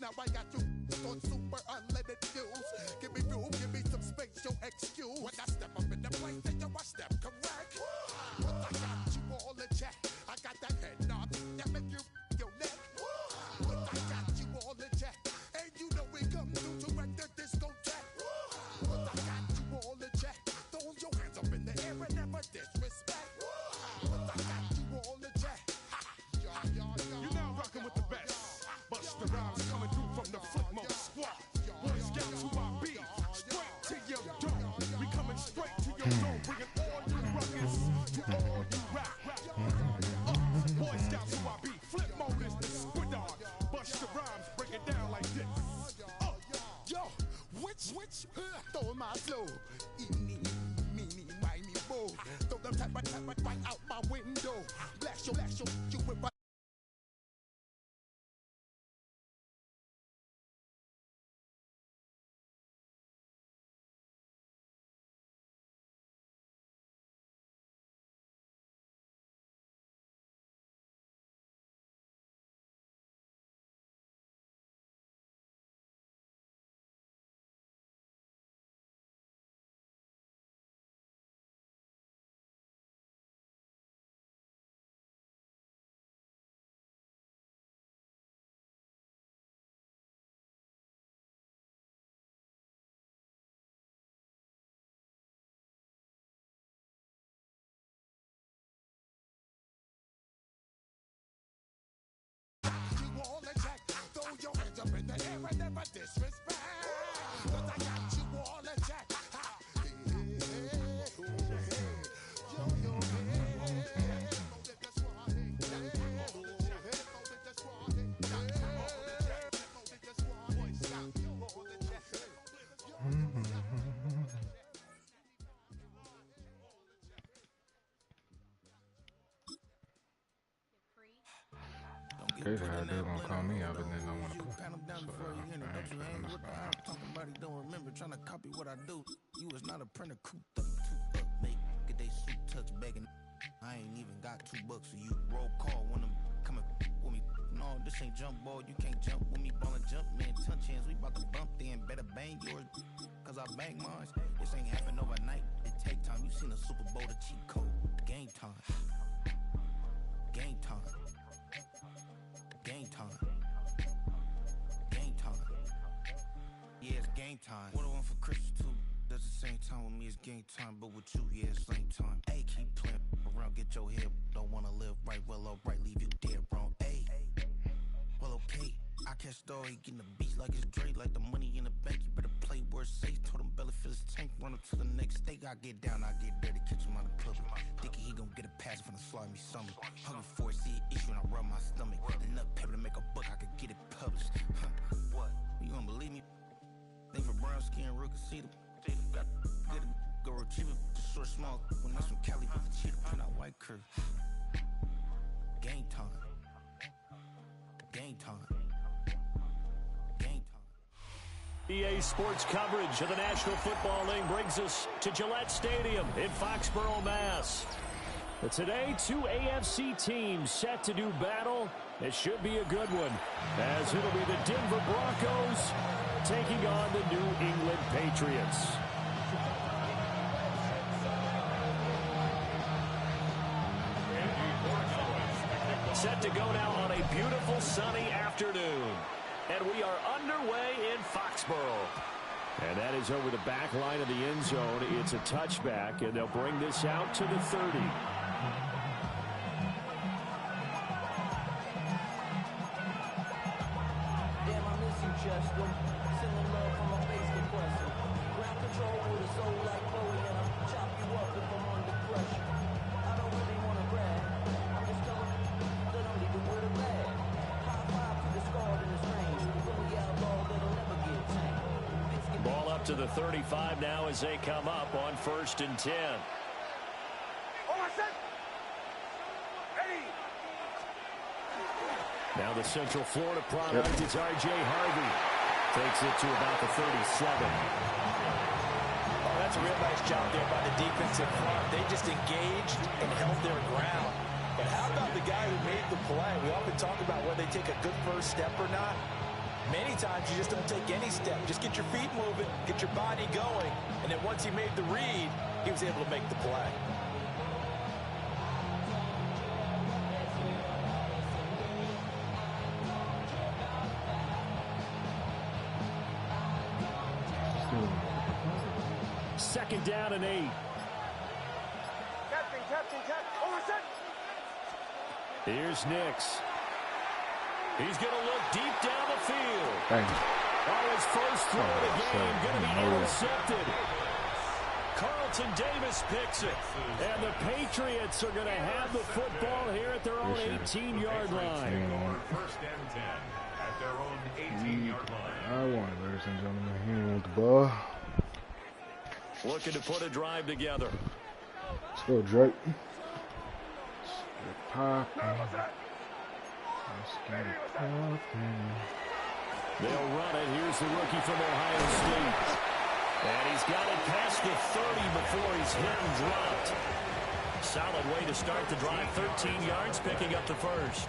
now I got you on super unlimited views. Give me room, give me some space, your excuse. When I step up in the place, then yo, I step correct. But I got you all in check. I got that head knob that make you your neck. But I got you all in check. And you know we come through to wreck the discotheque. But I got you all in check. Throw your hands up in the air and never disrespect. But I got you all in check. You're now rocking with the best. Busta Rhymes coming through from the Flip Mode Squad. Boy Scouts who I be. Straight to your door. We coming straight to your door. Bringing all you ruckus to all you rap. Boy Scouts who I be. Flip Mode is the squid dog. Busta Rhymes break it down like this. Yo, which, throw my flow. Eeny, meeny, miny, mo. Throw them type right out my window. Blast you with my. All in check, throw your hands up in the air and never disrespect. Cause I got you all in check. Crazy how they're gonna call me out and then I want to play. Don't remember trying to copy what I do. You was not a printer, cooped up, make get they suit touch begging. I ain't even got $2 for you. Roll call when I'm coming with me. No, this ain't jump ball. You can't jump with me. Ballin' jump, man. Touch hands. We bout to bump then. Better bang yours, cause I bang mine. This ain't happen overnight. It take time. You seen a Super Bowl, the cheat code. Game time. Game time. Game time. Game time. Yeah, it's game time. What I want for Christmas too. Does the same time with me, it's game time. But with you, yeah, it's lame time. Hey, keep playing around, get your head. Don't wanna live right, well, alright, leave you dead wrong. Hey, well, okay. I catch the dog, he getting the beats like it's Dre, like the money in the bank. You better play where it's safe. Told him belly fill his tank, run up to the next state. I get down, I get dirty, catch him on the club. Thinking he gon' get a pass from the slimy stomach. Hungry for it, see an issue and I rub my stomach. Enough paper to make a book, I could get it published. What? You gonna believe me? Think for brown skin, real can see them. Got did it, go retrieve it, short small. When that's from Cali, with the cheetah print out white curve. Game time. Game time. Game time. EA Sports coverage of the National Football League brings us to Gillette Stadium in Foxborough, Mass. But today, two AFC teams set to do battle. It should be a good one, as it'll be the Denver Broncos taking on the New England Patriots. Set to go now on a beautiful sunny afternoon. And we are underway in Foxborough. And that is over the back line of the end zone. It's a touchback, and they'll bring this out to the 30. Justin, sending love from my face compressor. Ground control with a soul like Bowie, and I'll chop you up if I'm under pressure. I don't really want to brag. I'm just telling that I'm leaving with a bag. High five to the scarred in this range. From the outlaw that'll never get tamed. Ball up to the 35 now as they come up on 1st and 10. Now the Central Florida product is R.J. Harvey. Takes it to about the 37. Oh, that's a real nice job there by the defensive front. They just engaged and held their ground. But how about the guy who made the play? We often talk about whether they take a good first step or not. Many times you just don't take any step. Just get your feet moving, get your body going, and then once he made the read, he was able to make the play. Second down and 8. Captain. Oh, set. Here's Nix. He's going to look deep down the field. Thank you. Oh, his first throw of the game going to be intercepted. Carlton Davis picks it. And the Patriots are going to have the football here at their own 18-yard line. First and 10 at their own 18-yard line. I won, ladies and gentlemen. He wants the ball. Looking to put a drive together. Let's go, Drake. Let's get popping. Let's get it popping. They'll run it. Here's the rookie from Ohio State. And he's got it past the 30 before he's hit and dropped. Solid way to start the drive. 13 yards, picking up the first.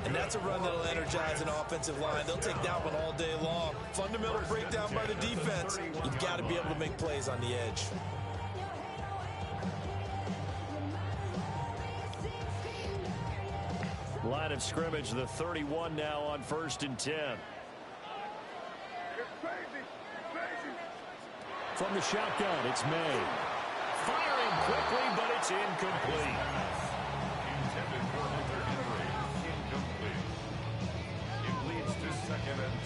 And that's a run that'll energize an offensive line. They'll take that one all day long. Fundamental breakdown by the defense. You've got to be able to make plays on the edge. Line of scrimmage, the 31 now on 1st and 10. From the shotgun, it's May. Firing quickly, but it's incomplete. Intended for Hunter Henry. Incomplete. It leads to 2nd and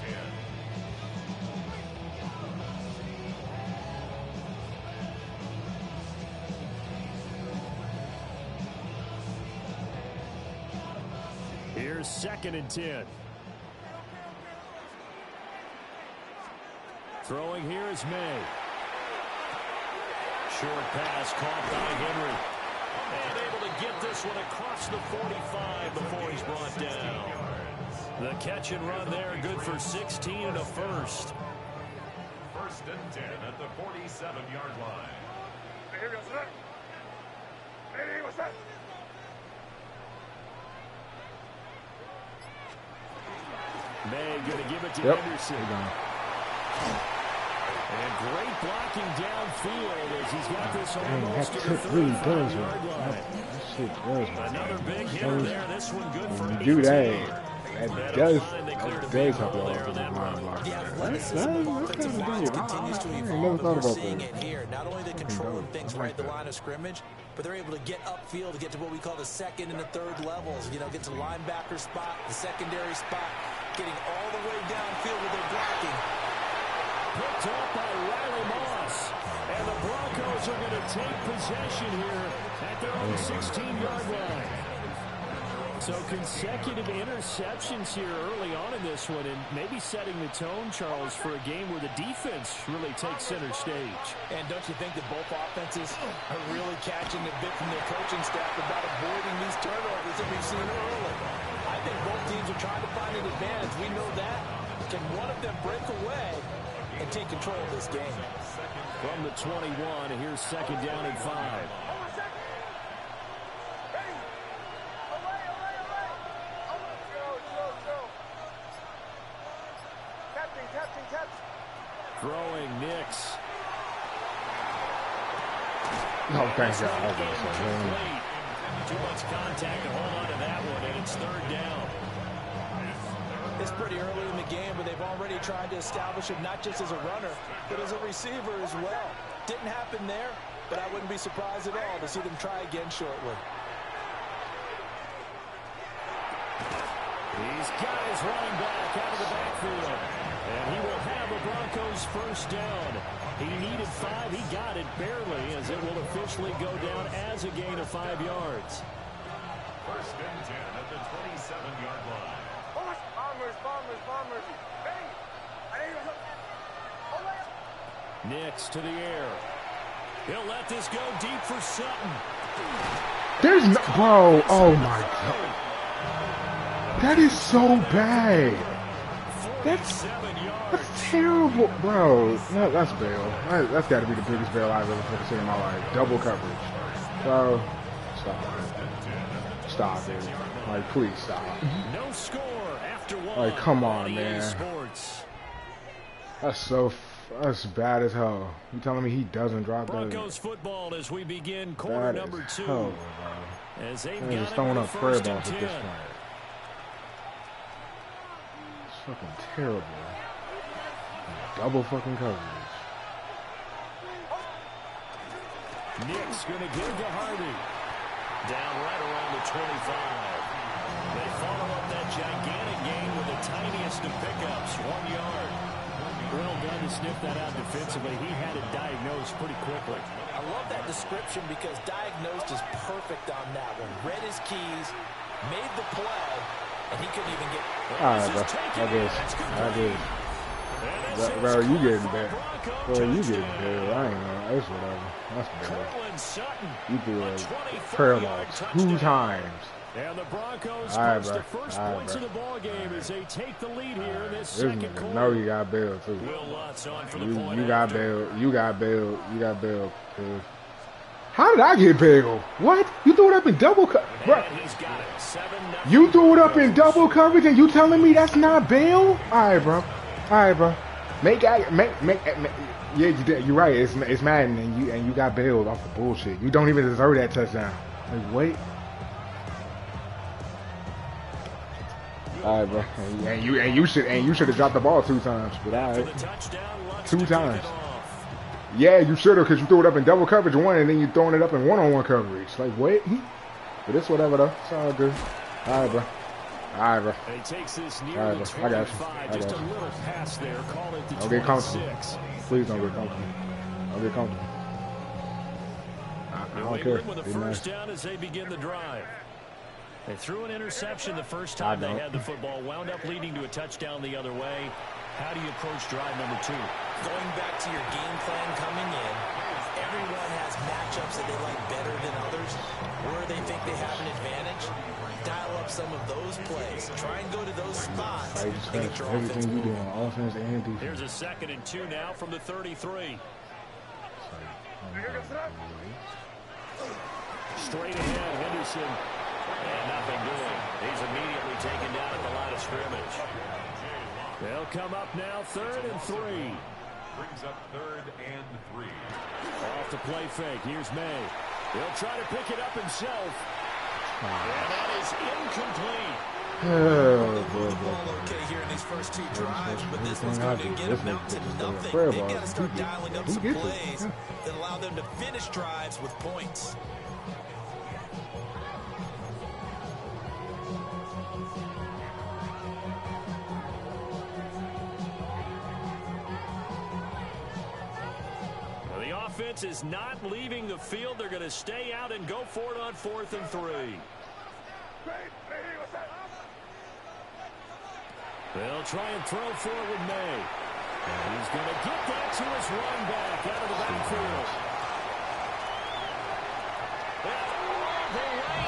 10. Here's 2nd and 10. Throwing here is May. Short pass caught by Henry. And able to get this one across the 45 before he's brought down. The catch and run there, good for 16 and a first. 1st and 10 at the 47-yard line. Here goes that. Hey, what's that? May going to give it to Henderson. And great blocking downfield as he's got this almost to the 35-yard line. Another big hitter there. This one good for 18. Do that. That does help you off the line block. That's kind of good. I never thought about that. Not only they control things right at the line of scrimmage, but they're able to get upfield to get to what we call the 2nd and the 3rd levels. You know, get to the linebacker spot, the secondary spot, getting all the way downfield with their blocking. Picked up by Riley Moss. And the Broncos are going to take possession here at their own 16-yard line. So consecutive interceptions here early on in this one, and maybe setting the tone, Charles, for a game where the defense really takes center stage. And don't you think that both offenses are really catching the bit from their coaching staff about avoiding these turnovers that we've seen early? I think both teams are trying to find an advantage. We know that. Can one of them break away and take control of this game? From the 21, here's 2nd down and 5. Throwing Nix. Oh, thank God. Too much contact to hold on to that one, and it's 3rd down. It's pretty early in the game, but they've already tried to establish him not just as a runner, but as a receiver as well. Didn't happen there, but I wouldn't be surprised at all to see them try again shortly. He's got his running back out of the backfield. And he will have the Broncos 1st down. He needed 5. He got it barely, as it will officially go down as a gain of 5 yards. 1st and 10 at the 27-yard line. Bombers. Hey! Nix to the air. He'll let this go deep for Sutton. There's no... Bro, oh my God. That is so bad. That's terrible, bro. That's bail. That's got to be the biggest bail I've ever seen in my life. Double coverage. Bro, stop it. Stop it. Like, please stop. No score after after one. Like, come on, man. Sports. That's bad as hell. You telling me he doesn't drop that? Broncos football as we begin quarter number 2. Hell, as they've they're got just throwing it up prayer first balls and at this 10. point. It's fucking terrible. Double fucking coverage. Nick's going to give to Hardy. Down right around the 25. They follow up that gigantic gain with the tiniest of pickups, 1 yard. Well done to sniff that out defensively. He had it diagnosed pretty quickly. I love that description because diagnosed is perfect on that one. Read his keys, made the play, and he couldn't even get... All right, bro. I guess. Bro, you getting bad. Bro, you getting bad. I ain't know. It's whatever. That's bad. You threw a prayer ball 2 times. And the Broncos right, the first points of the ball game as they take the lead here in this This second quarter. know you got bailed too. Will Lutz on for the You point got after. bailed. You got bailed. You got bailed. How did I get bailed? What? You threw it up in double coverage? And he's got it. 7-0. You threw it up in double coverage and you telling me that's not bail? All right, bro. All right, bro. Make yeah, you're right. It's Madden and you got bailed off the bullshit. You don't even deserve that touchdown. Like, wait. All right, bro. And you should have dropped the ball 2 times. But all right, 2 times. Yeah, you should have because you threw it up in double coverage 1 and then you throwing it up in one-on-one coverage. Like, wait. But it's whatever though. It's all good. All right, bro. All right, bro. And he takes this near All right, the bro. I got you. 25. Just a little pass there. Call it the Don't get comfortable. 26. Please don't get comfortable. Don't get comfortable. I don't care. With a Be first nice. down as they begin the drive. They threw an interception the first time they had the football, wound up leading to a touchdown the other way. How do you approach drive number 2? Going back to your game plan coming in, everyone has matchups that they like better than others, where they think they have an advantage. Dial up some of those plays. Try and go to those spots. Right, just finish everything you do on offense and defense. Here's a 2nd and 2 now from the 33. Straight ahead, Henderson. And nothing doing. He's immediately taken down at the line of scrimmage. They'll come up now 3rd and 3. Brings up 3rd and 3. Off the play fake. Here's May. He'll try to pick it up himself. And that is incomplete. Move the ball okay here in these first 2 drives, but this one's going to get them out to nothing. They've got to start dialing up some plays that allow them to finish drives with points. Offense is not leaving the field. They're going to stay out and go for it on 4th and 3. They'll try and throw forward May. He's going to get that to his run back out of the backfield.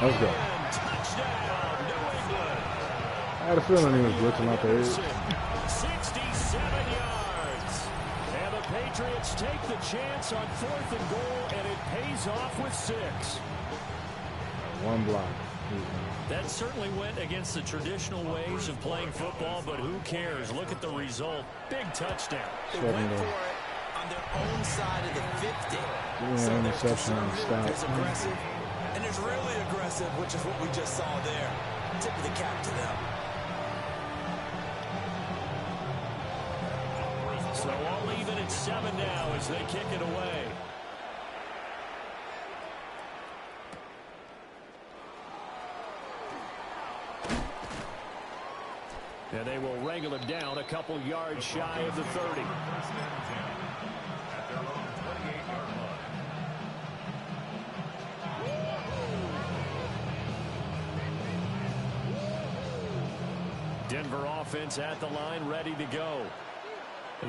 Let's go. Touchdown, New England. I had a feeling he was blitzing out the edge. 67 yards. And the Patriots take the chance on 4th and goal, and it pays off with 6. 1 block. That certainly went against the traditional ways of playing football, but who cares? Look at the result. Big touchdown. They went for it on their own side of the 50. So there's aggressive, and there's really aggressive, which is what we just saw there. Tip of the cap to them. So all even at 7 now as they kick it away. And they will wrangle him down a couple yards shy of the 30. Denver offense at the line, ready to go.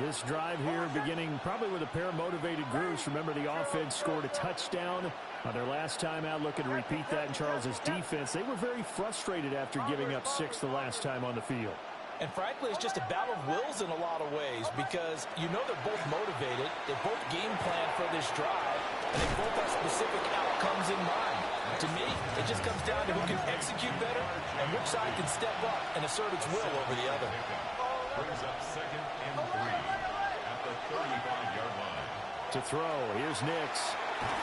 This drive here beginning probably with a pair of motivated groups. Remember, the offense scored a touchdown on their last time out. Looking to repeat that in Charles's defense. They were very frustrated after giving up 6 the last time on the field. And frankly, it's just a battle of wills in a lot of ways because you know they're both motivated. They both game plan for this drive, and they both have specific outcomes in mind. To me, it just comes down to who can execute better and which side can step up and assert its will over the other. Brings up 2nd and 3 at the 35-yard line. To throw, here's Nix.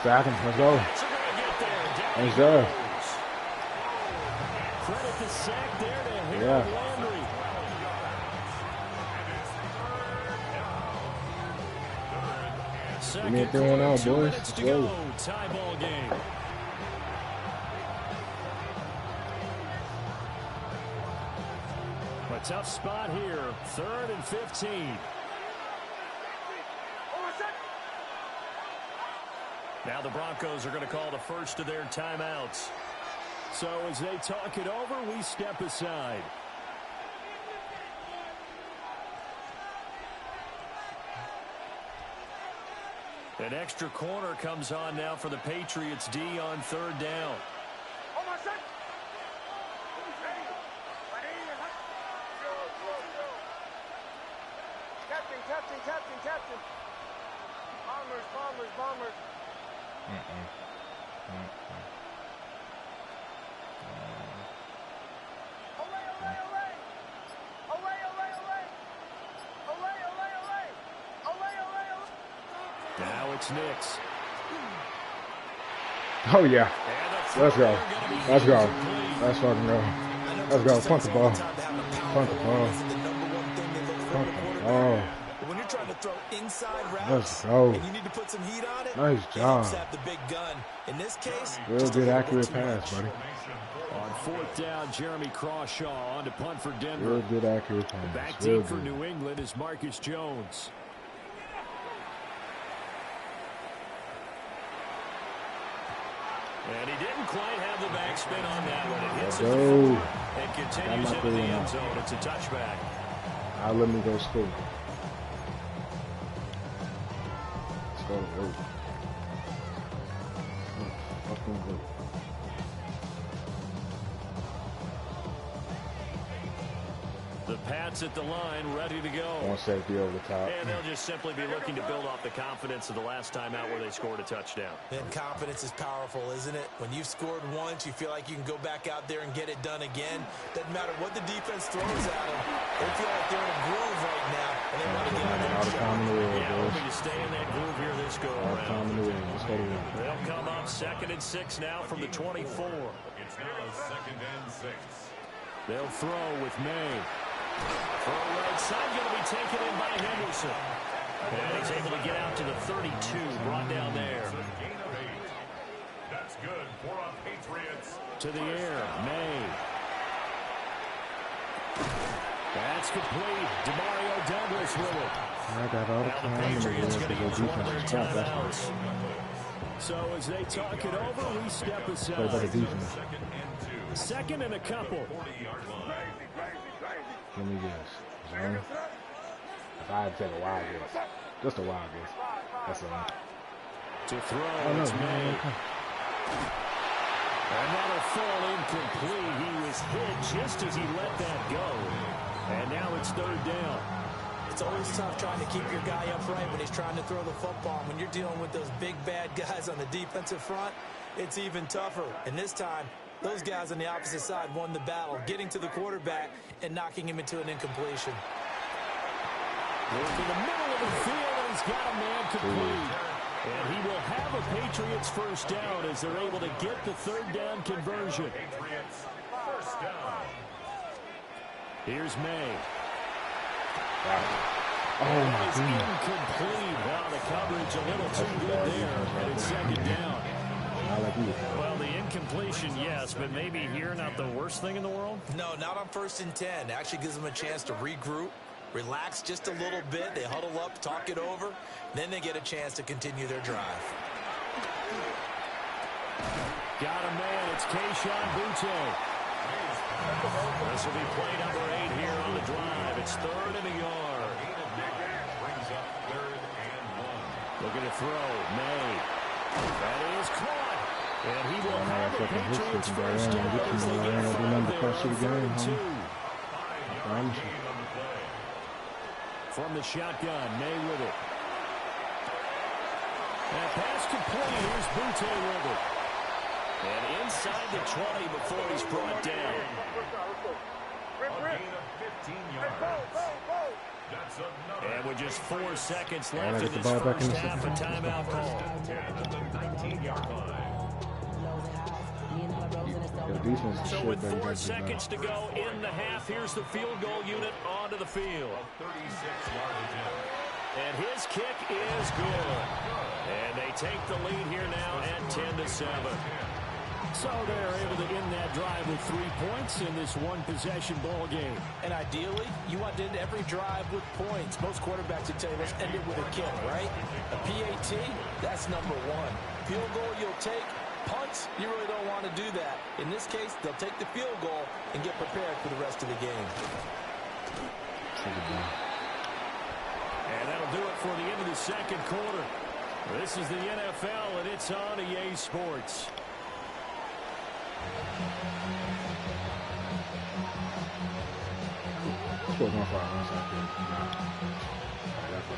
Second, let's go. Let's go. Credit the sack there to Harold Yeah. Landry. Give me a Second 3 and out, quarter, 2 boys. minutes to Go. go. Tie ball game. A tough spot here. 3rd and 15. Now the Broncos are going to call the first of their timeouts. So as they talk it over, we step aside. An extra corner comes on now for the Patriots D on 3rd down. Captain. Bombers. Now it's Nix. Oh, yeah. Let's go. Let's go. Let's fucking go. Let's go. Punt the ball. Punt the ball. Punt the ball. When you're trying to throw inside Let's routes go. and you need to put some heat on it, Nice it helps job. have the big gun. In this case, Real just a good little accurate bit too pass, much. buddy. On 4th down, Jeremy Crawshaw on to punt for Denver. Real good accurate pass. Back Real deep for good. New England is Marcus Jones. And he didn't quite have the backspin on that one. It hits Let's him go. and continues into the end zone. It's a touchback. I'll let me go school. Let's go. Wait. Fucking wait. The Pats at the line, ready to go. One safety over the top. And they'll just simply be looking to build off the confidence of the last time out where they scored a touchdown. And confidence is powerful, isn't it? When you've scored once, you feel like you can go back out there and get it done again. Doesn't matter what the defense throws at them. They feel like they're in a groove right now, and they want to get out there All and the show. time in the world, Yeah, boys. hoping to stay in that groove here this go All the time around. in the world. Let's go to win. They'll come up 2nd and 6 now from the 24. It's now 2nd and 6. They'll throw with May. Throw right side, going to be taken in by Henderson. And he's able to get out to the 32, brought down there. It's a gain of 8. That's good for a Patriots. To the air, May. That's complete. Demario Douglas with it. I got all the Now the time in the Patriots world to going to go use one of their defense. Stop. That's timeouts. So as they talk it over, we step play better aside. defense. 2nd and 2. 2nd and a couple. 40-yard line. Let me guess. Zone. If I had to take a wild guess. Just a wild guess. That's all. To throw, Oh, no. it's May. Okay. And that'll fall incomplete. He was hit just as he let that go. And now it's 3rd down. It's always tough trying to keep your guy upright when he's trying to throw the football. When you're dealing with those big, bad guys on the defensive front, it's even tougher. And this time, those guys on the opposite side won the battle, getting to the quarterback and knocking him into an incompletion. Look in the middle of the field, and he's got a man complete. And he will have a Patriots first down as they're able to get the 3rd down conversion. Patriots first down. Here's May. Oh, my It's goodness. incomplete. Wow, the coverage a little too good there. And it's 2nd down. I like you. Well, the incompletion, yes, but maybe here not the worst thing in the world. No, not on 1st and 10. Actually gives them a chance to regroup, relax just a little bit. They huddle up, talk it over. Then they get a chance to continue their drive. Got a man. It's Keyshawn Butte. This will be play number 8 here on the drive. It's 3rd and a yard. Brings up 3rd and 1. Looking to throw. May. That is caught. And he will have the Patriots first down as they get 5 there on 3rd and 2. From the shotgun, May with it. And pass complete. Here's Butte with it. And inside the 20 before he's brought down. A gain of 15 yards. That's another. And with just 4 seconds left in get the this ball back first in the half, a timeout call. 10 at the 19-yard line. The defense is So shit, with but you 4 guys did seconds to go in the half, here's the field goal unit onto the field. 36-yard attempt. And his kick is good. And they take the lead here now at 10-7. So they're able to end that drive with 3 points in this one-possession ball game. And ideally, you want to end every drive with points. Most quarterbacks would tell you, let's end it with a kick, right? A PAT, that's number one. Field goal you'll take. Punts, you really don't want to do that. In this case, they'll take the field goal and get prepared for the rest of the game. And that'll do it for the end of the second quarter. This is the NFL, and it's on EA Sports.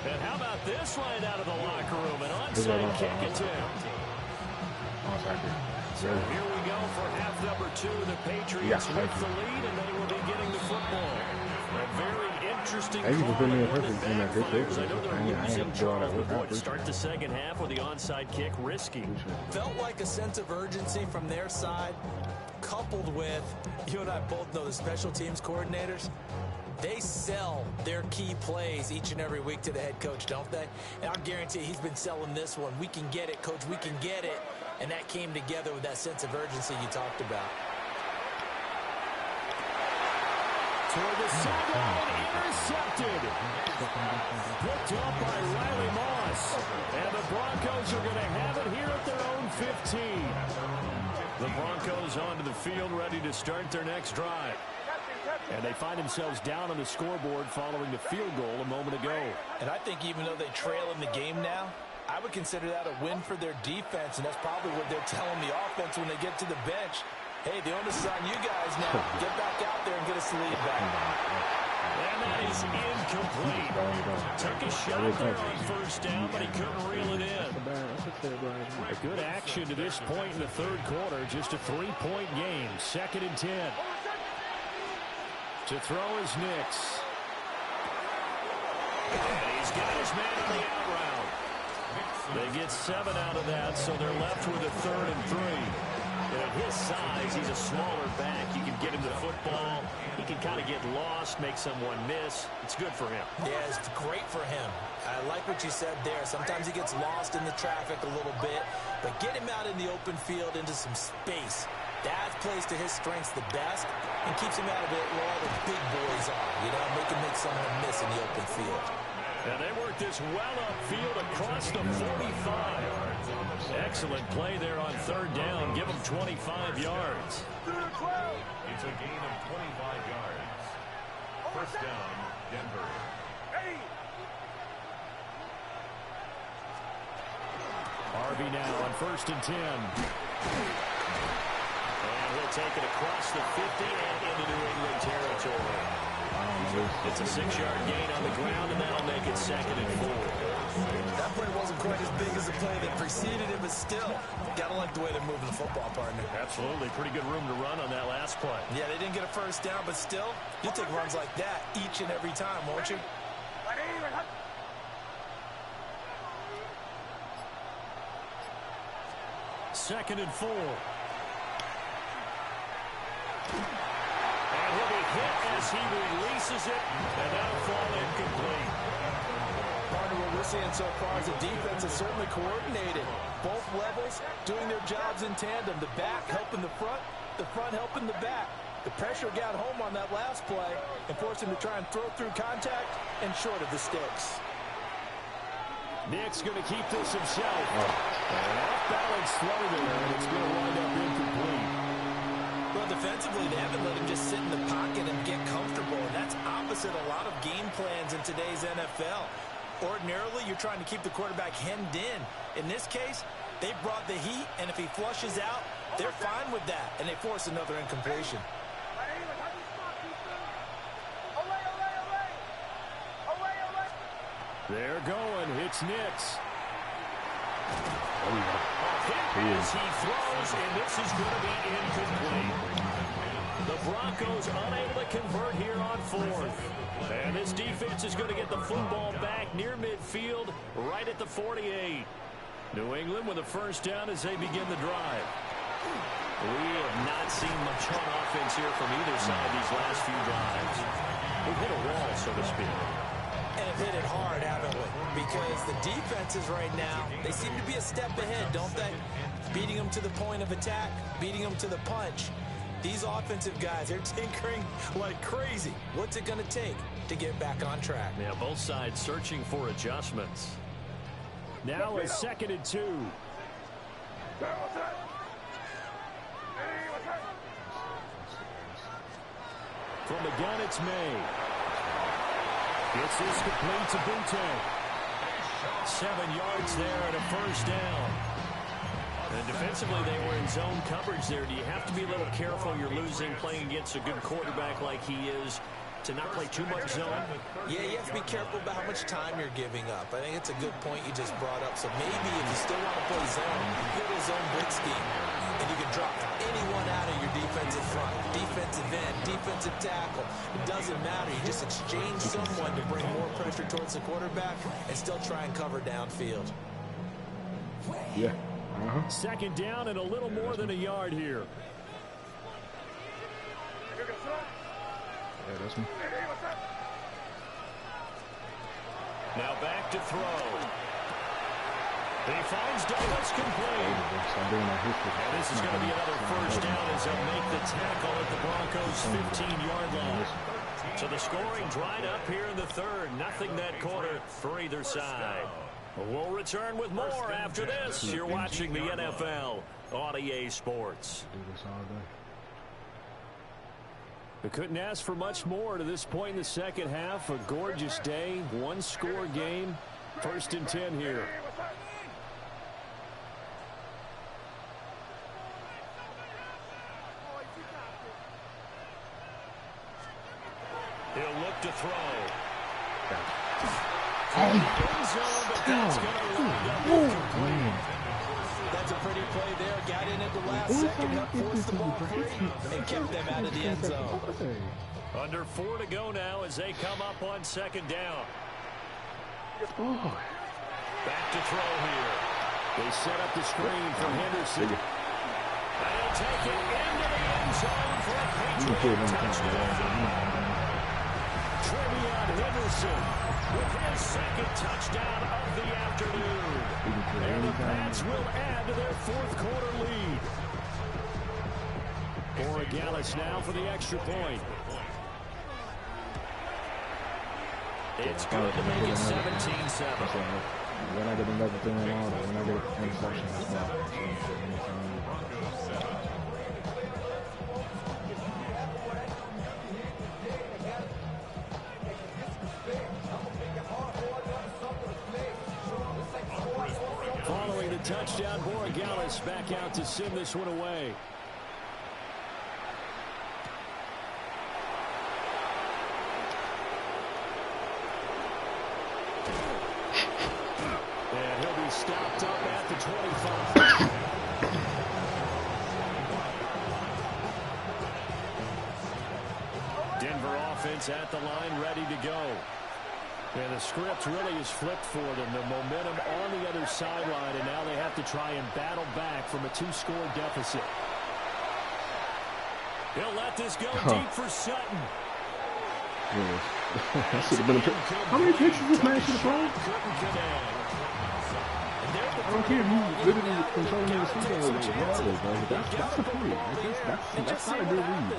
And how about this line out of the locker room? An onside kick attempt. So here we go for half number 2. The Patriots with the lead, and they will be getting the football. A very interesting call. I know they're losing Charles McCoy to start the second half with the onside kick risky. Felt like a sense of urgency from their side, coupled with, you and I both know the special teams coordinators, they sell their key plays each and every week to the head coach, don't they? And I guarantee he's been selling this one. We can get it, coach, we can get it. And that came together with that sense of urgency you talked about. Toward the sideline, intercepted. Picked up by Riley Moss. And the Broncos are going to have it here at their own 15. The Broncos onto the field, ready to start their next drive. And they find themselves down on the scoreboard following the field goal a moment ago. And I think even though they trail in the game now, I would consider that a win for their defense, and that's probably what they're telling the offense when they get to the bench. Hey, the onus is on you guys now. Get back out there and get us the lead back. And that is incomplete. Took a shot there on first down, but he couldn't reel it in. Good action to this point in the third quarter. Just a 3-point game. 2nd and 10. To throw is Nix. And he's got his man on the out route. They get 7 out of that, so they're left with a 3rd and 3. And at his size, he's a smaller back. You can get him the football. He can kind of get lost, make someone miss. It's good for him. Yeah, it's great for him. I like what you said there. Sometimes he gets lost in the traffic a little bit, but get him out in the open field into some space. That plays to his strengths the best and keeps him out of it where all the big boys are. You know, make someone miss in the open field. And they work this well upfield across the 45. Excellent play there on 3rd down. Give them 25 yards. It's a gain of 25 yards. First down, Denver. Harvey now on 1st and 10. And he'll take it across the 50 and into New England territory. It's a 6-yard gain on the ground, and that'll make it 2nd and 4. That play wasn't quite as big as the play that preceded it, but still, gotta like the way they're moving the football, partner. Absolutely. Pretty good room to run on that last play. Yeah, they didn't get a first down, but still, you'll take runs like that each and every time, won't you? Second and 4. And he'll be hit as he releases it, and that'll fall incomplete. Partner, what we're seeing so far is the defense is certainly coordinated. Both levels doing their jobs in tandem. The back helping the front helping the back. The pressure got home on that last play and forced him to try and throw through contact and short of the sticks. Nick's going to keep this himself. And off-balance throw there, and it's going to wind up incomplete. Well, defensively, they haven't let him just sit in the pocket and get comfortable, and that's opposite a lot of game plans in today's NFL. Ordinarily, you're trying to keep the quarterback hemmed in. In this case, they brought the heat, and if he flushes out, they're fine with that, and they force another incompletion. They're going. It's Nix. As he throws, and this is going to be incomplete. The Broncos unable to convert here on fourth. And this defense is going to get the football back near midfield, right at the 48. New England with a first down as they begin the drive. We have not seen much on offense here from either side these last few drives. We've hit a wall, so to speak. And have hit it hard, haven't we? Because the defenses right now, they seem to be a step ahead, don't they? Beating them to the point of attack, beating them to the punch. These offensive guys, they're tinkering like crazy. What's it going to take to get back on track? Yeah, both sides searching for adjustments. Now it's 2nd and 2. From the gun, it's May. Gets this complete to Butte. 7 yards there and a first down. And defensively, they were in zone coverage there. Do you have to be a little careful? You're losing playing against a good quarterback like he is to not play too much zone? Yeah, you have to be careful about how much time you're giving up. I think it's a good point you just brought up. So maybe if you still want to play zone, you go to zone blitz scheme, and you can drop anyone out of your defensive front, defensive end, defensive tackle. It doesn't matter. You just exchange someone to bring more pressure towards the quarterback and still try and cover downfield. Yeah. 2nd down and a little more than a yard here. Yeah, that's me. Now back to throw. He finds Douglas complete. And this is going to be another first down as they'll make the tackle at the Broncos' 15-yard line. So the scoring dried up here in the third. Nothing that quarter for either side. We'll return with more after this. You're watching the NFL on EA Sports. We couldn't ask for much more to this point in the second half. A gorgeous day, one-score game. 1st and 10 here. He'll look to throw. That's a pretty play there. Got in at the last second, helped force the ball free, and kept them out of the end zone. Under 4 to go now as they come up on 2nd down. Back to throw here. They set up the screen for Henderson. And he'll take it into the end zone for a Patriot touchdown. Trevion Henderson with his 2nd touchdown of the afternoon. And the Pats will add to their 4th quarter lead. Borregales now for the extra point. It's good to make it 17-7. When I get another thing on, or when I get an interception, that's not. Following the touchdown, Borregales back out to send this one away. And he'll be stopped up at the 25. Denver offense at the line, ready to go. And the script really is flipped for them. The momentum on the other sideline, and now they have to try and battle back from a 2-score deficit. He'll let this go deep for Sutton. That should have been a pick. How many pitches this man should have thrown? I don't care who literally controlling the football. That's the point. That's not a good read.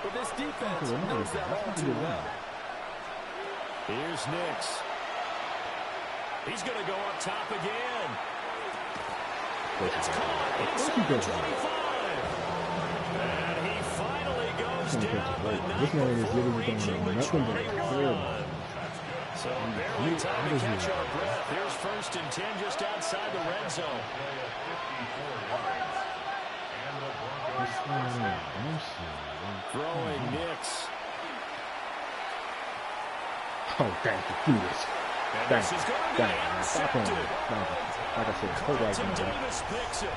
But this defense knows that all too well. Here's Nix. He's going to go up top again. It's caught inside the 25. And he finally goes down, but not reaching the 20-yard. So barely time to catch our breath. Here's 1st and 10 just outside the red zone. Throwing Nix. Oh, thank you. Do this. And this is going to be intercepted. Like I said, hold right Carlton Davis picks it.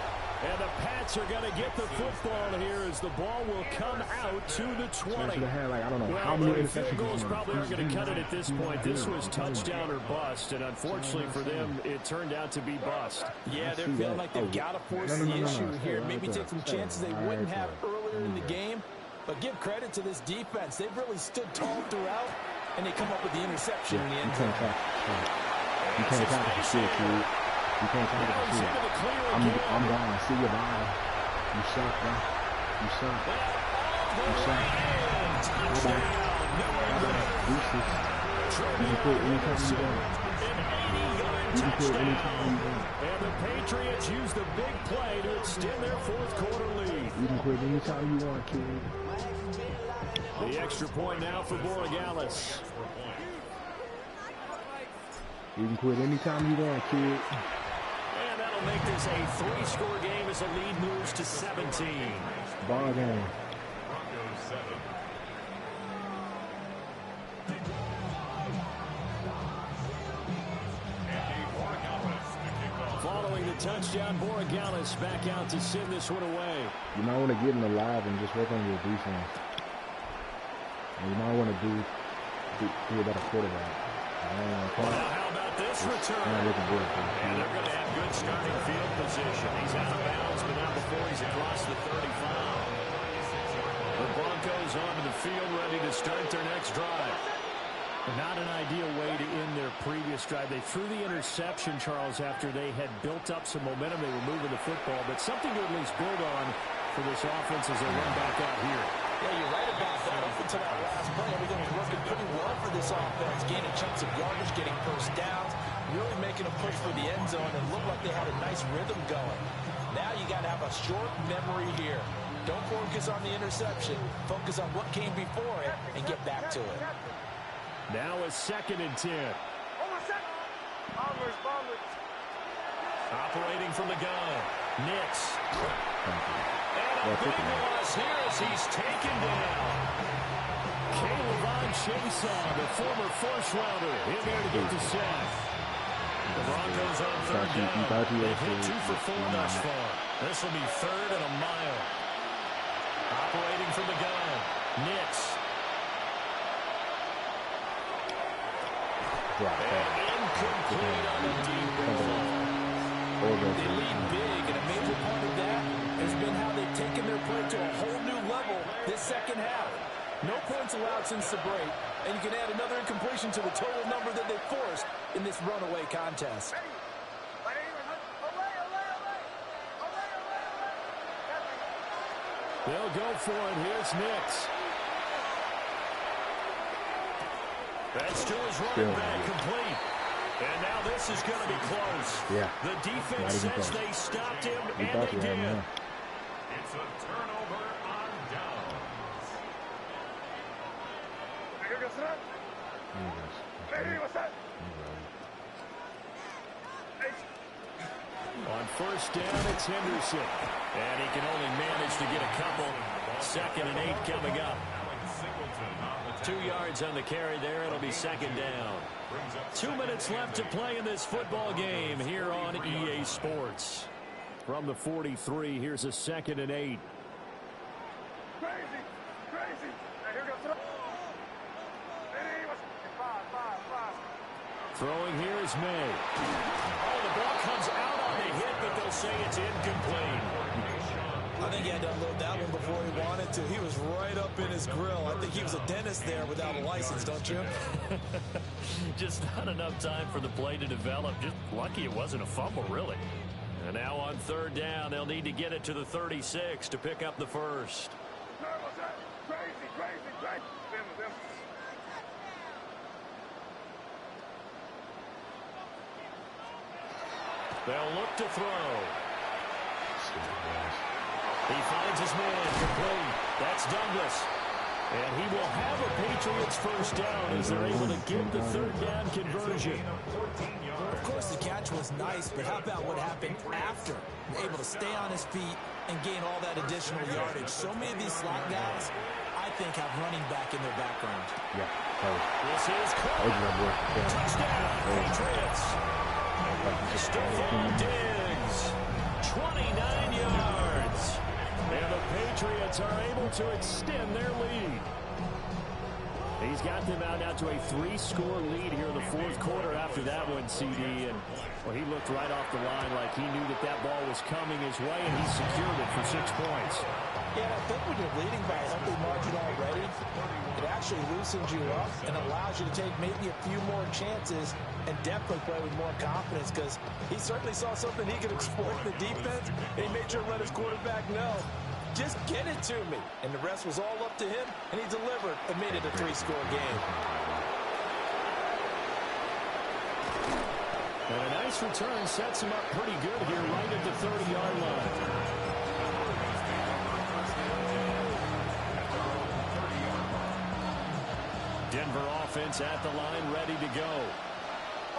And the Pats are going to get the football here as the ball will come out to the 20. I don't know how many field goals probably aren't going to cut it at this point. This was touchdown or bust, and unfortunately for them, it turned out to be bust. Yeah, they're feeling like they've got to force the issue here. Maybe take some chances they wouldn't have earlier in the game. But give credit to this defense. They've really stood tall throughout, and they come up with the interception in the end zone. You can't talk to shit, kid. You can't talk to shit. I'm gone. See you, bye. You suck, bro. You suck. You suck. Bye-bye. Bye-bye. Deuces. You can quit anytime you want. You can quit anytime you want. And the Patriots use the big play to extend their fourth quarter lead. You can quit anytime you want, kid. The extra point now for Borregales. You can quit anytime you want, kid. And that'll make this a 3-score game as the lead moves to 17. Ball game. Following the touchdown, Borregales back out to send this one away. You might want to get in the live and just work on your defense. And you might want to do a better quarterback. Well, how about this return? And they're going to have good starting field position. He's out of bounds, but not before he's across the 35. The Broncos onto the field, ready to start their next drive. Not an ideal way to end their previous drive. They threw the interception, Charles, after they had built up some momentum. They were moving the football, but something to at least build on for this offense as they run back out here. Yeah, you're right about that. Up until that last play, everything was working pretty well for this offense. Gaining chunks of yardage, getting first downs, really making a push for the end zone, and looked like they had a nice rhythm going. Now you got to have a short memory here. Don't focus on the interception. Focus on what came before it and get back to it. Now a 2nd and 10. Operating from the gun. Nix. And a big loss here as he's taken down. Caleb Chason, the former first-rounder, in there to get the sack. The Broncos on 3rd down. They've hit 2 for 4 thus far. This will be 3rd and a mile. Operating from the gun. Nix. And incomplete on the deep ball. They lead big, and a major part of that has been how they've taken their play to a whole new level this second half. No points allowed since the break, and you can add another incompletion to the total number that they forced in this runaway contest. They'll go for it. Here's Nix. That's to his running back, complete. And now this is going to be close. Yeah. The defense says they stopped him, and they did. It's a turnover on downs. On 1st down, it's Henderson. And he can only manage to get a couple. 2nd and 8 coming up. 2 yards on the carry there. It'll be 2nd down. 2 minutes left to play in this football game here on EA Sports. From the 43, here's a 2nd and 8. Crazy. Here goes. Throwing here is May. Oh, the ball comes out on the hit, but they'll say it's incomplete. I think he had to unload that one before he wanted to. He was right up in his grill. I think he was a dentist there without a license, don't you? Just not enough time for the play to develop. Just lucky it wasn't a fumble, really. And now on 3rd down, they'll need to get it to the 36 to pick up the first. They'll look to throw. He finds his man, complete. That's Douglas. And he will have a Patriots first down as they're able to get the 3rd down conversion. Of course, the catch was nice, but how about what happened after? Able to stay on his feet and gain all that additional yardage. So many of these slot guys, I think, have running back in their background. Yeah. This is touchdown, Patriots. Stephon Diggs, 29 yards. And the Patriots are able to extend their lead. He's got them out now to a 3-score lead here in the fourth quarter after that one, CD. And well, he looked right off the line like he knew that that ball was coming his way, and he secured it for 6 points. Yeah, I think when you're leading by a healthy margin already, it actually loosens you up and allows you to take maybe a few more chances and definitely play with more confidence, because he certainly saw something he could exploit in the defense, and he made sure to let his quarterback know, just get it to me. And the rest was all up to him, and he delivered and made it a 3-score game. And a nice return sets him up pretty good here right at the 30-yard line. Denver offense at the line, ready to go.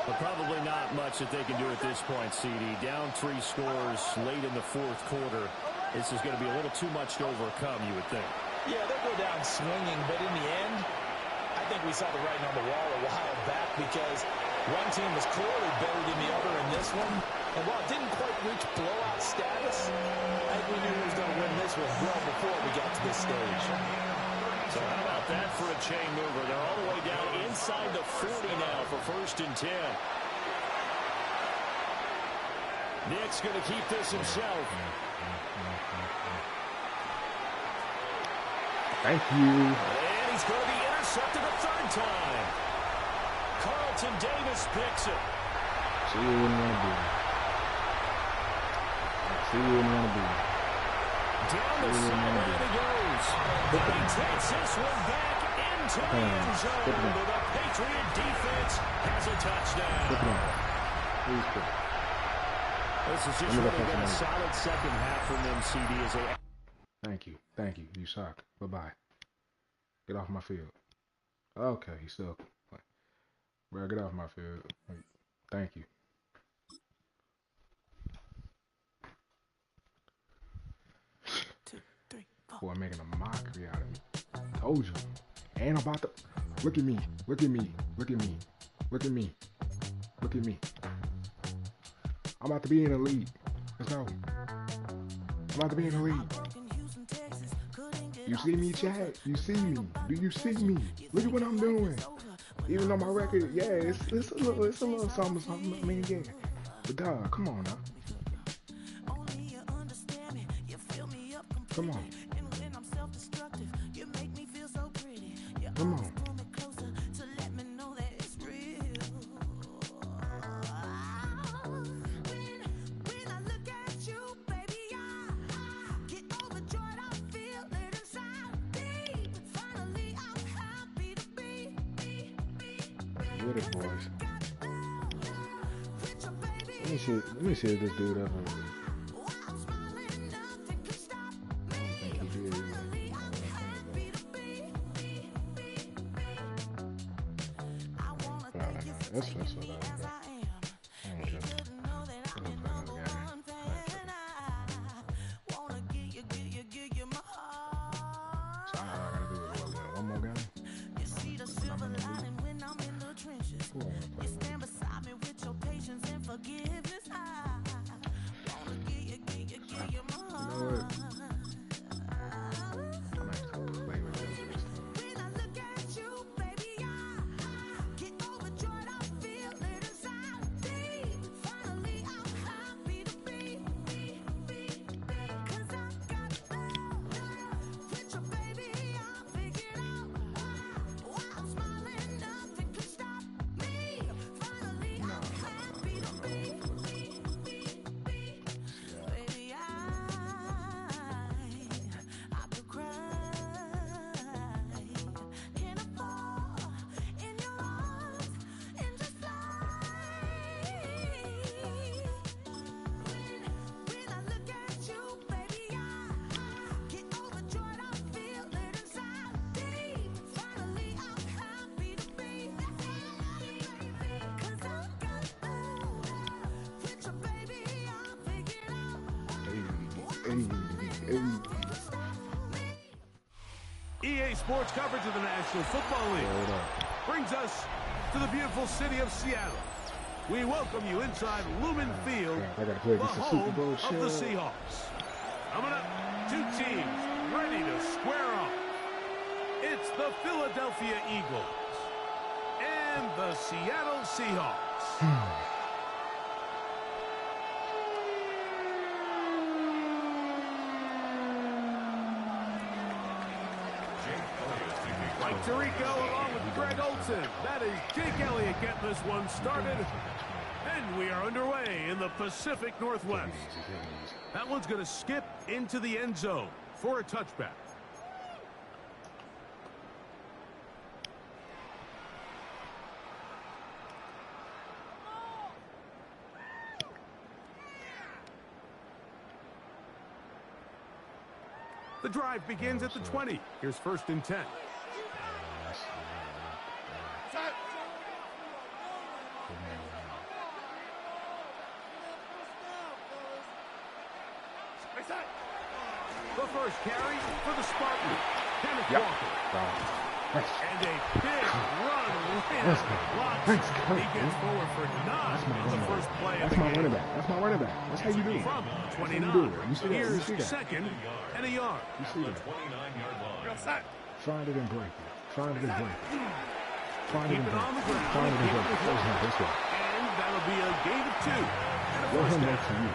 But probably not much that they can do at this point, CD. Down 3 scores late in the fourth quarter. This is going to be a little too much to overcome, you would think. Yeah, they'll go down swinging, but in the end, I think we saw the writing on the wall a while back, because one team was clearly better than the other in this one. And while it didn't quite reach blowout status, I think we knew who was going to win this one well before we got to this stage. So how about that for a chain mover? They're all the way down inside the 40 now for 1st and 10. Nick's going to keep this himself. Thank you. And he's going to be intercepted a 3rd time. Carlton Davis picks it. See what we want to do. See what we want to do. Down the sideline he goes. And he takes this one back into the end zone. The Patriot defense has a touchdown. Please put. This is just really been a solid second half from them, CD. As they... Thank you. Thank you. You suck. Bye-bye. Get off my field. Okay, he's still. Bro, get off my field. Thank you. Boy, making a mockery out of me. Told you. And I'm about to. Look at me. Look at me. Look at me. Look at me. Look at me. I'm about to be in the league. Let's go. I'm about to be in the league. You see me, Chad? You see me? Do you see me? Look at what I'm doing. Even though my record, yeah, it's a little something. I mean, yeah. But dog, come on now. Come on. Come on. Get it, boys. Let me see if this dude ever. That's what I got. sports coverage of the National Football League brings us to the beautiful city of Seattle. We welcome you inside Lumen Field, the home of the Seahawks. Coming up, two teams ready to square off. It's the Philadelphia Eagles and the Seattle Seahawks. Mike Tirico along with Greg Olson. That is Jake Elliott getting this one started. And we are underway in the Pacific Northwest. That one's going to skip into the end zone for a touchback. The drive begins at the 20. Here's 1st and 10. The first carry for the Spartans, Kenneth Walker. And a big run. He gets forward for 9 on the first play of the game. Running back. That's my running back. That's how you do it. From 29. Here's 2nd and a yard. You see that? 29-yard line. Find it and break it. Find it and break it. Find it Keep and it break on the it. ground. Find it and break it. That's right. And that'll be a gain of 2. And a Let first him down. work for you.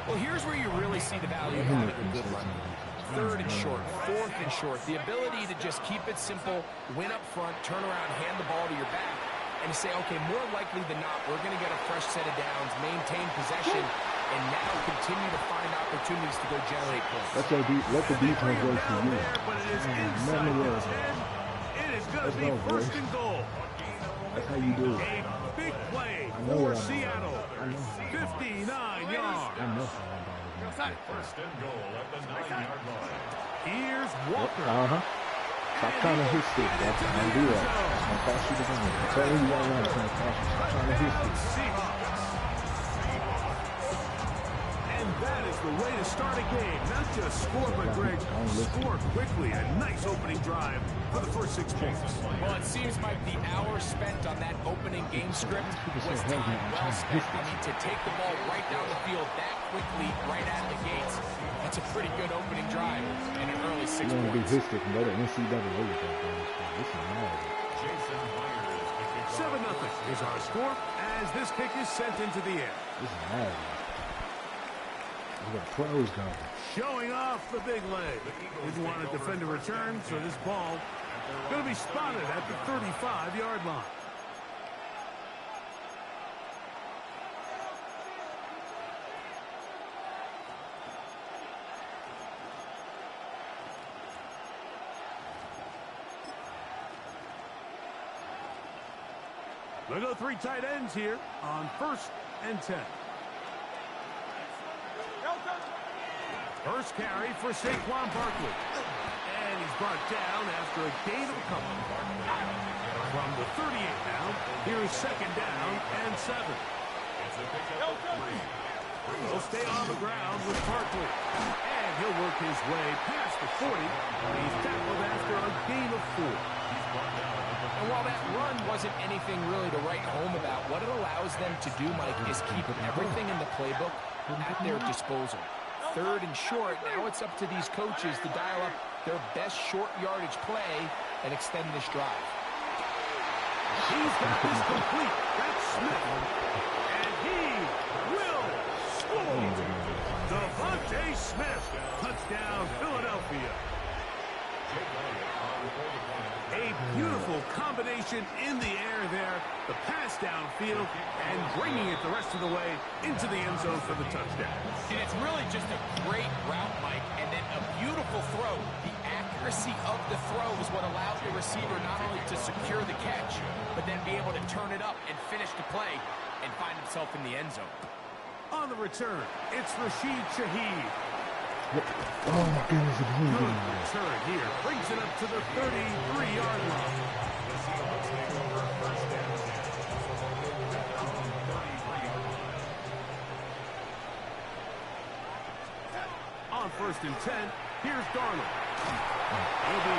Well, here's where you really see the value of having a good run. 3rd and short, 4th and short. The ability to just keep it simple, win up front, turn around, hand the ball to your back, and say, okay, more likely than not, we're going to get a fresh set of downs, maintain possession, and now continue to find opportunities to go generate points. Let the defense work for you. But it is inside the 10. It is going to be 1st and goal. That's how you do it. A big play know for what I know. Seattle. I know. 59 yards. I know. 1st and goal at the 9-yard line. Here's Walker. Stop trying to hit stick. That's how you do that. It's going to cost you the game. I'm telling you right now, it's going to cost you. Stop trying to hit stick. Seahawks. And that is the way to start a game. Not just score, but Greg, score quickly. A nice opening drive for the first 6 points. Well, it seems like the hour spent on that opening game script was time well spent. I mean, to take the ball right down the field that quickly, right out of the gates, that's a pretty good opening drive and an early 6 You want to be points. hit stick and go to NCAA with that game. This is mad. 7-0 is our score as this kick is sent into the air. This is mad. We got pros going. Showing off the big leg. Didn't want to defend a return, so this ball going to be spotted at the 35-yard line. We'll go 3 tight ends here on 1st and 10. First carry for Saquon Barkley. And he's brought down after a gain of a couple. From the 38 now, here's 2nd down and 7. He'll stay on the ground with Barkley. And he'll work his way past the 40. He's tackled after a gain of 4. And while that run wasn't anything really to write home about, what it allows them to do, Mike, is keep everything in the playbook at their disposal. 3rd and short, now it's up to these coaches to dial up their best short yardage play and extend this drive. He's got this complete. That's Smith. And he will score. Devontae Smith. Touchdown, Philadelphia. A beautiful combination in the air there. The pass downfield and bringing it the rest of the way into the end zone for the touchdown. And it's really just a great route, Mike, and then a beautiful throw. The accuracy of the throw is what allowed the receiver not only to secure the catch, but then be able to turn it up and finish the play and find himself in the end zone. On the return, it's Rashid Shaheed. Oh my goodness, it's Good return here. Brings it up to the 33-yard line. On 1st and 10, here's Darnold. He'll be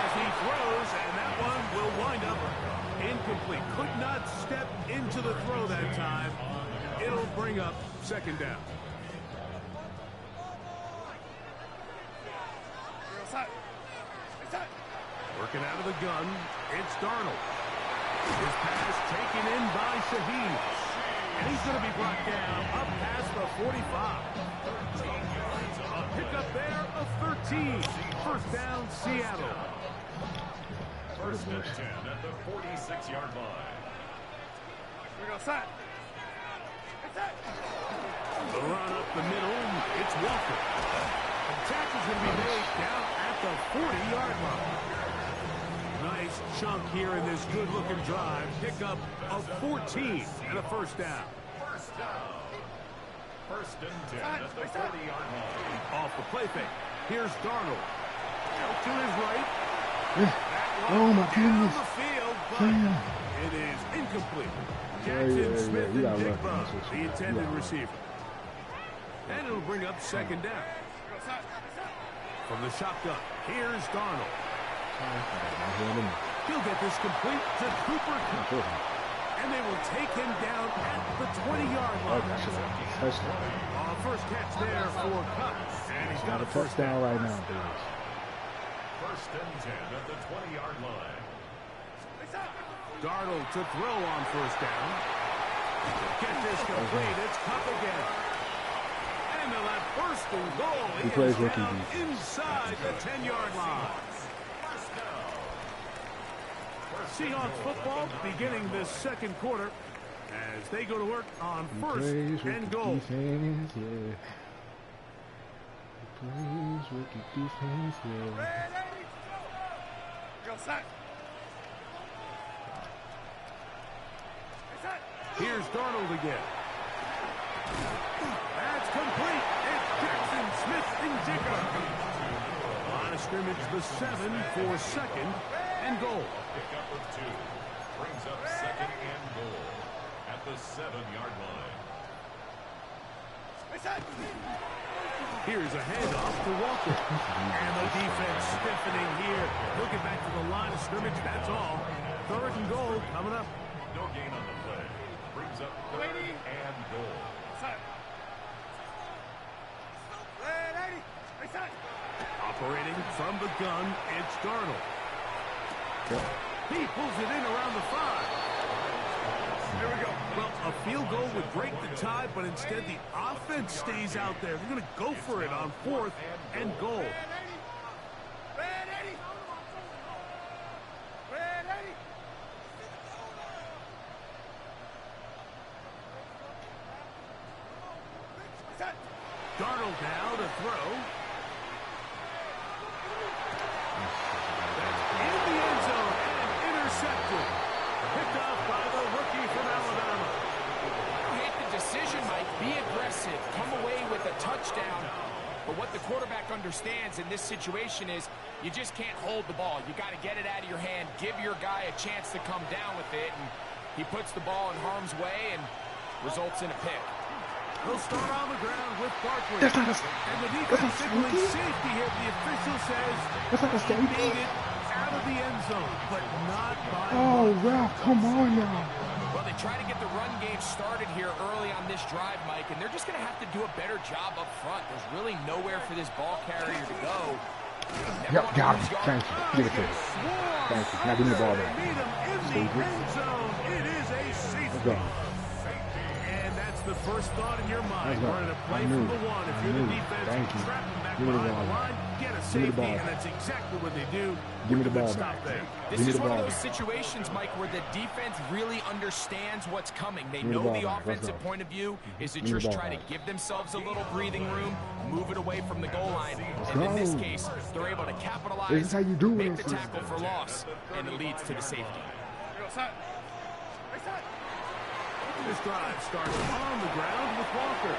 as he throws, and that one will wind up incomplete. Could not step into the throw that time. It'll bring up second down. Working out of the gun, it's Darnold. His pass taken in by Shaheed. And he's going to be brought down up past the 45. A pickup there of 13. First down, Seattle. First and 10 at the 46-yard line. The run up the middle, it's Walker. The tackle's going to be made down at the 40-yard line. Nice chunk here in this good-looking drive. Pickup of 14 and a first down. First and 10 at the 40-yard line. Off the play fake. Here's Darnold. Out to his right. Oh my goodness. The field, but it is incomplete. Jackson Smith and Digba, the intended receiver. And it'll bring up second down. From the shotgun, here's Darnold. He'll get this complete to Cooper Kupp. And they will take him down at the 20-yard line. First catch there for Kupp. And he's got a touchdown right now, boys. First and 10 at the 20-yard line. Darnold to throw on first down. Get this complete. It's Kupp again. And they'll have first and goal. He plays down inside the 10-yard line. Seahawks football beginning this second quarter as they go to work on first and goal. Defense, yeah. Plays with the defense, yeah. Here's Darnold again. That's complete. It's Jackson Smith and Jigga. Line of scrimmage, the 7 for second and goal. Pickup of 2 brings up second and goal at the 7-yard line. Here's a handoff to Walker. And the defense stiffening here. He'll get back to the line of scrimmage. That's all. Third and goal coming up. No gain on the play. Brings up third and goal. Operating from the gun, it's Darnold. He pulls it in around the 5. There we go. Well, a field goal would break the tie, but instead the offense stays out there. They're going to go for it on fourth and goal. Darnold now to throw. That's in the end zone and intercepted. Picked off by the rookie from Alabama. I hate the decision, Mike. Be aggressive. Come away with a touchdown. But what the quarterback understands in this situation is you just can't hold the ball. You got to get it out of your hand. Give your guy a chance to come down with it. And he puts the ball in harm's way and results in a pick. He'll start on the ground with Barkley. That's not a, and the defense signaling safety here. The official says that's not a he made it out of the end zone, but not by Oh, Ralph, come on now. Well, they try to get the run game started here early on this drive, Mike, and they're just going to have to do a better job up front. There's really nowhere for this ball carrier to go. Yep, got him. Thank you. Give it to him. Thank you. Now give me the ball back. It is a safety. The first thought in your mind, running a play from the 1. If you're the defense, trap them back behind the line, get a safety, and that's exactly what they do. Give me the ball back. This is one of those situations, Mike, where the defense really understands what's coming. They know the offensive point of view is to just try to give themselves a little breathing room, move it away from the goal line, and in this case, they're able to capitalize, make the tackle for loss, and it leads to the safety. This drive starts on the ground with Walker.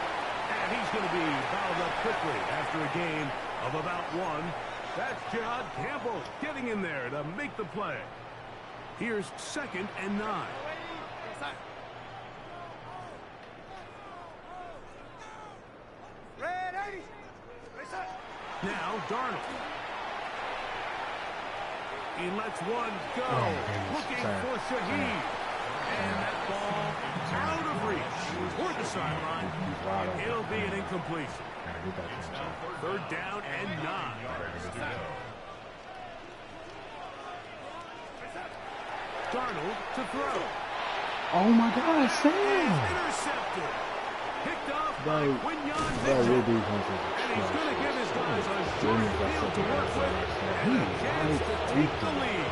And he's going to be fouled up quickly after a gain of about 1. That's Gerard Campbell getting in there to make the play. Here's second and 9. Now Darnold. He lets one go. Oh, Looking for Shaheed. And that ball out of reach toward the sideline. It'll be an incompletion. Third down and 9. Darnold to throw. Oh my God, Sam! Intercepted. Picked up by That Quinyon will be And he's going to give his guys a short field to work with and a chance to take the lead.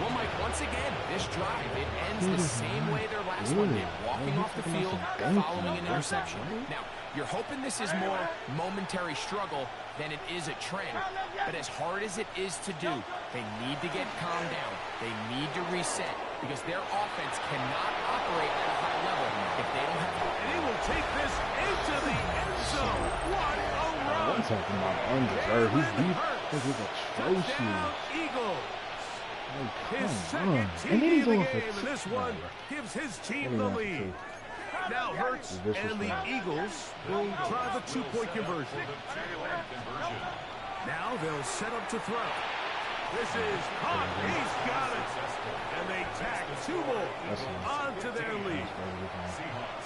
Well, Mike, once again, this drive, it ends the same way their last one did, walking off the field, following an interception. Now, you're hoping this is more momentary struggle than it is a trend. But as hard as it is to do, they need to get calmed down. They need to reset because their offense cannot operate at a high level if they don't have... And he will take this into the end zone. What a run! I'm talking about undeserved. His defense is atrocious. Eagles. Oh, His come on. second And then TD he's of the going game, for and this one gives his team the lead. Now Hurts and the Eagles will try the two-point conversion. Now they'll set up to throw. This is hot. He's got it. And they tack 2 more onto their lead.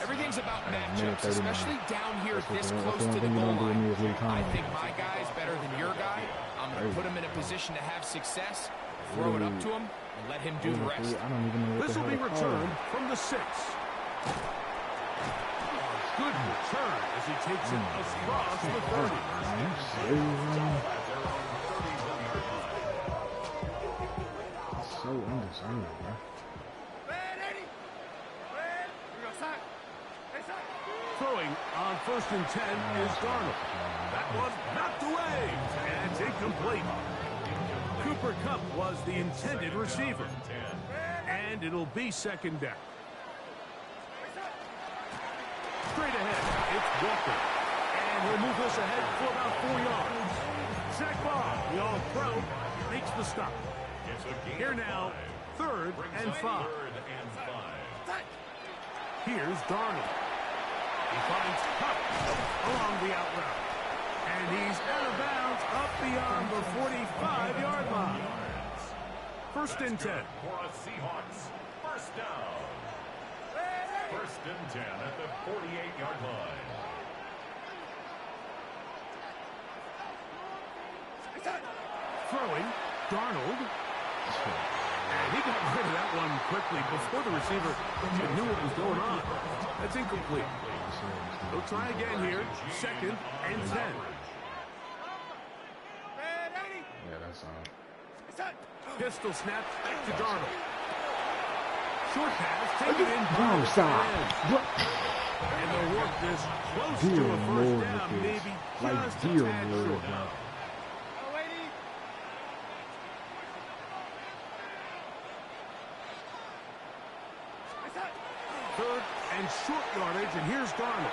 Everything's about matchups, especially down here this close to the goal line. I think my guy's better than your guy. I'm going to put him in a position to have success, throw it up to him, and let him do the rest. This will be returned from the 6. Good return as he takes it across the 30. So undeserved, bro. Throwing on 1st and 10 is Darnold. That one knocked away, and it's incomplete. Cooper Kupp was the intended receiver. And it'll be 2nd down. Straight ahead, it's Walker. And he'll move this ahead for about 4 yards. Zach Bob, the all-pro, makes the stop. Here now, 3rd and 5. Here's Darnold. He finds Kupp along the out route. And he's out of bounds up beyond the 45-yard line. 1st and 10. For a Seahawks first down. 1st and 10 at the 48-yard line. Throwing, Darnold. And he got rid of that one quickly before the receiver knew what was going on. That's incomplete. They'll try again here. 2nd and 10. Yeah, that's Pistol snap back to Darnold. Short pass, take it in. Bro, stop. And they'll work this close Dear to a first Lord, down, with this. maybe Like, just a dear tad Lord, short. bro. Third and short yardage, and here's Darnold.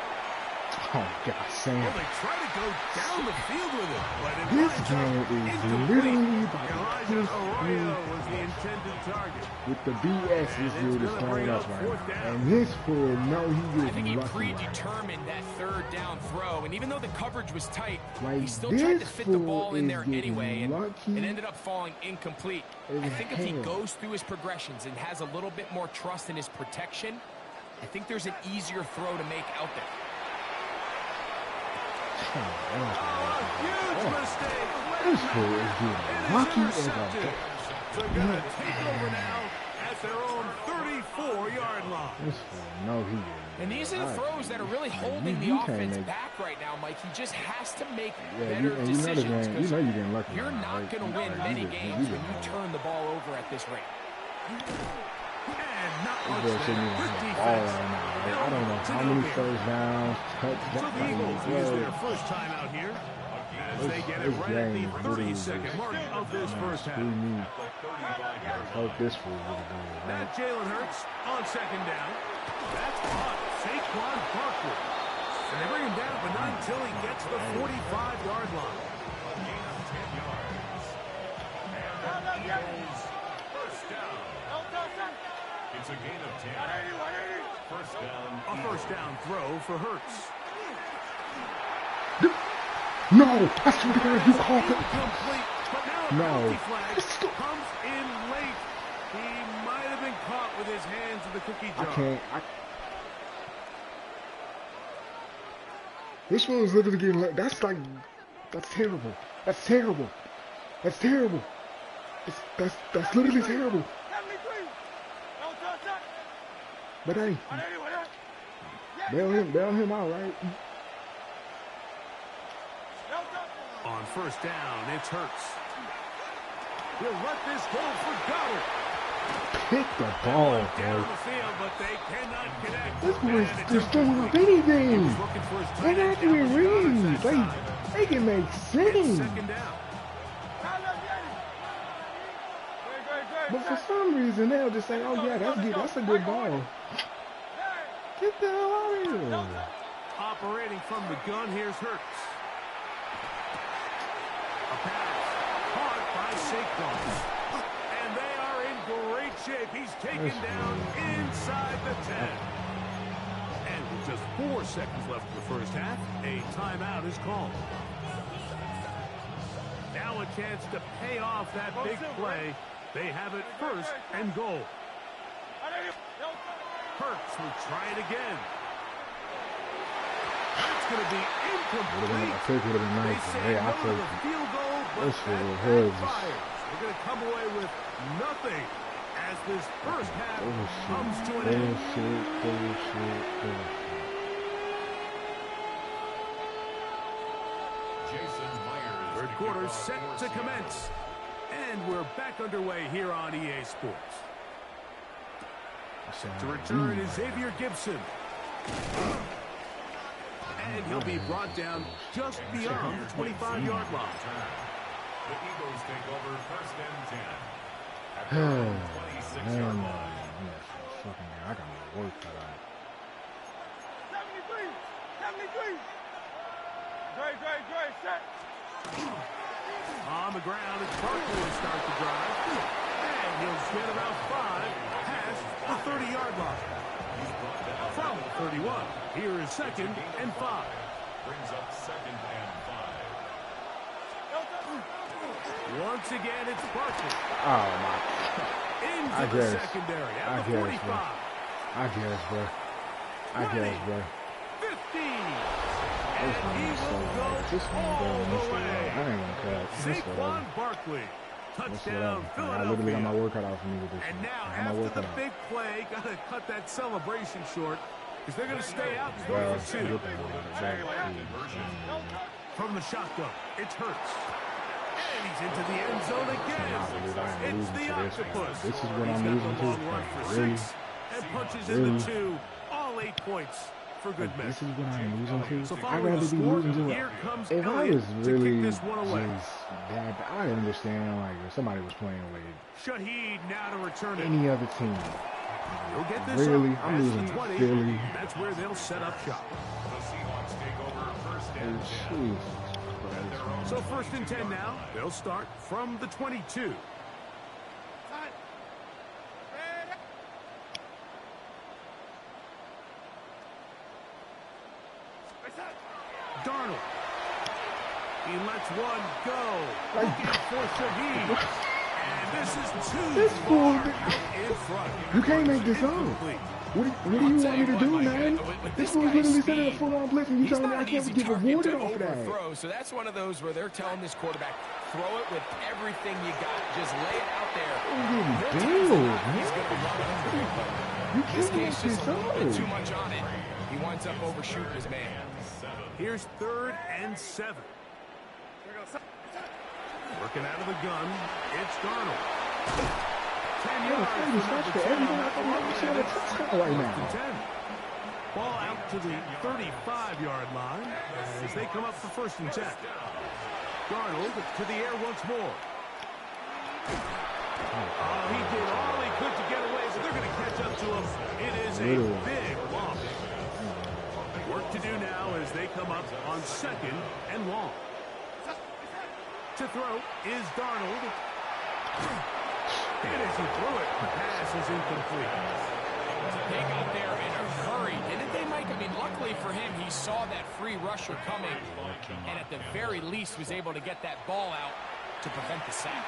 Oh, God, Sam. Well, they try to go down the field with it, but it This winds game up is incomplete. literally about to Elijah piss Arroyo me was the intended target. with the BS this dude is throwing up right now. And this fool, no, I he think he is lucky. predetermined that 3rd down throw, and even though the coverage was tight, Like, he still tried to this fit the fool ball in is there getting anyway, and lucky it ended up falling incomplete. I think if he goes through his progressions and has a little bit more trust in his protection, I think there's an easier throw to make out there. Huge mistake. This fool is getting lucky as a They're going to take over now at their own 34-yard line. This fool, no, he is. And these are the throws that are really holding the you can't offense make- back right now, Mike. He just has to make Yeah, better you know the decisions. game. You know you're getting lucky. You're right now, not right? going to win Like, many you just- games when just you turn the ball over at this rate. And not This much boy shouldn't there. even Good have the defense. ball right now. Like, I don't know how many first downs, So touchdowns. the Eagles use their first time out here as they get it This right at the game is literally 32nd mark of this first half. We need. Hope this fool really good. Now Right? Jalen Hurts on 2nd down. That's hot. Saquon Barkley. And they bring him down, but not until he gets the 45-yard line. First down. It's a gain of 10. First down. A first down throw for Hurts. No, I swear to God, you caught it. Incomplete, but now No. Comes in late. He might have been caught with his hands in the cookie jar. I can't. This one was literally getting like, that's terrible. That's terrible. That's terrible. That's literally terrible. But hey, bail him out, right? On first down, it's Hurts. He'll let this go for Goddard. Pick the ball, Down bro. the field, but they cannot connect. This boy's just throwing up anything. They're not doing reads. They can make sense. Second down. But for some reason, they'll just say, oh, yeah, that's a good ball. Get the hell out of here. Operating from the gun, here's Hurts. A pass caught by Saquon. And they are in great shape. He's taken down inside the 10. And with just 4 seconds left in the first half, a timeout is called. Now a chance to pay off that big play. They have it first and goal. Hurts will try it again. It's going to be incomplete. I think it would have been nice. Hey, I take it. Field goal, but This shit was fires. They're going to come away with nothing as this first half comes to an end. Bullshit. Third quarter set to commence. And we're back underway here on EA Sports. To return is Xavier Gibson. And he'll be brought down just beyond the 25-yard line. The Eagles take over first and 10. At their own 26-yard line. I got my work cut out. 73. Great, set. On the ground, it's Barkley to start the drive. And he'll get about 5 past the 30-yard line. From 31, here is second and 5. Brings up second and 5. Once again, it's Barkley. Oh, my. Into the secondary at the 45. I guess, bro. 15. This one is so bad. This one going this way. I ain't gonna cut. Saquon Barkley. Touchdown, I literally got my Philadelphia. work cut out for me with this And one. now, I got my work after the cut out. big play, got to cut that celebration short because they're going to stay out and go Well, for 2. From the shotgun, it's Hurts. And he's into the end zone again. It's the octopus. This is what He's I'm got losing the long run to. for Really? 6 and punches in the 2. All 8 points for good This measure. is what I'm losing to. So I'd following rather the be score, losing to here comes if I Elliott was to really kick this one away. bad, I understand like if somebody was playing with Shaheed now to return it. any other team. He'll get this Really? up I'm past losing the to 20. Philly. That's where they'll set up shop. The Seahawks take over first and 10. Jesus Christ. So first and 10 now. They'll start from the 22. Darnold. He lets one go. Looking for Shaheed. And this is 2 This fool, far out in front. you can't make this up. Incomplete. What do you want me to do, man? This was literally sending a full-on blitz, and you telling me I can't get rewarded off of that. So that's one of those where they're telling this quarterback, throw it with everything you got. Just lay it out there. He's He's getting going to billed, run man. up the big play. You This can't make case just this a little bit too up. much on it. He winds up overshooting his man. Here's 3rd and 7. Working out of the gun, it's Darnold. 10 yards from number 10 on that run, and it's right now. 10. Ball out to the 35-yard line as they come up for first and 10. Darnold to the air once more. Oh, he did all he could to get away, but they're going to catch up to him. It is a big loss. Work to do now as they come up on 2nd and long. To throw is Darnold. And as he threw it, the pass is incomplete. They got there in a hurry, didn't they, Mike? I mean, luckily for him, he saw that free rusher coming, and at the very least was able to get that ball out to prevent the sack.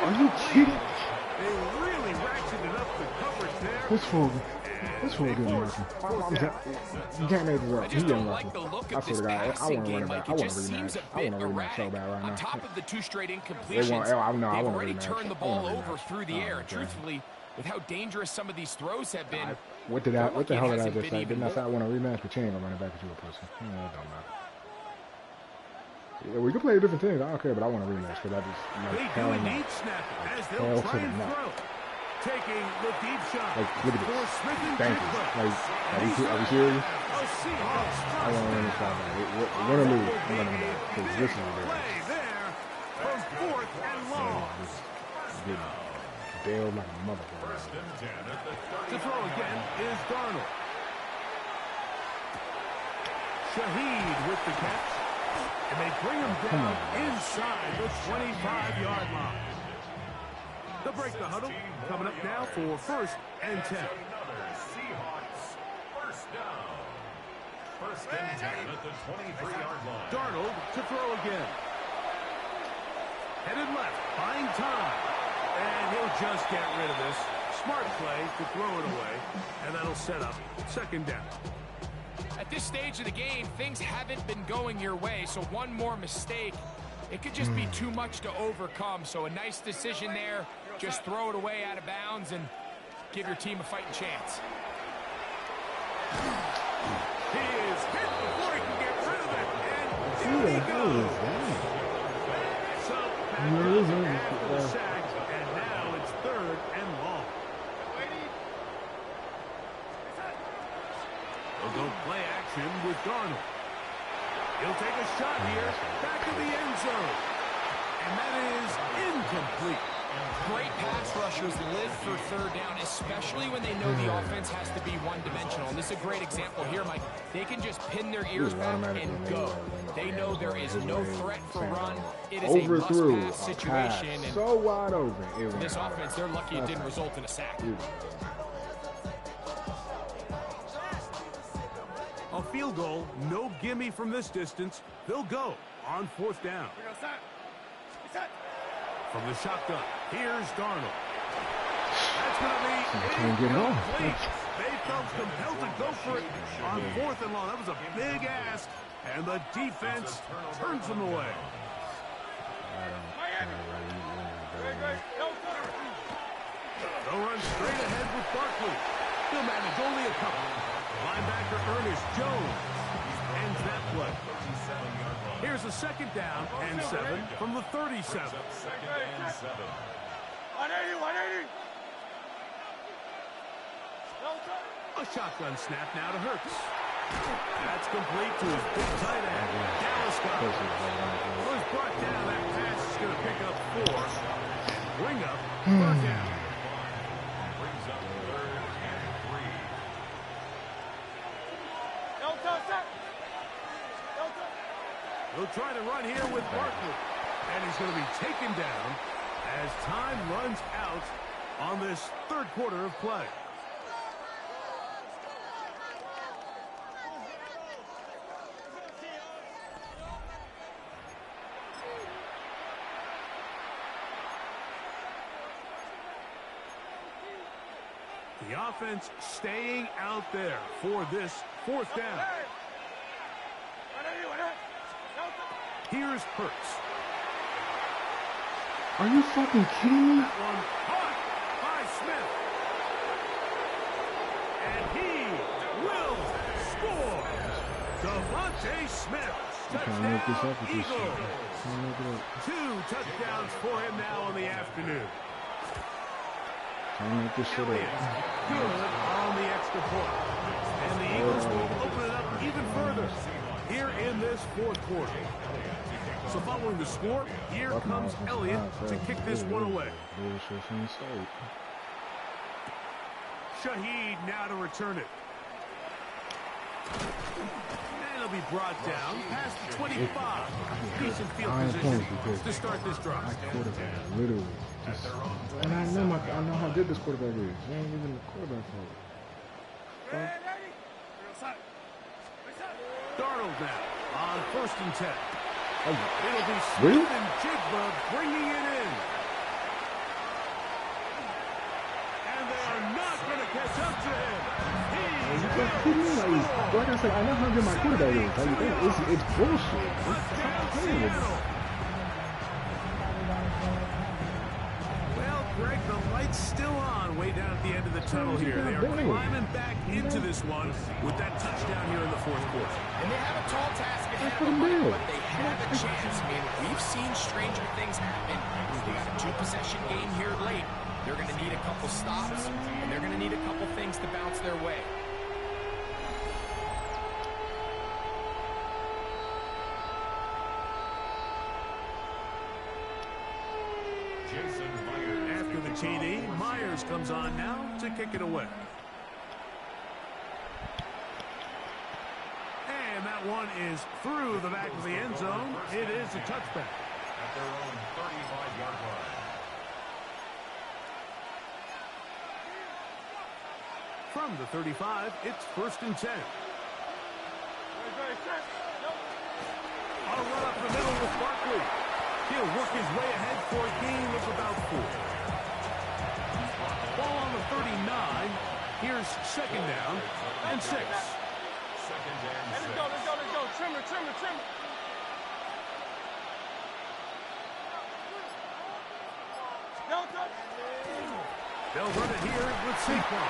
Are you kidding? They really ratcheted up the coverage there. This fool getting lucky. You can't make this up. I He just getting don't lucky. like the look I of this swear to God, I passing want to run game. it Like back. I it want just a seems rematch. a I bit want a rematch so erratic. bad right now. On top of the 2 straight They incompletions, want, I know, I they've want a already rematch. turned the I want ball a over rematch. through the Oh, air. okay. Truthfully, with how dangerous some of these throws have been, What the hell did I just say? Didn't I say I want a rematch? But you ain't gonna run it back at you a pussy. It don't matter. Yeah, we can play different teams. I don't care, but I want a rematch because I just They do hell no. indeed snap it as Hell they'll to try the and no. throw. Taking the deep shot. Like, look at For this. Smith and Thank you. Jigba. Like, are we serious? A Seahawks I first want to win this down. fight back. Win or lose, I'm running back because this is ridiculous. Play there for 4th and long. Getting bailed like a motherfucker. To throw again is Darnold. Shaheed with the catch. And they bring him down inside the 25-yard line. They'll break the huddle. Coming up now for 1st and 10. Seahawks. First down. 1st and 10 at the 23-yard line. Darnold to throw again. Headed left, buying time. And he'll just get rid of this. Smart play to throw it away. And that'll set up 2nd down. at this stage of the game, things haven't been going your way, so one more mistake, it could just be too much to overcome. So a nice decision there. Just throw it away out of bounds and give your team a fighting chance. He is hit before he can get rid of it. And Who the he hell goes. is that? So back after the sack, and now it's 3rd and long. They'll go play action with Darnold. He'll take a shot here, back to the end zone. And that is incomplete. Great pass rushers live for 3rd down, especially when they know the offense has to be one-dimensional. And this is a great example here, Mike. They can just pin their ears back and go. They know there is no threat for run. It is a must-pass situation. And so wide open. this offense, they're lucky it didn't result in a sack. A field goal, no gimme from this distance. They'll go on 4th down. From the shotgun, here's Darnold. That's going to be incomplete. They felt compelled to go for it on 4th and long. That was a big ask, and the defense turns them away. They'll run straight ahead with Barkley. He'll manage only a couple. Linebacker Ernest Jones ends that play. Here's a 2nd down and 7 from the 37. 2nd and 7. 180. A shotgun snap now to Hurts. That's complete to his big tight end, Dallas Goedert. Was brought down. That pass is going to pick up 4. Bring up 3rd down. Brings up 3rd and 3. He'll try to run here with Barkley. And he's going to be taken down as time runs out on this 3rd quarter of play. The offense staying out there for this 4th down. Here's Hurts. Are you fucking kidding me? That one caught by Smith. And he will score. Devontae Smith. Touchdown Eagles. 2 touchdowns for him now in the afternoon. Can't make this shit Elliott up. good on the extra point. And the Eagles will open it up even further here in this 4th quarter. So following the score, here comes Elliott to kick this one away. Shaheed now to return it. And it'll be brought down past the 25. Decent field position to start this drive. My quarterback, literally. And I know how good this quarterback is. He ain't even the quarterback for it. Darnold now on 1st and 10. Oh, It'll be really? Smith and Jigba bringing it in. And they are not going to catch up to him. Like I said, I know how good my quarterback is. Like, it's bullshit. Stop playing with me. Well, Greg, the light's still on way down at the end of the tunnel here. They are climbing back into this one with that touchdown here in the 4th quarter. And they have a tall task ahead of them, Mike, but they have a chance. I mean, we've seen stranger things happen. They got a 2-possession game here late. They're going to need a couple stops, and they're going to need a couple things to bounce their way. After the TD, Myers comes on now to kick it away. And that one is through the back of the end zone. It is a touchback. At their own 35-yard line. From the 35, it's 1st and 10. I'll run up the middle with Barkley. He'll work his way ahead for a gain of about 4. Ball on the 39. Here's 2nd down and 6. 2nd and 6. Let's go. Trimmer. They'll run it here with Saquon.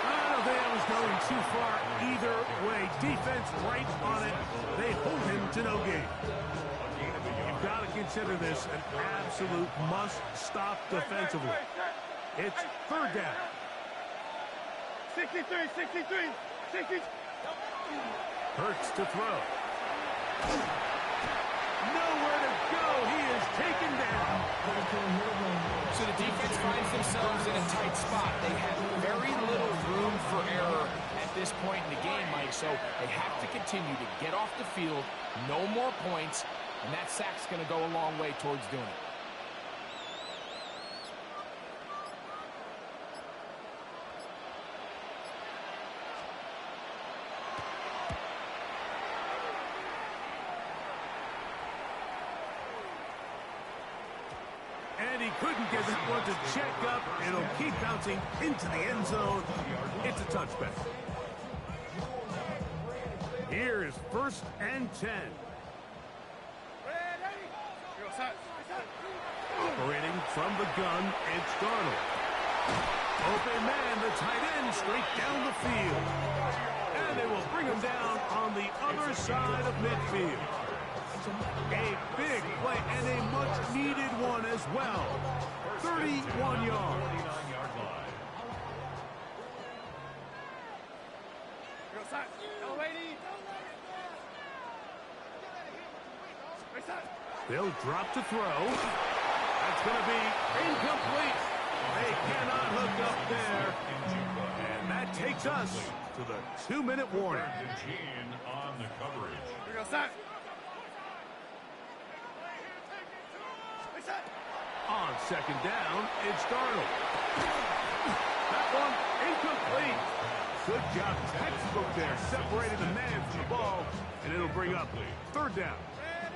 I don't think that was going too far either way. Defense right on it. They hold him to no gain. You've got to consider this an absolute must-stop defensively. It's 3rd down. 63. Hurts to throw. Nowhere to go. He is taken down. So the defense finds themselves in a tight spot. They have very little room for error at this point in the game, Mike. So they have to continue to get off the field, no more points, and that sack's going to go a long way towards doing it. And he couldn't get that one to check up. It'll keep bouncing into the end zone. It's a touchback. Here is 1st and 10. Operating from the gun, it's Darnold. Open man, the tight end, straight down the field. And they will bring him down on the other side of midfield. A big play and a much-needed one as well. 31 yards. 49-yard line. They'll drop to throw. That's going to be incomplete. They cannot hook up there. And that takes us to the 2-minute warning. Gene on the coverage. On 2nd down, it's Darnold. That one incomplete. Good job, textbook there. Separated the man from the ball, and it'll bring up 3rd down.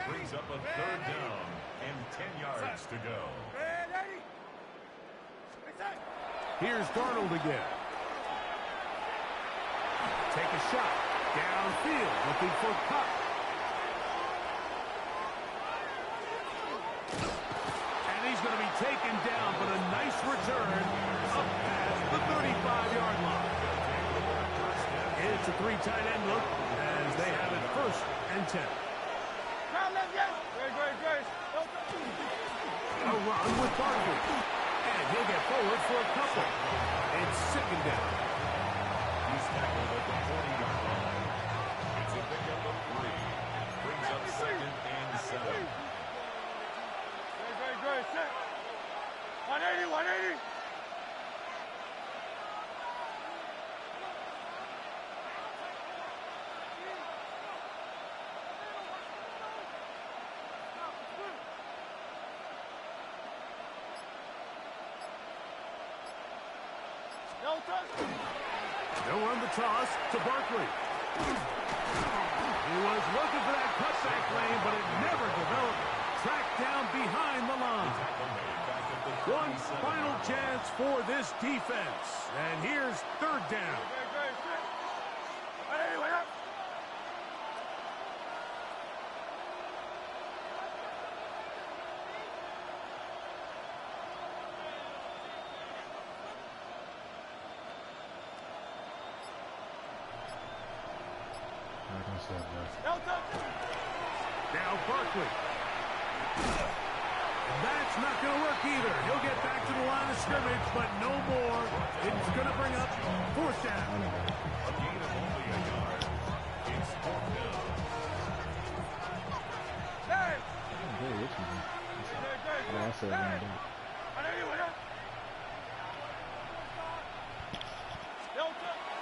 Brings up a 3rd down and 10 yards to go. Here's Darnold again. Take a shot. Downfield, looking for Cup. And he's going to be taken down, but a nice return up past the 35-yard line. It's a 3 tight end look as they have it 1st and 10. A run with Barkley. And he'll get forward for a couple. It's 2nd down. He's tackled at the 40-yard line. It's a pickup of 3. Brings up 2nd and 7. 180. They'll run the toss to Barkley. He was looking for that cutback lane, but it never developed. Tracked down behind the line. One final chance for this defense. And here's third down. Now Barkley. That's not going to work either. He'll get back to the line of scrimmage, but no more. It's going to bring up fourth down. A gain of only a yard. It's fourth down.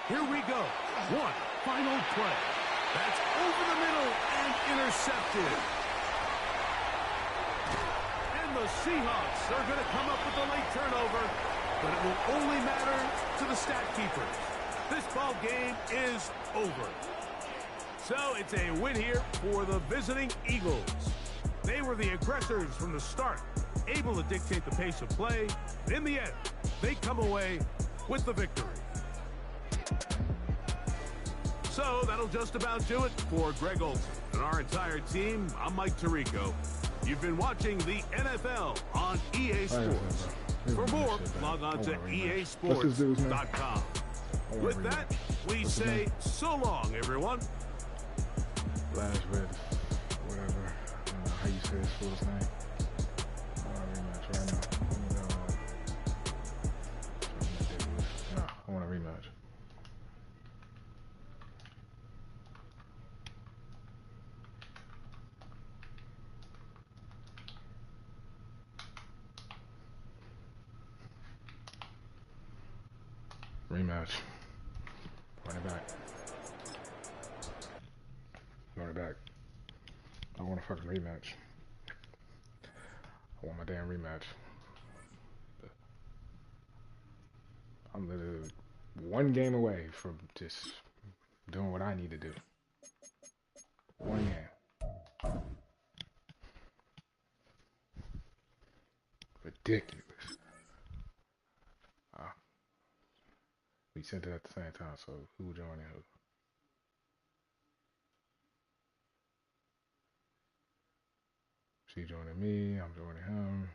Here we go. One final play. That's over the middle and intercepted. And the Seahawks are going to come up with a late turnover, but it will only matter to the stat keepers. This ball game is over. So it's a win here for the visiting Eagles. They were the aggressors from the start, able to dictate the pace of play. In the end, they come away with the victory. So that'll just about do it for Greg Olsen and our entire team. I'm Mike Tirico. You've been watching the NFL on EA Sports. For more, log on to easports.com. With that, we say so long, everyone. Flash with whatever. I don't know how you say his full name. Rematch right now. No, I want a rematch. Rematch. Run it back. Run it back. I want a fucking rematch. I want my damn rematch. I'm literally one game away from just doing what I need to do. One game. Ridiculous. We sent it at the same time, so who joining who? She joining me, I'm joining him.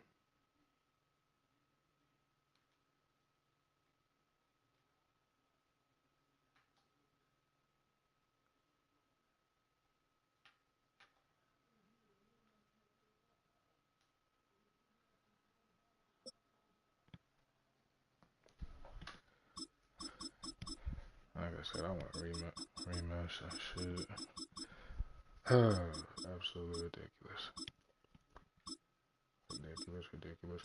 Like I said, I want a rematch. I should. Absolutely ridiculous. Ridiculous.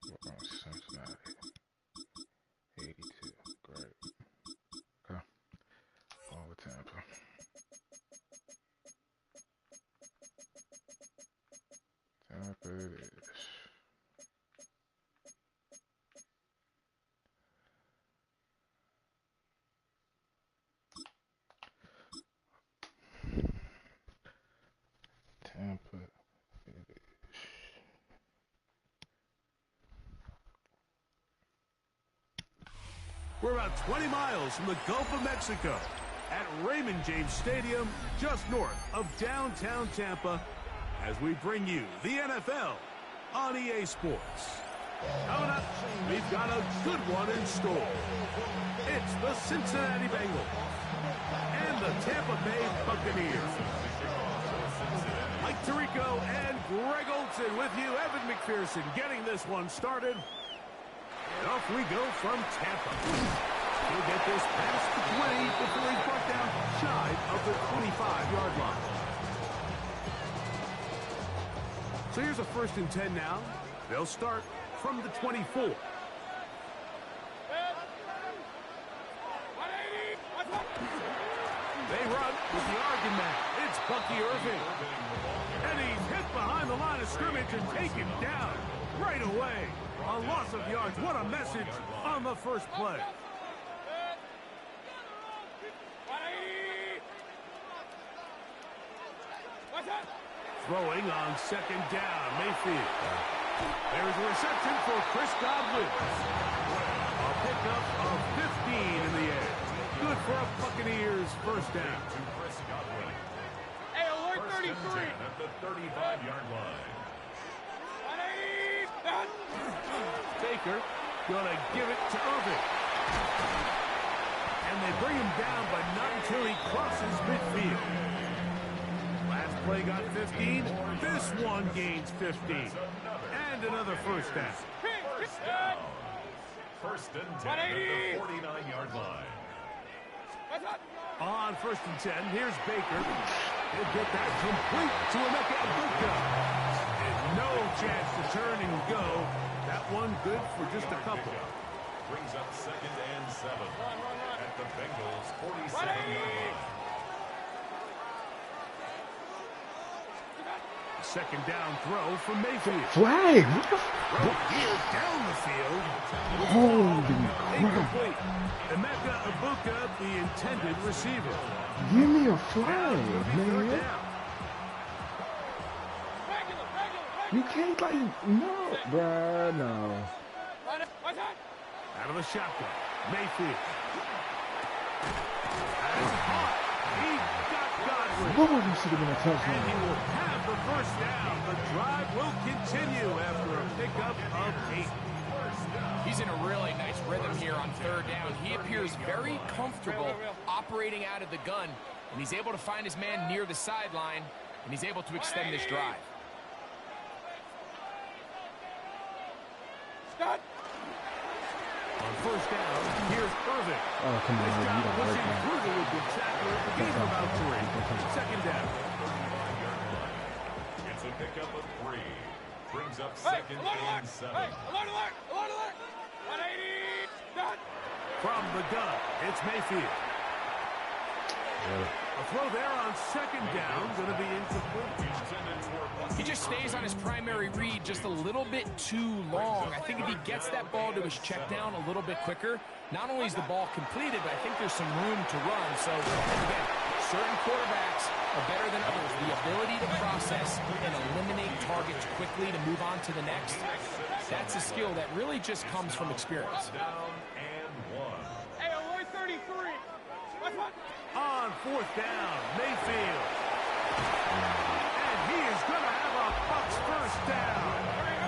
We're on Cincinnati. 82. Great. Okay. On with Tampa. Tampa it is. Tampa it is. We're about 20 miles from the Gulf of Mexico at Raymond James Stadium, just north of downtown Tampa, as we bring you the NFL on EA Sports. Coming up, we've got a good one in store. It's the Cincinnati Bengals and the Tampa Bay Buccaneers. Mike Tirico and Greg Olsen with you. Evan McPherson getting this one started. And off we go from Tampa. He'll get this past the 20 before he's brought down shy of the 25-yard line. So here's a 1st and 10 now. They'll start from the 24. They run with the argument. It's Bucky Irving. And he's hit behind the line of scrimmage and taken down right away. A loss of yards. What a message on the first play. Throwing on second down, Mayfield. There's a reception for Chris Godwin. A pickup of 15 in the air. Good for a Buccaneers first down. Chris Godwin. Hey, alert First and 33. 10 at the 35-yard line. Baker gonna give it to Irving. And they bring him down, but not until he crosses midfield. Last play got 15. This one gains 15. And another first down. First down. First and 10 at the 49-yard line. On first and 10, here's Baker. He'll get that complete to MMJ-O-K-E-R. And no chance to turn and go. That one good for just a couple. Brings up second and 7 at the Bengals' 47-yard line. Second down throw from Mayfield. Flag! He is down the field. Holy crap. Incomplete. MMJ-O-K-E-R, the intended receiver. Give me a flag, man. You can't, like, no, bruh, no. Out of the shotgun. Mayfield. That is hot. He got Godwin. Whoa, this should have been a And he touchdown. will have the first down. The drive will continue after a pickup of 8. He's in a really nice rhythm here on third down. He appears very comfortable operating out of the gun, and he's able to find his man near the sideline, and he's able to extend this drive. On first down, here's Irving. Oh, come on, Nice you job got pushing right through the good tackler. The gain of about 3. Second down. It's a pickup of 3. Brings up second and 7. From the gun, it's Mayfield. A throw there on second down, going to be incomplete. He just stays on his primary read just a little bit too long. I think if he gets that ball to his check down a little bit quicker, not only is the ball completed, but I think there's some room to run. So, again, certain quarterbacks are better than others. The ability to process and eliminate targets quickly to move on to the next, that's a skill that really just comes from experience. Down and 1. Hey, alert 33. On fourth down, Mayfield. And he is going to have a Bucs first down.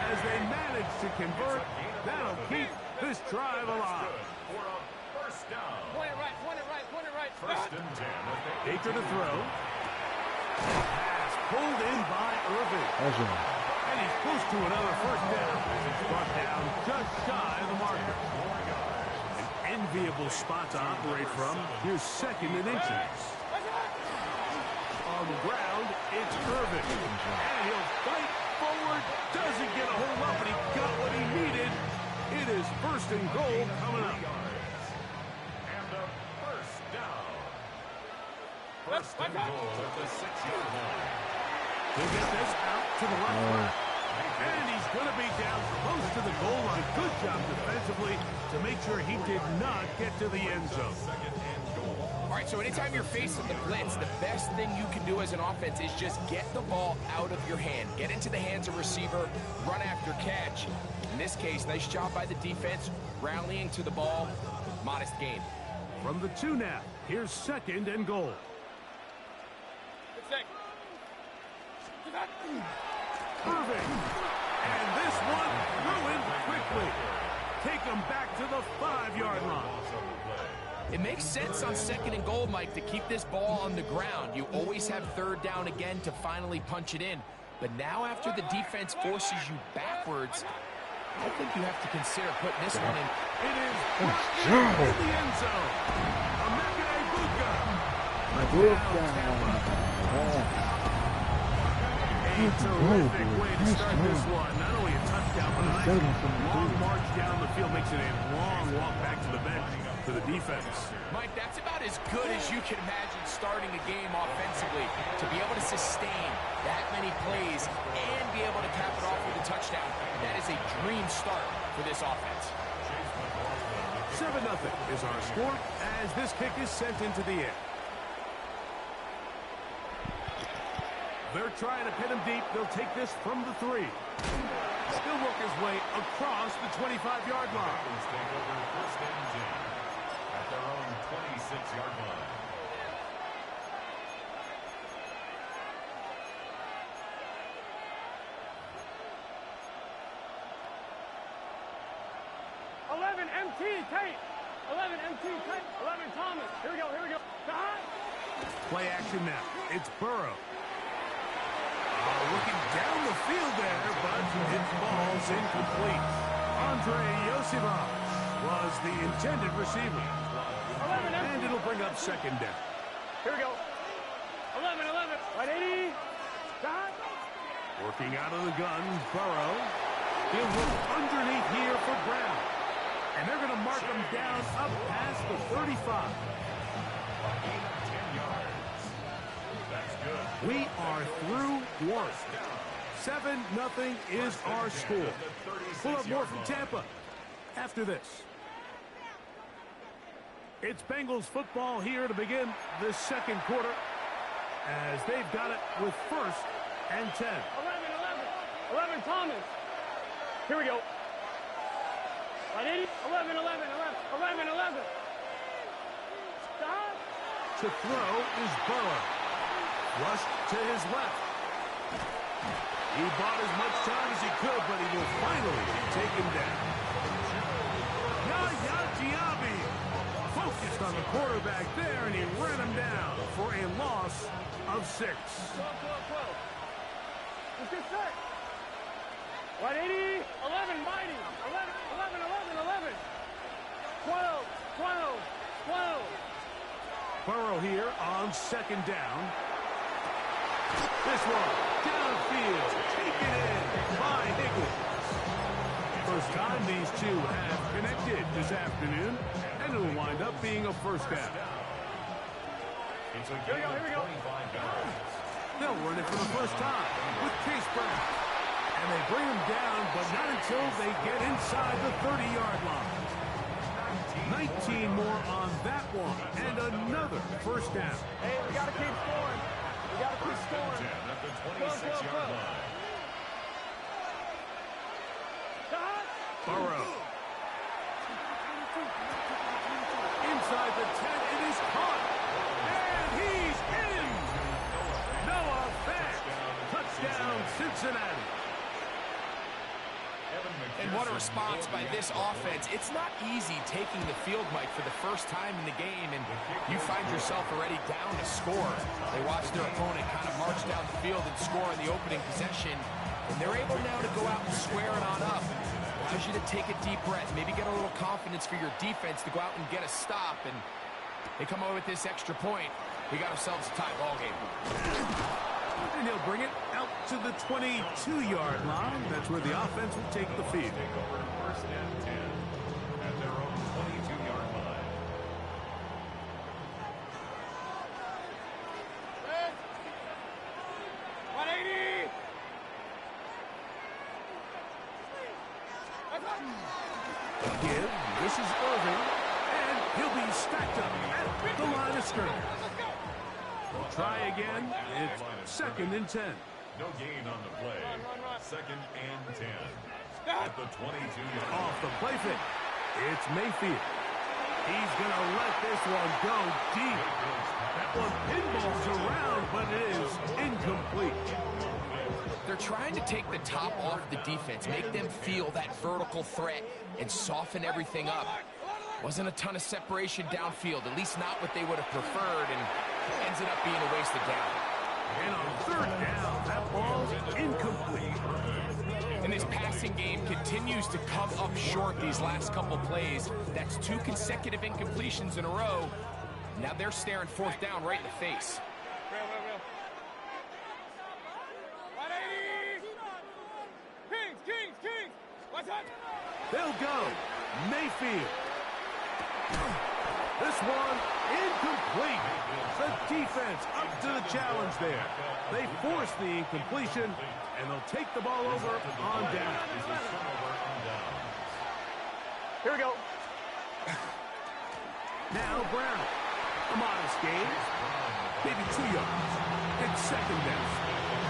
As they manage to convert, that'll keep this drive alive. For a first down. Point it right. First and 10 at the Baker to throw. Pass pulled in by Irving. That's right. And he's close to another first down. Brought down just shy of the marker. An enviable spot to operate from. Here's second and inches. On the ground, it's Irving. And he'll fight forward. Doesn't get a hold up, but he got what he needed. It is first and goal coming up. And a first down. First and goal at the 6-yard line. He'll get this out to the left. And he's going to be down close to the goal line. Good job defensively to make sure he did not get to the end zone. Second and goal. All right, so anytime you're facing the blitz, the best thing you can do as an offense is just get the ball out of your hand. Get into the hands of receiver, run after catch. In this case, nice job by the defense, rallying to the ball, modest gain. From the 2 now, here's second and goal. Irving. And this one ruined quickly. Take him back to the 5-yard line. It makes sense on second and goal, Mike, to keep this ball on the ground. You always have third down again to finally punch it in. But now after the defense forces you backwards, I think you have to consider putting this one in. It is in the end zone. A terrific way to start this one. Not only a touchdown, but a long march down the field makes it a long walk back to the bench for the defense. Mike, that's about as good as you can imagine starting a game offensively. To be able to sustain that many plays and be able to cap it off with a touchdown, that is a dream start for this offense. 7-0 is our score as this kick is sent into the air. They're trying to pin him deep. They'll take this from the 3. He'll work his way across the 25-yard line. Bengals take over first and 10 at their own 26-yard line. MT, Tate. 11, MT, Tate. 11, Thomas. Here we go, here we go. Play action now. It's Burrow. Looking down the field there, but it falls incomplete. Andre Yosivas was the intended receiver. 11, and it'll bring up second down. Here we go. 11, 180. Working out of the gun, Burrow. He'll look underneath here for Brown. And they're going to mark him down up past the 35. 10 yards. That's good. We are through one. 7-0 is our score. We'll have more from Tampa after this. It's Bengals football here to begin the second quarter as they've got it with first and 10. 11, Thomas. Here we go. 11. Stop. To throw is Burrow. Rushed to his left. He bought as much time as he could, but he will finally be taken down. Yaya Diaby focused on the quarterback there, and he ran him down for a loss of 6. 180, 11, mighty. 11. 12. Burrow here on second down. This one, downfield, taken in by Higgins. First time these two have connected this afternoon, and it'll wind up being a first down. It's a gain of 25 yards. They'll run it for the first time with Chase Brown. And they bring him down, but not until they get inside the 30-yard line. 19 more on that one, and another first down. Hey, we got to keep scoring. At the 26-yard line. Burrow. Inside the 10, it is caught. And he's in. Noah Fant. Touchdown, Cincinnati. And what a response by this offense. It's not easy taking the field, Mike, for the first time in the game, and you find yourself already down to score. They watch their opponent kind of march down the field and score in the opening possession, and they're able now to go out and square it on up. Allows you to take a deep breath, maybe get a little confidence for your defense to go out and get a stop, and they come away with this extra point. We got ourselves a tie ball game. And he'll bring it out to the 22-yard line. That's where the offense will take the field. Take over first and 10 at their own 22-yard line. Give. This is Irving. And he'll be stacked up at the line of scrimmage. We'll try again. It's second and 10. No gain on the play. Second and 10 at the 22-yard line. Off the play fake. It's Mayfield. He's going to let this one go deep. That one pinballs around, but it is incomplete. They're trying to take the top off the defense, make them feel that vertical threat, and soften everything up. Wasn't a ton of separation downfield, at least not what they would have preferred, and ended up being a wasted down. And on third down, that ball's incomplete. And this passing game continues to come up short these last couple plays. That's 2 consecutive incompletions in a row. Now they're staring fourth down right in the face. Kings. What's up? They'll go. Mayfield. This one incomplete. The defense up to the challenge there. They force the incompletion, and they'll take the ball over on down. Here we go. Now Brown. A modest gain. Maybe 2 yards. It's second down.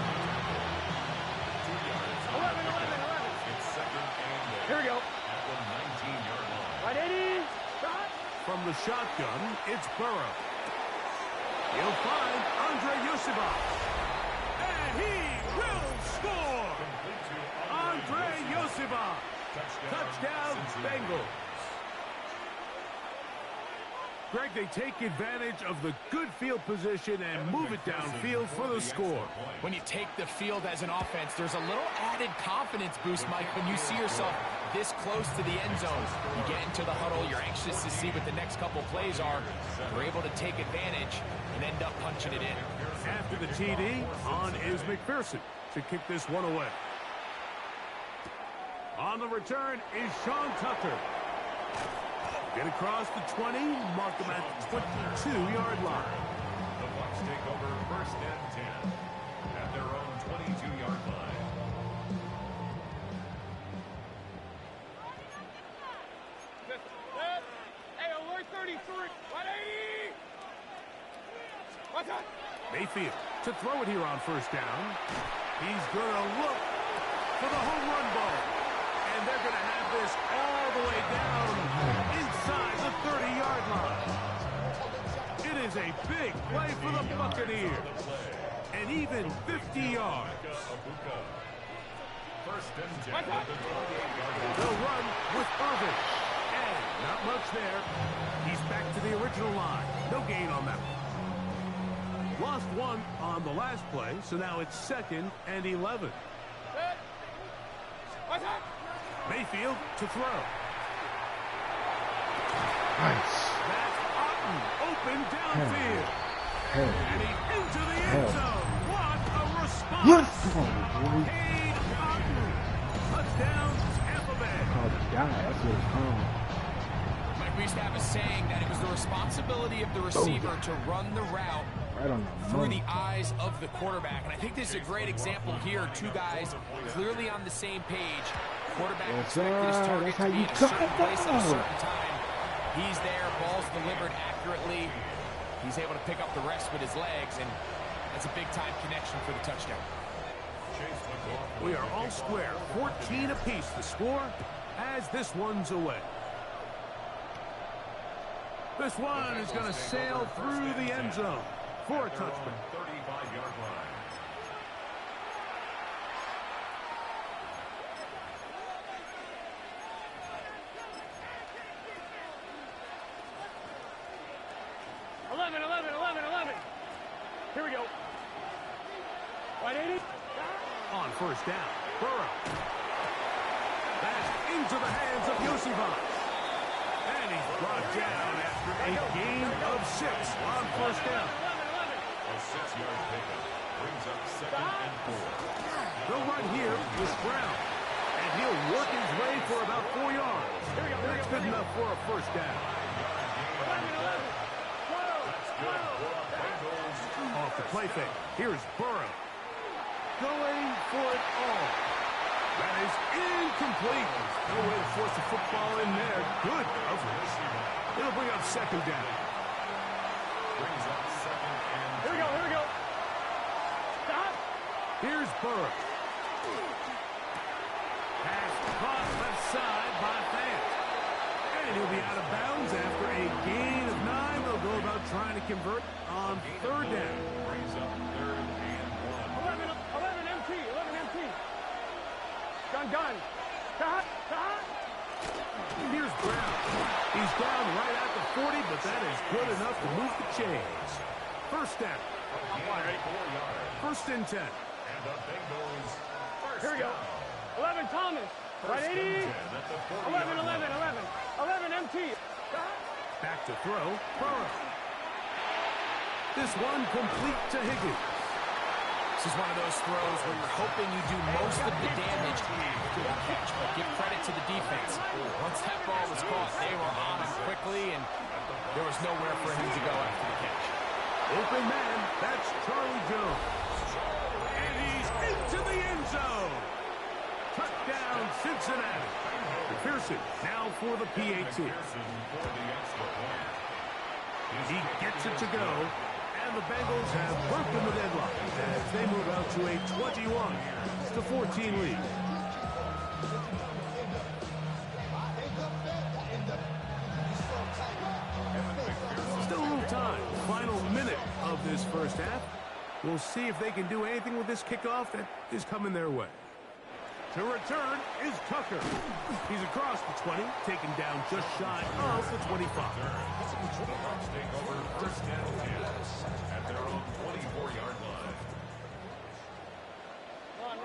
from the shotgun, it's Burrow. He'll find Yosibov. And he will score! Yosibov. Touchdown, Bengals. Greg, they take advantage of the good field position and move it downfield for the score. When you take the field as an offense, there's a little added confidence boost, Mike, when you see yourself this close to the end zone. You get into the huddle, you're anxious to see what the next couple plays are. You're able to take advantage and end up punching it in. After the TD, on is McPherson to kick this one away. On the return is Sean Tucker. Get across the 20, mark them at the 22-yard line. The Bucs take over 1st and 10 at their own 22-yard line. Hey, alert 33. 180. What's up? Mayfield to throw it here on 1st down. He's going to look for the home run ball. And they're going to have this all the way down inside the 30-yard line. It is a big play for the Buccaneers. And even 50 yards. 1st and 10 at the 28-yard line. They'll run with Irvin. And not much there. He's back to the original line. No gain on that one. Lost one on the last play, so now it's 2nd and 11. What's up? Mayfield to throw. Nice. That's Otten open downfield. And he's into the end zone. What a response. Let's go, boy. Cade Otten. Touchdown, Tampa Bay. Oh, the guy. That's what it's called. Mike, we used to have a saying that it was the responsibility of the receiver to run the route Right on the through money. the eyes of the quarterback. And I think this is a great example here. Two guys clearly on the same page. Quarterback expected his target to be in a certain place at a certain time. He's there, ball's delivered accurately. He's able to pick up the rest with his legs, and that's a big-time connection for the touchdown. We are all square. 14 apiece the score as this one's away. This one is going to sail through the end zone for a touchdown. 35-yard line. Here we go. 180. On 1st down, Burrow. That's into the hands of Yosibov. And he's brought down after a gain of 6 on 1st down. A 6-yard pickup brings up 2nd and 4. They'll run here with Brown. And he'll work his way for about 4 yards. That's good enough for a 1st down. Off the play fake. Here's Burrow. Going for it all. That is incomplete. No way to force the football in there. Good coverage. It'll bring up 2nd down. Brings up 2nd and 2. Here we go. Here we go. Stop. Here's Burrow. Pass caught left side by Fant. And he'll be out of bounds after a gain of 9. They'll go about trying to convert on 3rd down. Brings up 3rd and 1. 11 MT. 11 MT. Gun. Stop. Here's Brown. He's down right at the 40, but that is good enough to move the chains. 1st down. 1st and 10. And the Bengals first Here we go. down. 11 Thomas. 180. 11 MT. Back to throw. Burrow. This one complete to Higgins. This is one of those throws where you're hoping you do most of the damage after the catch, but give credit to the defense. Once that ball was caught, they were on him quickly, and there was nowhere for him to go after the catch. Open man, that's Charlie Jones. And he's into the end zone. Touchdown, Cincinnati. McPherson now for the PAT. He gets it to go. And the Bengals have broken the deadlock as they move out to a 21-14 lead. first half. We'll see if they can do anything with this kickoff that is coming their way. To return is Tucker. He's across the 20, taken down just shy of the 25. The Bucs take over first and 10 at their own 24-yard line. Run.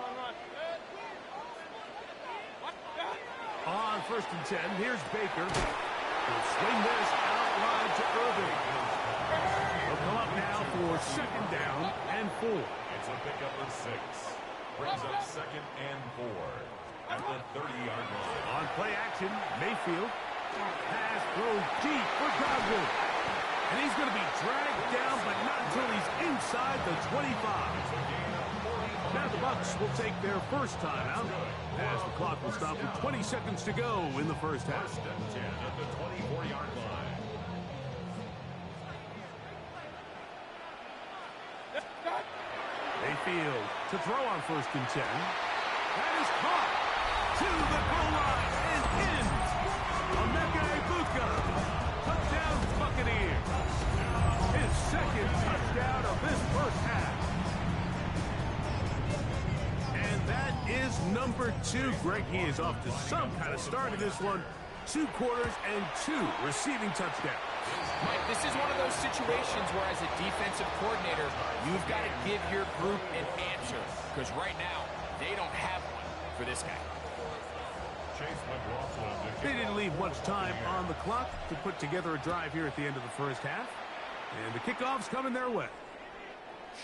On first and 10, here's Baker. He'll swing this out wide to Irving. They'll come up now for second down and 4. It's a pickup of 6. Brings up second and 4 at the 30-yard line. On play action, Mayfield has thrown deep for Godwin. And he's going to be dragged down, but not until he's inside the 25. Now the Bucs will take their first time out as the clock will stop with 20 seconds to go in the first half. First and 10 at the 24-yard line. Mayfield to throw on first and 10. That is caught to the goal line and in. MMJ-O-K-E-R. Touchdown Buccaneers. His second touchdown of this first half. And that is number 2. Greg, he is off to some kind of start in this one. 2 quarters and 2 receiving touchdowns. Mike, this is one of those situations where as a defensive coordinator, you've got to give your group an answer. Because right now, they don't have one for this guy. They didn't leave much time on the clock to put together a drive here at the end of the first half. And the kickoff's coming their way.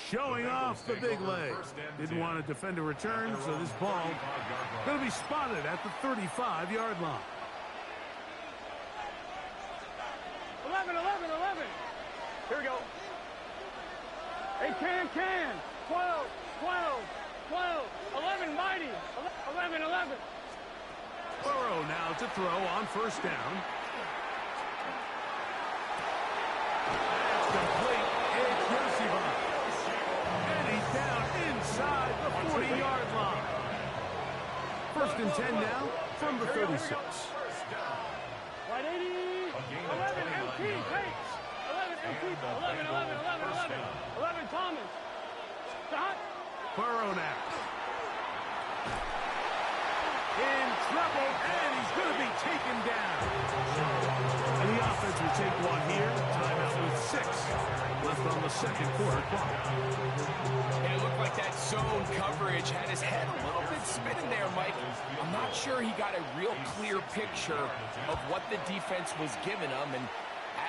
Showing off the big leg. Didn't want to defend a return, so this ball going to be spotted at the 35-yard line. 11. Here we go. Hey, can. 12. 11, mighty. 11. Burrow now to throw on first down. That's complete. It's Yoshiba. And he's down inside the 40-yard line. First and 10 now from the 36. Right 80. 11, MT, takes. 11, MT, 11, Thomas. Stop. Burrow now. In trouble, and he's going to be taken down. And the offense will take one here. Timeout with 6 left on the second quarter clock. And it looked like that zone coverage had his head a little bit spinning there, Mike. I'm not sure he got a real clear picture of what the defense was giving him, and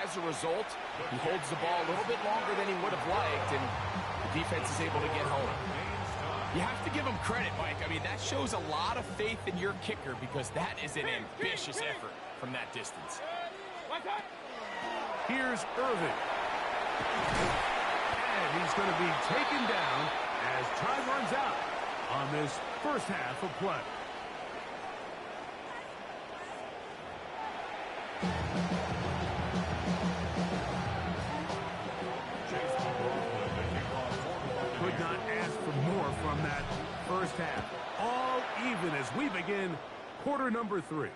as a result, he holds the ball a little bit longer than he would have liked, and the defense is able to get home. You have to give him credit, Mike. I mean, that shows a lot of faith in your kicker because that is an ambitious effort from that distance. Here's Irving. And he's going to be taken down as time runs out on this first half of play. Could not ask for more from that first half. All even as we begin quarter number 3.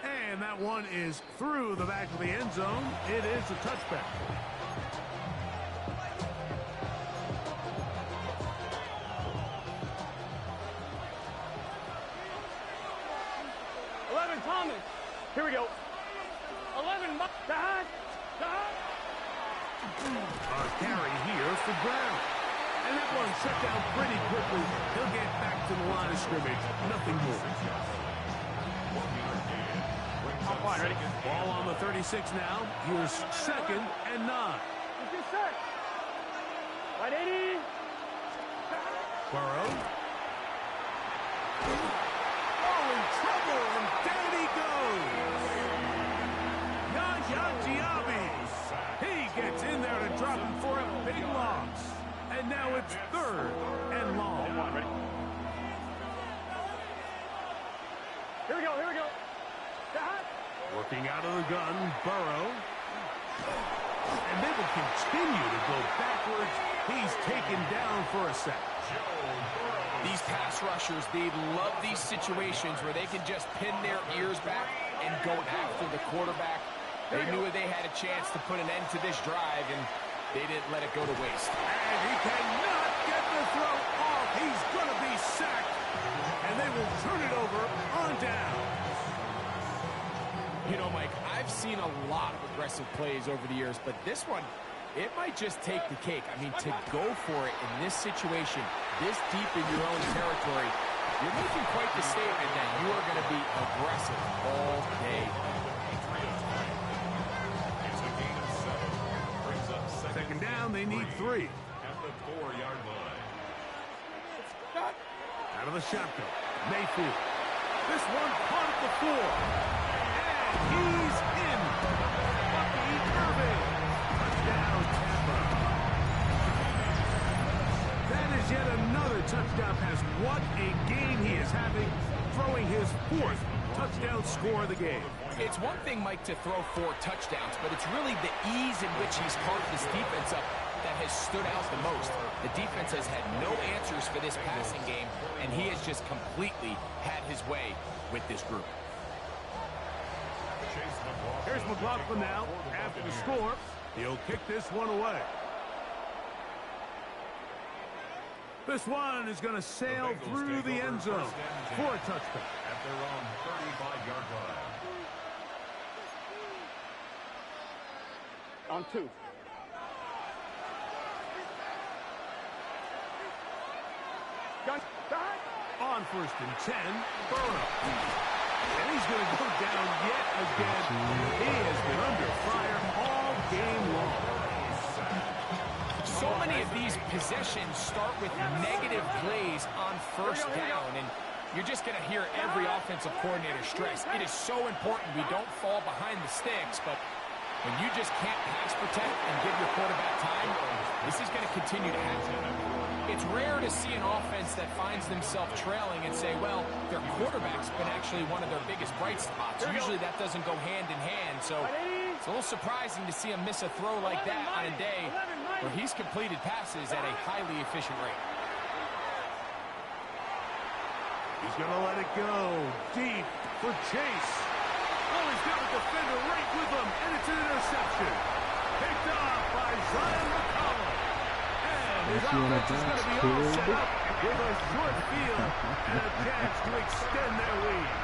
And that one is through the back of the end zone. It is a touchback. Thomas. Here we go. 11, Dad. A carry here for Brown. And that one shut down pretty quickly. He'll get back to the line of scrimmage. Nothing more. Ready? Ball on the 36 now. Here's second and 9. Get set. Right 80. Burrow. Oh, in trouble, and down he goes. Yahya Diaby. He gets in there to drop him for a big loss. And now it's third and long. Ready? Here we go. Working out of the gun, Burrow. And they will continue to go backwards. He's taken down for a sack. These pass rushers, they love these situations where they can just pin their ears back and go after the quarterback. They knew they had a chance to put an end to this drive, and they didn't let it go to waste. And he cannot get the throw off. He's going to be sacked. And they will turn it over on down. You know, Mike, I've seen a lot of aggressive plays over the years, but this one, it might just take the cake. I mean, to go for it in this situation, this deep in your own territory, you're making quite the statement that you are going to be aggressive all day. It's a gain of 7. Brings up Second down, they need 3. At the 4-yard line. Out of the shotgun, Mayfield. This one caught at the 4. And he's in. Bucky Irving. Touchdown, Tampa. That is yet another touchdown pass. What a game he is having, throwing his 4th touchdown score of the game. It's one thing, Mike, to throw 4 touchdowns, but it's really the ease in which he's carved this defense up that has stood out the most. The defense has had no answers for this passing game, and he has just completely had his way with this group. Here's McLaughlin now. After the score, he'll kick this one away. This one is going to sail through the end zone for a touchdown. At their own 35-yard line. On 2. On 1st and 10, Burrow. And he's going to go down yet again. He has been under fire all game long. So many of these possessions start with negative plays on 1st down, and you're just going to hear every offensive coordinator stress. It is so important we don't fall behind the sticks, but when you just can't pass protect and give your quarterback time, this is going to continue to happen. It's rare to see an offense that finds themselves trailing and say, well, their quarterback's been actually one of their biggest bright spots. Usually that doesn't go hand in hand, so it's a little surprising to see him miss a throw like that on a day where he's completed passes at a highly efficient rate. He's going to let it go deep for Chase. Oh, he's got a defender right with him, and it's an interception. Picked off by Zion McCollum. And his offense is going to be all set up with a short field and a chance to extend their lead.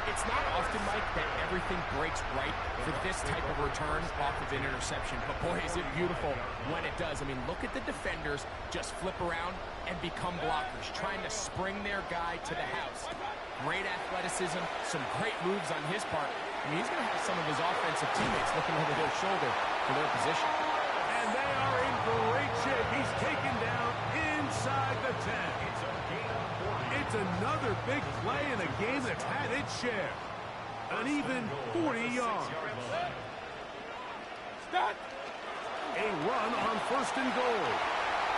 It's not often, Mike, that everything breaks right for this type of return off of an interception. But, boy, is it beautiful when it does. I mean, look at the defenders just flip around and become blockers, trying to spring their guy to the house. Great athleticism, some great moves on his part. I mean, he's going to have some of his offensive teammates looking over their shoulder for their position. And they are in great shape. He's taken down inside the 10. It's another big play in a game that's had its share. An even 40 yards. Start. A run on 1st and goal.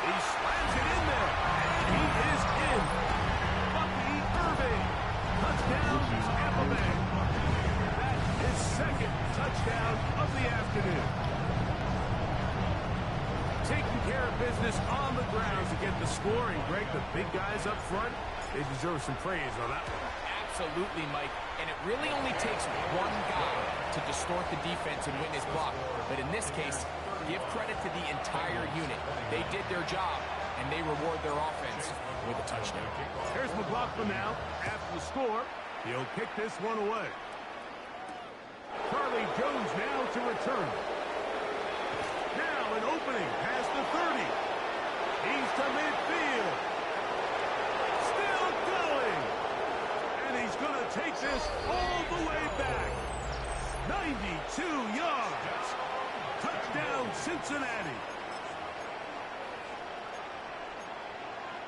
He slams it in there. And he is in. Bucky Irving. Touchdown, Tampa Bay. That's his 2nd touchdown of the afternoon. Taking care of business on the ground to get the score. And Greg, the big guys up front, they deserve some praise on that one. Absolutely, Mike. And it really only takes one guy to distort the defense and win his block. But in this case, give credit to the entire unit. They did their job, and they reward their offense with a touchdown. Here's McLaughlin now. After the score, he'll kick this one away. Charlie Jones now to return. Now an opening past the 30. He's to midfield. Still going. And he's going to take this all the way back. 92 yards. Touchdown, Cincinnati.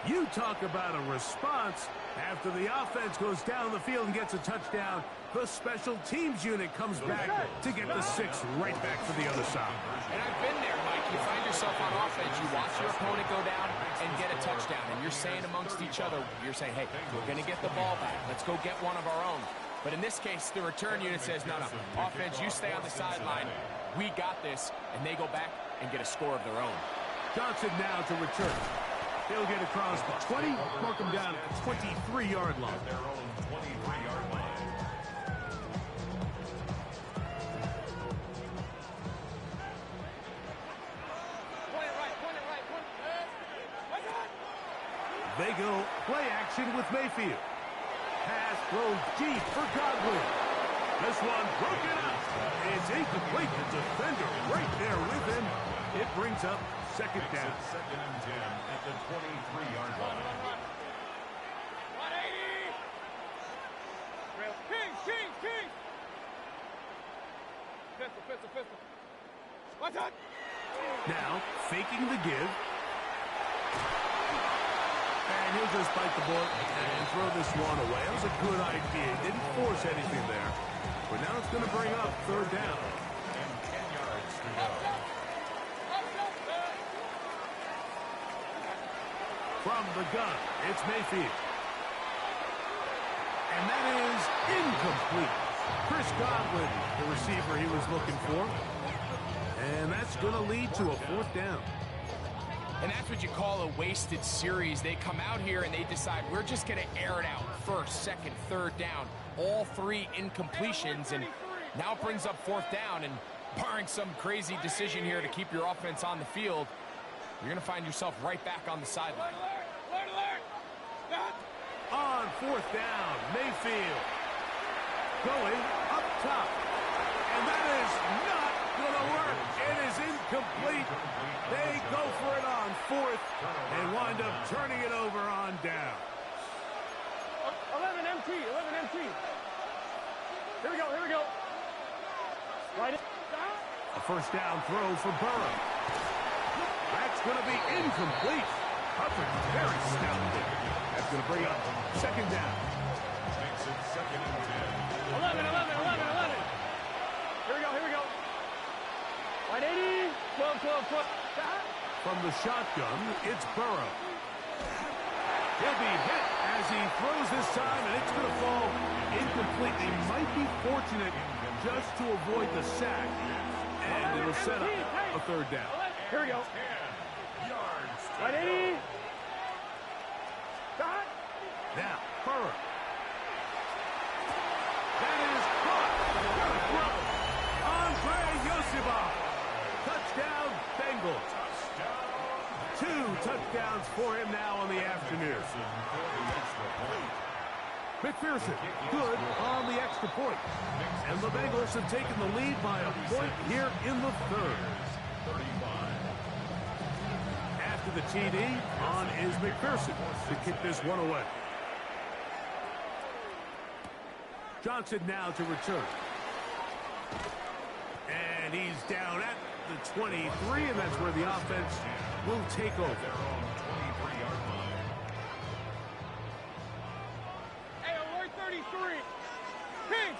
You talk about a response. After the offense goes down the field and gets a touchdown, the special teams unit comes back to get the 6 right back for the other side. And I've been there, Mike. You find yourself on offense, you watch your opponent go down and get a touchdown, and you're saying amongst each other, you're saying, hey, we're going to get the ball back. Let's go get one of our own. But in this case, the return unit says, no, offense, you stay on the sideline. We got this, and they go back and get a score of their own. Johnson now to return. He'll get across the 20, mark him down at the 23-yard line. Their own 23-yard line. They go play action with Mayfield. Pass thrown deep for Godwin. This one broken up. It's incomplete. The defender right there with him. It brings up second down. Second and 10 at the 23-yard line. 180. King. Pistol. What's up? Now, faking the give. And he'll just bite the bullet and throw this one away. That was a good idea. He didn't force anything there. But now it's going to bring up third down. And 10 yards to go. From the gun, it's Mayfield. And that is incomplete. Chris Godwin, the receiver he was looking for. And that's going to lead to a fourth down. And that's what you call a wasted series. They come out here and they decide we're just going to air it out. First, second, third down. All three incompletions. And now it brings up fourth down. And barring some crazy decision here to keep your offense on the field, you're going to find yourself right back on the sideline. On fourth down, Mayfield going up top. And that is not going to work. It is incomplete. They go for it on fourth and wind up turning it over on down. 11 MT. Here we go. Right in. A first down throw for Burrow. That's going to be incomplete. Coverage very stout. That's going to bring up second down. Makes it second and 10. 11. Here we go. 180. 12. From the shotgun, it's Burrow. He'll be hit as he throws this time, and it's going to fall incomplete. They might be fortunate just to avoid the sack, and it'll set up a third down. Here we go. 10 yards to 180. Now, Burrow. That is caught. What a throw. Andre Yosibov. Touchdown, Bengals. 2 touchdowns for him now on the afternoon. McPherson, good on the extra point. And the Bengals have taken the lead by a point here in the third. After the TD, on is McPherson to kick this one away. Johnson now to return. And he's down at the 23, and that's where the offense will take over. Hey, alert 33.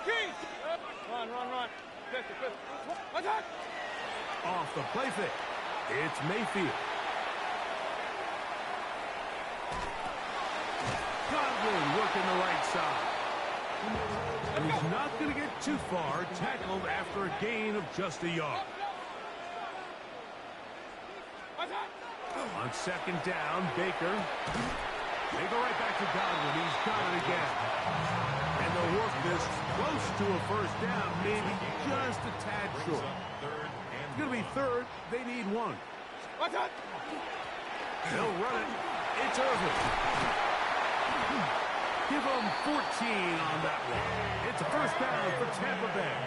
King. Run. Pistol. Attack. Off the play fake, it's Mayfield. Godwin working the right side. And he's not going to get too far, tackled after a gain of just a yard. On second down, Baker. They go right back to Godwin. He's got it again. And they'll work this close to a first down, maybe just a tad short. It's going to be third. They need one. They'll run it. It's Irvin. Give them 14 on that one. It's a first down for Tampa Bay.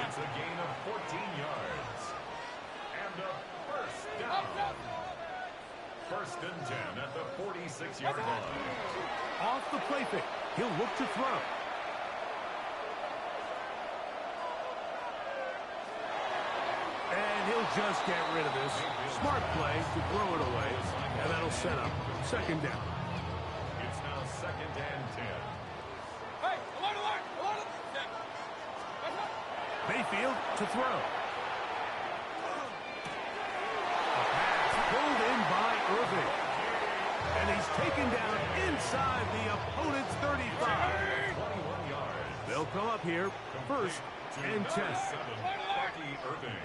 It's a gain of 14 yards. And a first down. First and 10 at the 46-yard line. Off the play fake. He'll look to throw. And he'll just get rid of this. Smart play to throw it away. And that'll set up second down. It's now second and 10. Hey, alert. Mayfield to throw. A pass pulled in by Irving. And he's taken down inside the opponent's 35. 21 yards. They'll come up here first and 10. Bucky Irving.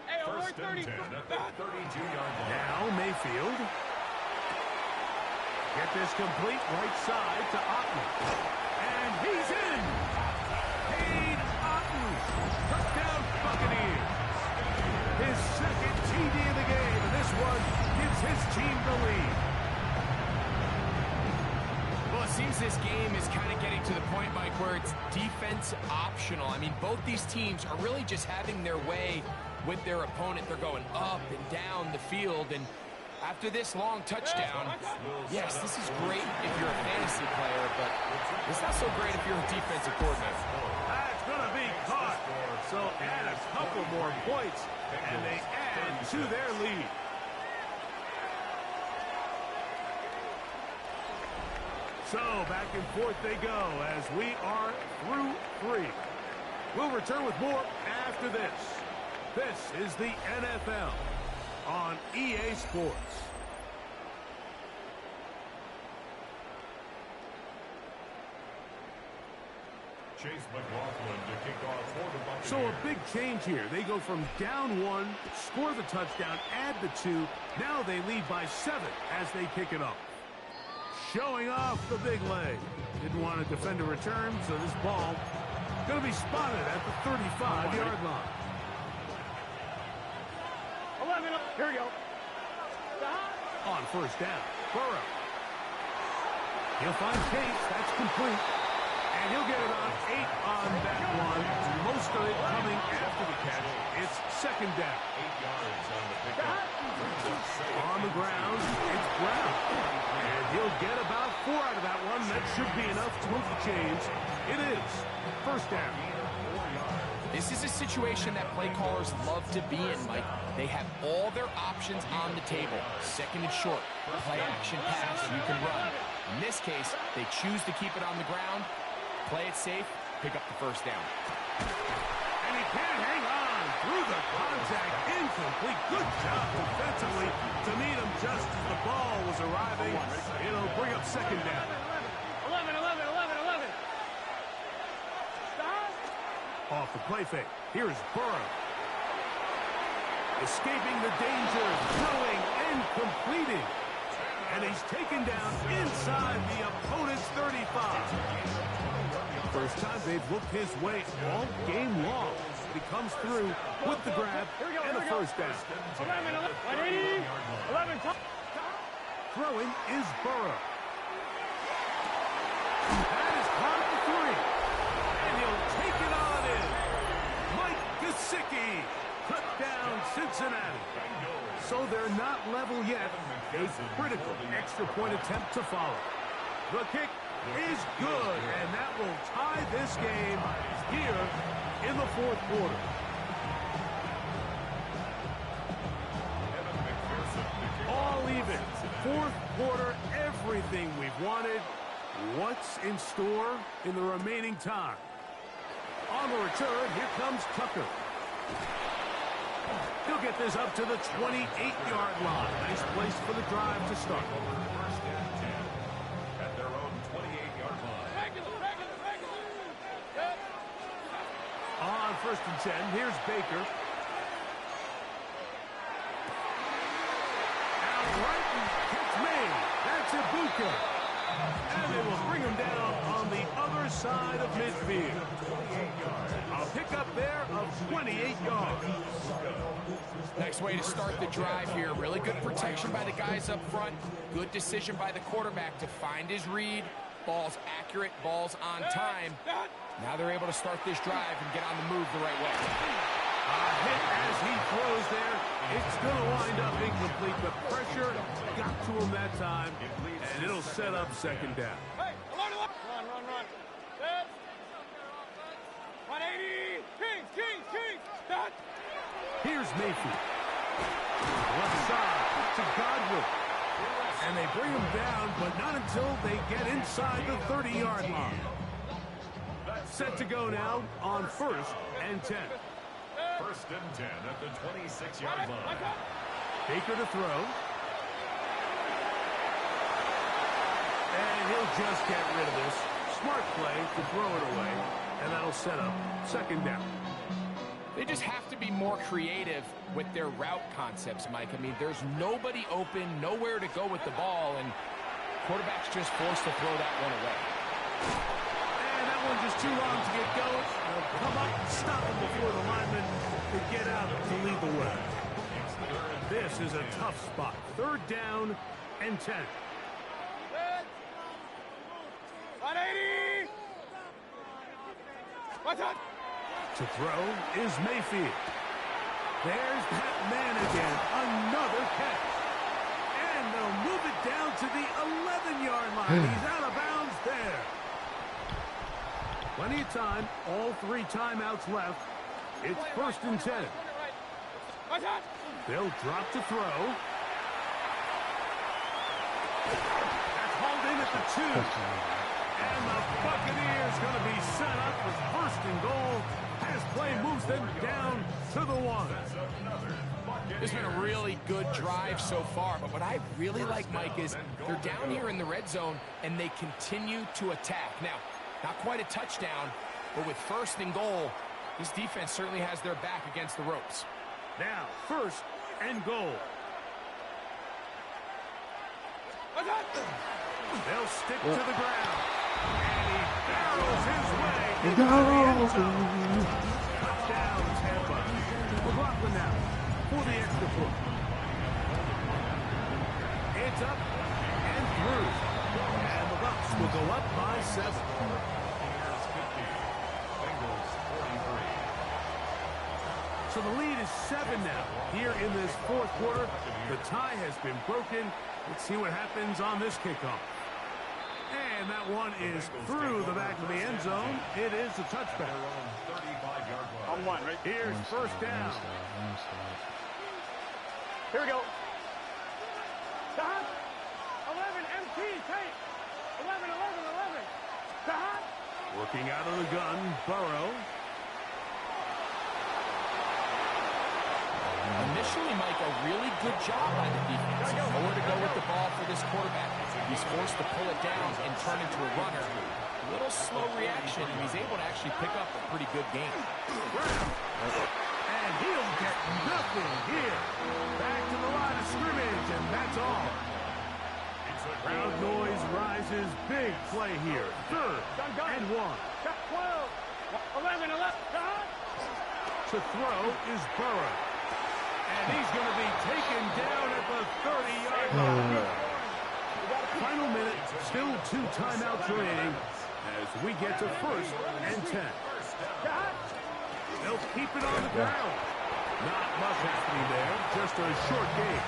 Hey, First and 10 at the 32-yard line. Now Mayfield. Get this complete right side to Otten. And he's in. Cade Otten. Touchdown Buccaneers. His second TD of the game. And this one gives his team the lead. defense optional. I mean, both these teams are really just having their way with their opponent. They're going up and down the field, and after this long touchdown, yes, this is great if you're a fantasy player, but it's not so great if you're a defensive coordinator. That's going to be caught. So add a couple more points, and they add to their lead. So back and forth they go as we are through 3. We'll return with more after this. This is the NFL on EA Sports. Chase McLaughlin to kick off for the Buccaneers. So a big change here. They go from down 1, score the touchdown, add the 2. Now they lead by 7 as they kick it off. Showing off the big leg. Didn't want to defend a return, so this ball going to be spotted at the 35-yard line. 11, here we go. On first down, Burrow. He'll find Case. That's complete. And he'll get it on 8 on that one. Most of it coming after the catch. It's second down. 8 yards on the pickup. On the ground, it's Brown. And he'll get about 4 out of that one. That should be enough to move the chains. It is first down. This is a situation that play callers love to be in, Mike. They have all their options on the table. Second and short, play action pass, you can run. In this case, they choose to keep it on the ground, play it safe, pick up the first down. And he can't hang on through the contact. Incomplete. Good job defensively to meet him just as the ball was arriving. It'll bring up second down. 11, 11, 11, 11. Stop. Off the play fake. Here's Burrow. Escaping the danger, throwing and completing. And he's taken down inside the opponent's 35. First time they've looked his way all game long. He comes through with the grab and a first down. 11, 180, 11, Throwing is Burrow. That is caught for 3. And he'll take it on in. Mike Gesicki cut down Cincinnati. So they're not level yet. A critical extra point attempt to follow. The kick is good, and that will tie this game here in the fourth quarter. All even. Fourth quarter, everything we've wanted. What's in store in the remaining time? On the return, here comes Tucker. He'll get this up to the 28-yard line. Nice place for the drive to start. First and 10 at their own 28-yard line. On first and 10, here's Baker. Out right, and catch made. That's Ibuka. And they will bring him down on the other side of midfield. A pickup there of 28 yards. Nice way to start the drive here. Really good protection by the guys up front. Good decision by the quarterback to find his read. Ball's accurate, ball's on time. Now they're able to start this drive and get on the move the right way. A hit as he throws there. It's going to wind up incomplete. The pressure got to him that time, and it'll set up second down. Hey, run. 180, Kings. Stop. Here's Mayfield. Left side to Godwin. And they bring him down, but not until they get inside the 30-yard line. Set to go now on first and 10. First and 10 at the 26-yard line. Baker to throw. And he'll just get rid of this. Smart play to throw it away, and that'll set up second down. They just have to be more creative with their route concepts, Mike. I mean, there's nobody open, nowhere to go with the ball, and quarterback's just forced to throw that one away. And that one just too long to get going. They'll come up and stop him before the lineman could get out to lead the way. This is a tough spot. Third down and 10. 180. To throw is Mayfield. There's that man again. Another catch. And they'll move it down to the 11-yard line. He's out of bounds there. Plenty of time. All 3 timeouts left. It's 1st and 10. They'll drop to throw. That's hauled in at the 2. And the Buccaneers going to be set up for 1st and goal. As play moves them down to the 1. It's been a really good drive so far, but what I really like, Mike, is they're down here in the red zone, and they continue to attack. Now, not quite a touchdown, but with 1st and goal, this defense certainly has their back against the ropes. Now, 1st and goal. They'll stick to the ground. And he barrels his way into the end zone. Touchdown, Tampa. McLaughlin now for the extra point. It's up and through. And the Bucs will go up by 7. So the lead is 7 now. Here in this 4th quarter, the tie has been broken. Let's see what happens on this kickoff. And that one is through the back of the end zone. It is a touchback. On 1, right? Here's 1st down. Here we go. 11 MT, tape. 11. Working out of the gun, Burrow. Initially, Mike, a really good job by the defense. Nowhere to go with the ball for this quarterback. He's forced to pull it down and turn into a runner. A little slow reaction, and he's able to actually pick up a pretty good game. And he'll get nothing here. Back to the line of scrimmage, and that's all. Crowd noise rises. Big play here. 3rd and 1. 11. To throw is Burrow. And he's going to be taken down at the 30-yard line. Final minute, still 2 timeouts remaining as we get to 1st and 10. They'll keep it on the ground. Not much happening there, just a short game.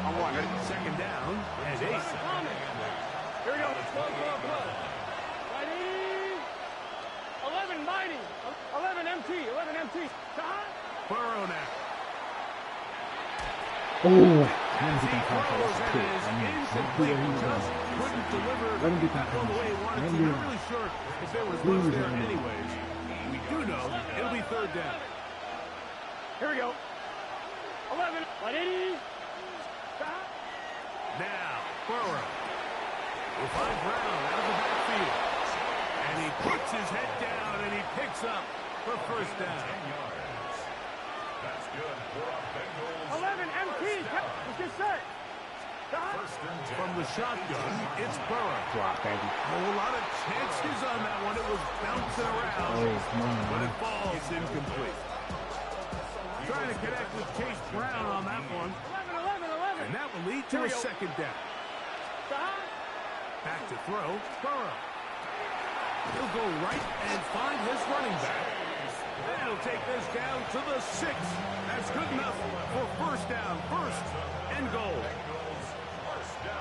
On 1, ready? 2nd down and 8. Here we go. Mighty. 11 mighty. 11 MT. Burrow now. Oh, man, he can pass that. That's a kick. Couldn't deliver Let him get that that one the way he wanted to. Not really sure if there was much there anyways. We do know it'll be 3rd down. Here we go. 11. 180. Now, Burrow will find Brown out of the backfield. And he puts his head down and he picks up the 1st down. That's good for a Bengals. 11 MT. What's your set? From the shotgun, it's Burrow. Drop, baby. A lot of chances on that one. It was bouncing around, but it falls incomplete. Trying to connect with Chase Brown on that one. 11. And that will lead to a 2nd down. Back to throw, Burrow. He'll go right and find his running back. They'll take this down to the 6. That's good enough for 1st down. 1st and goal. 12.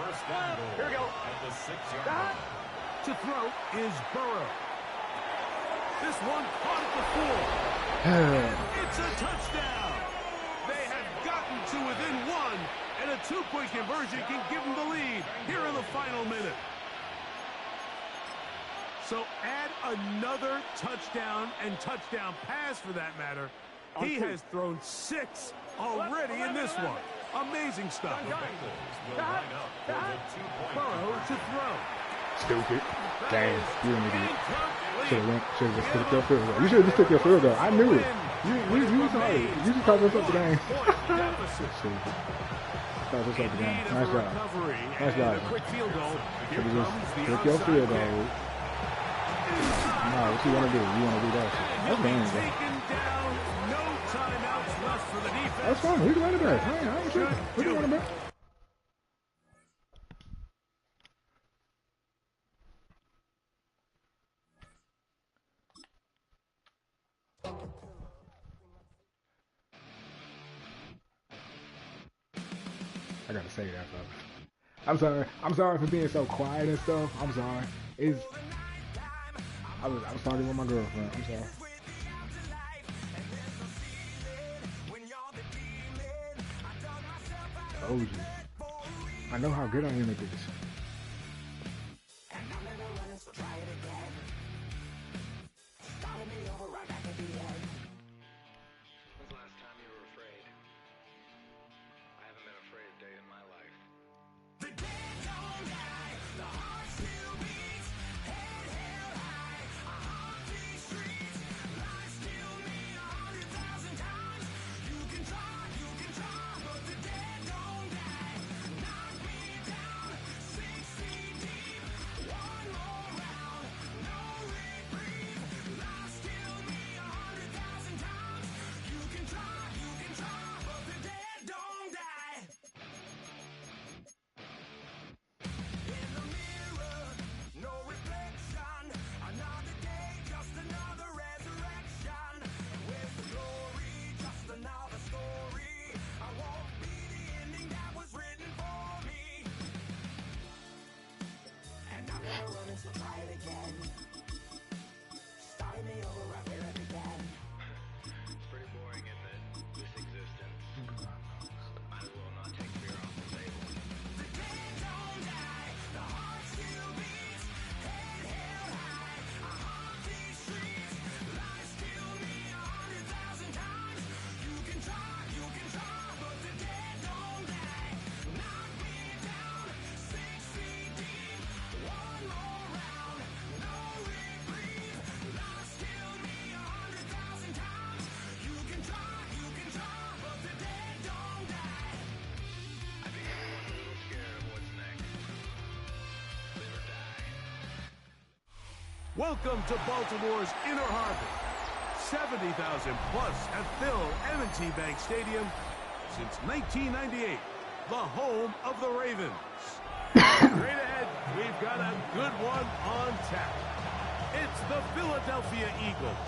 1st and goal. Here we go. At the 6-yard line. To throw is Burrow. This one caught at the 4. And it's a touchdown. They have gotten to within 1, and a 2-point conversion can give them the lead here in the final minute. So add another touchdown and touchdown pass for that matter. He has thrown 6 already in this one. Amazing stuff. Burrow to throw. Stupid. Dang, you didn't even. Should have just took your field goal. You should have just took your field goal. I knew it. You was hard. You just called us up the game. Called us up the game. Nice job. Nice job. Should have just took your field goal. No, what you want to do? You want to do that shit. That's dangerous. No timeouts left for the defense. That's fine. We can run it back. I ain't tripping. We can run it back. say that, folks. I'm sorry. I'm sorry for being so quiet and stuff. I'm sorry. I was talking with my girlfriend. I'm sorry. Told you. I know how good I am at this. Welcome to Baltimore's Inner Harbor. 70,000 plus have filled M&T Bank Stadium since 1998, the home of the Ravens. Straight ahead, we've got a good one on tap. It's the Philadelphia Eagles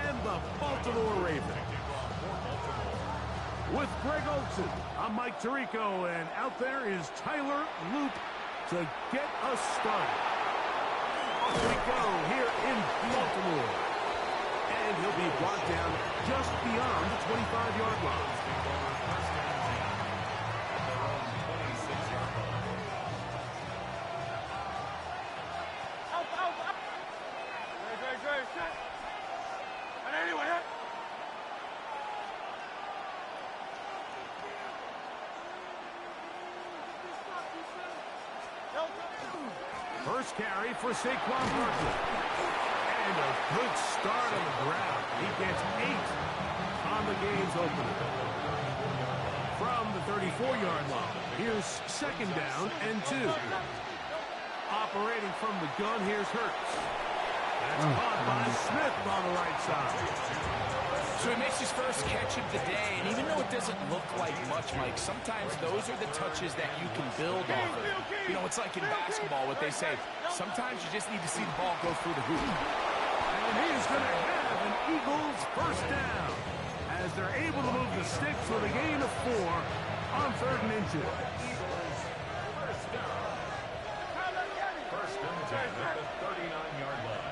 and the Baltimore Ravens. With Greg Olson, I'm Mike Tirico, and out there is Tyler Loop to get us started. Off we go here in Baltimore. And he'll be brought down just beyond the 25-yard line. First carry for Saquon Barkley. And a good start on the ground. He gets 8 on the game's opener. From the 34-yard line, here's second down and 2. Operating from the gun, here's Hurts. That's caught by Smith on the right side. So he makes his first catch of the day, and even though it doesn't look like much, Mike, sometimes those are the touches that you can build off of. You know, it's like in basketball, what they say, sometimes you just need to see the ball go through the hoop. And he's going to have an Eagles first down as they're able to move the sticks with a gain of 4 on 3rd and inches. First down. First and 10 at the 39-yard line.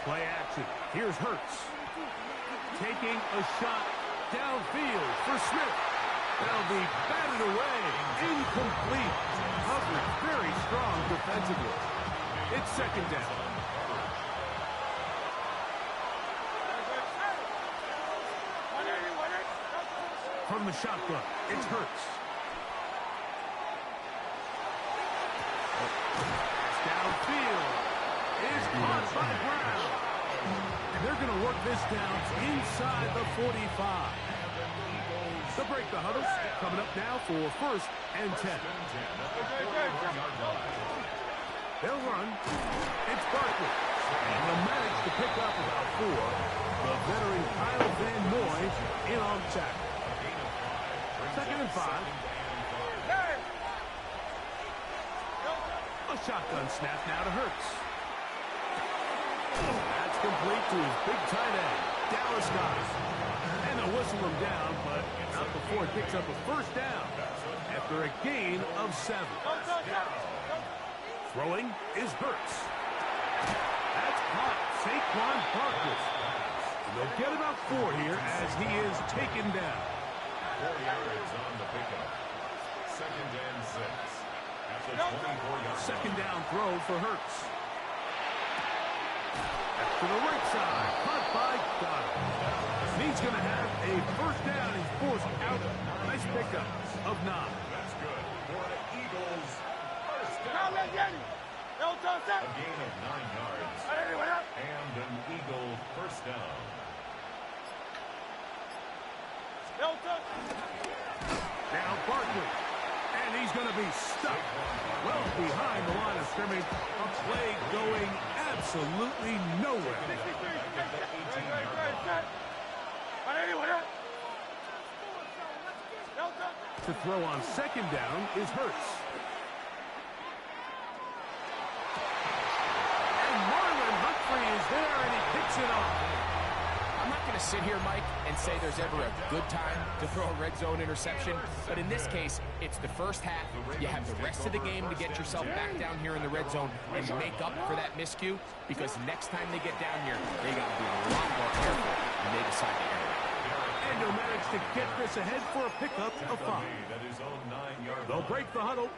Play action. Here's Hurts. Taking a shot downfield for Smith. That'll be batted away. Incomplete. Coverage very strong defensively. It's second down. From the shotgun, it's Hurts. Downfield is caught by Brown. And they're going to work this down inside the 45. To break the huddle, coming up now for 1st and 10. They'll run. It's Barkley. And they'll manage to pick up about 4. The veteran Kyle Van Noy in on tackle. 2nd and 5. A shotgun snap now to Hurts. That's complete to his big tight end, Dallas Goddard. And they'll whistle him down, but not before it picks up a first down after a gain of 7. Throwing is Hurts. That's caught. Saquon Barkley. They'll get about 4 here as he is taken down. 4 yards on the pickup. 2nd and 6. At the 24-yard. Second down throw for Hurts. To the right side. Caught by Goddard. He's going to have a first down. He's forced out. Nice pickup of 9. That's good for the Eagles. First down. A gain of 9 yards. And an Eagle first down. Now Barkley. And he's going to be stuck well behind the line of scrimmage. A play going absolutely nowhere. To throw on second down is Hurts. And Marlon Humphrey is there, and he picks it off. I'm not going to sit here, Mike, and say there's ever a good time to throw a red zone interception, but in this case, it's the first half. You have the rest of the game to get yourself back down here in the red zone and make up for that miscue, because next time they get down here, they got to be a lot more careful when they decide to enter. And they'll manage to get this ahead for a pickup of 5. They'll break the huddle.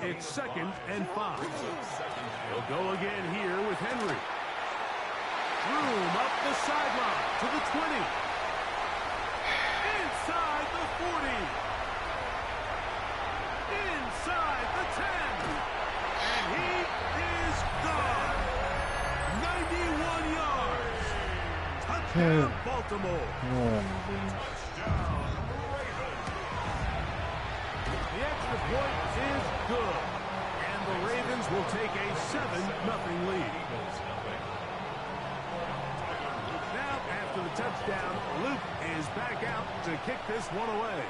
It's 2nd and 5. They'll go again here with Henry. Room up the sideline to the 20. Inside the 40. Inside the 10. And he is gone. 91 yards. Touchdown, Baltimore. Touchdown, Ravens. The extra point is good. And the Ravens will take a 7-0 lead. Now, after the touchdown, Luke is back out to kick this one away.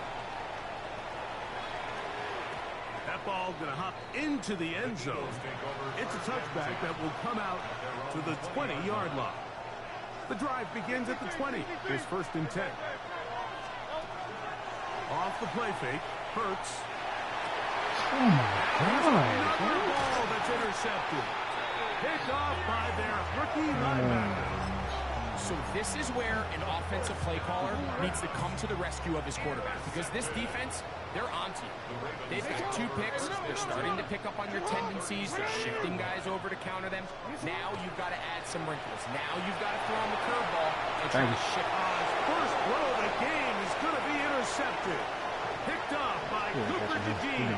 That ball going to hop into the end zone. It's a touchback that will come out to the 20-yard line. The drive begins at the 20. It's 1st and 10. Off the play fake, Hurts. Oh my God! Another ball that's intercepted. Picked off by their rookie linebacker. So this is where an offensive play caller needs to come to the rescue of his quarterback, because this defense, they're onto you. They've got 2 picks. They're starting to pick up on your tendencies. They're shifting guys over to counter them. Now you've got to add some wrinkles. Now you've got to throw on the curveball and try to shift. First throw of the game is going to be intercepted. Picked off by Cooper DeJean.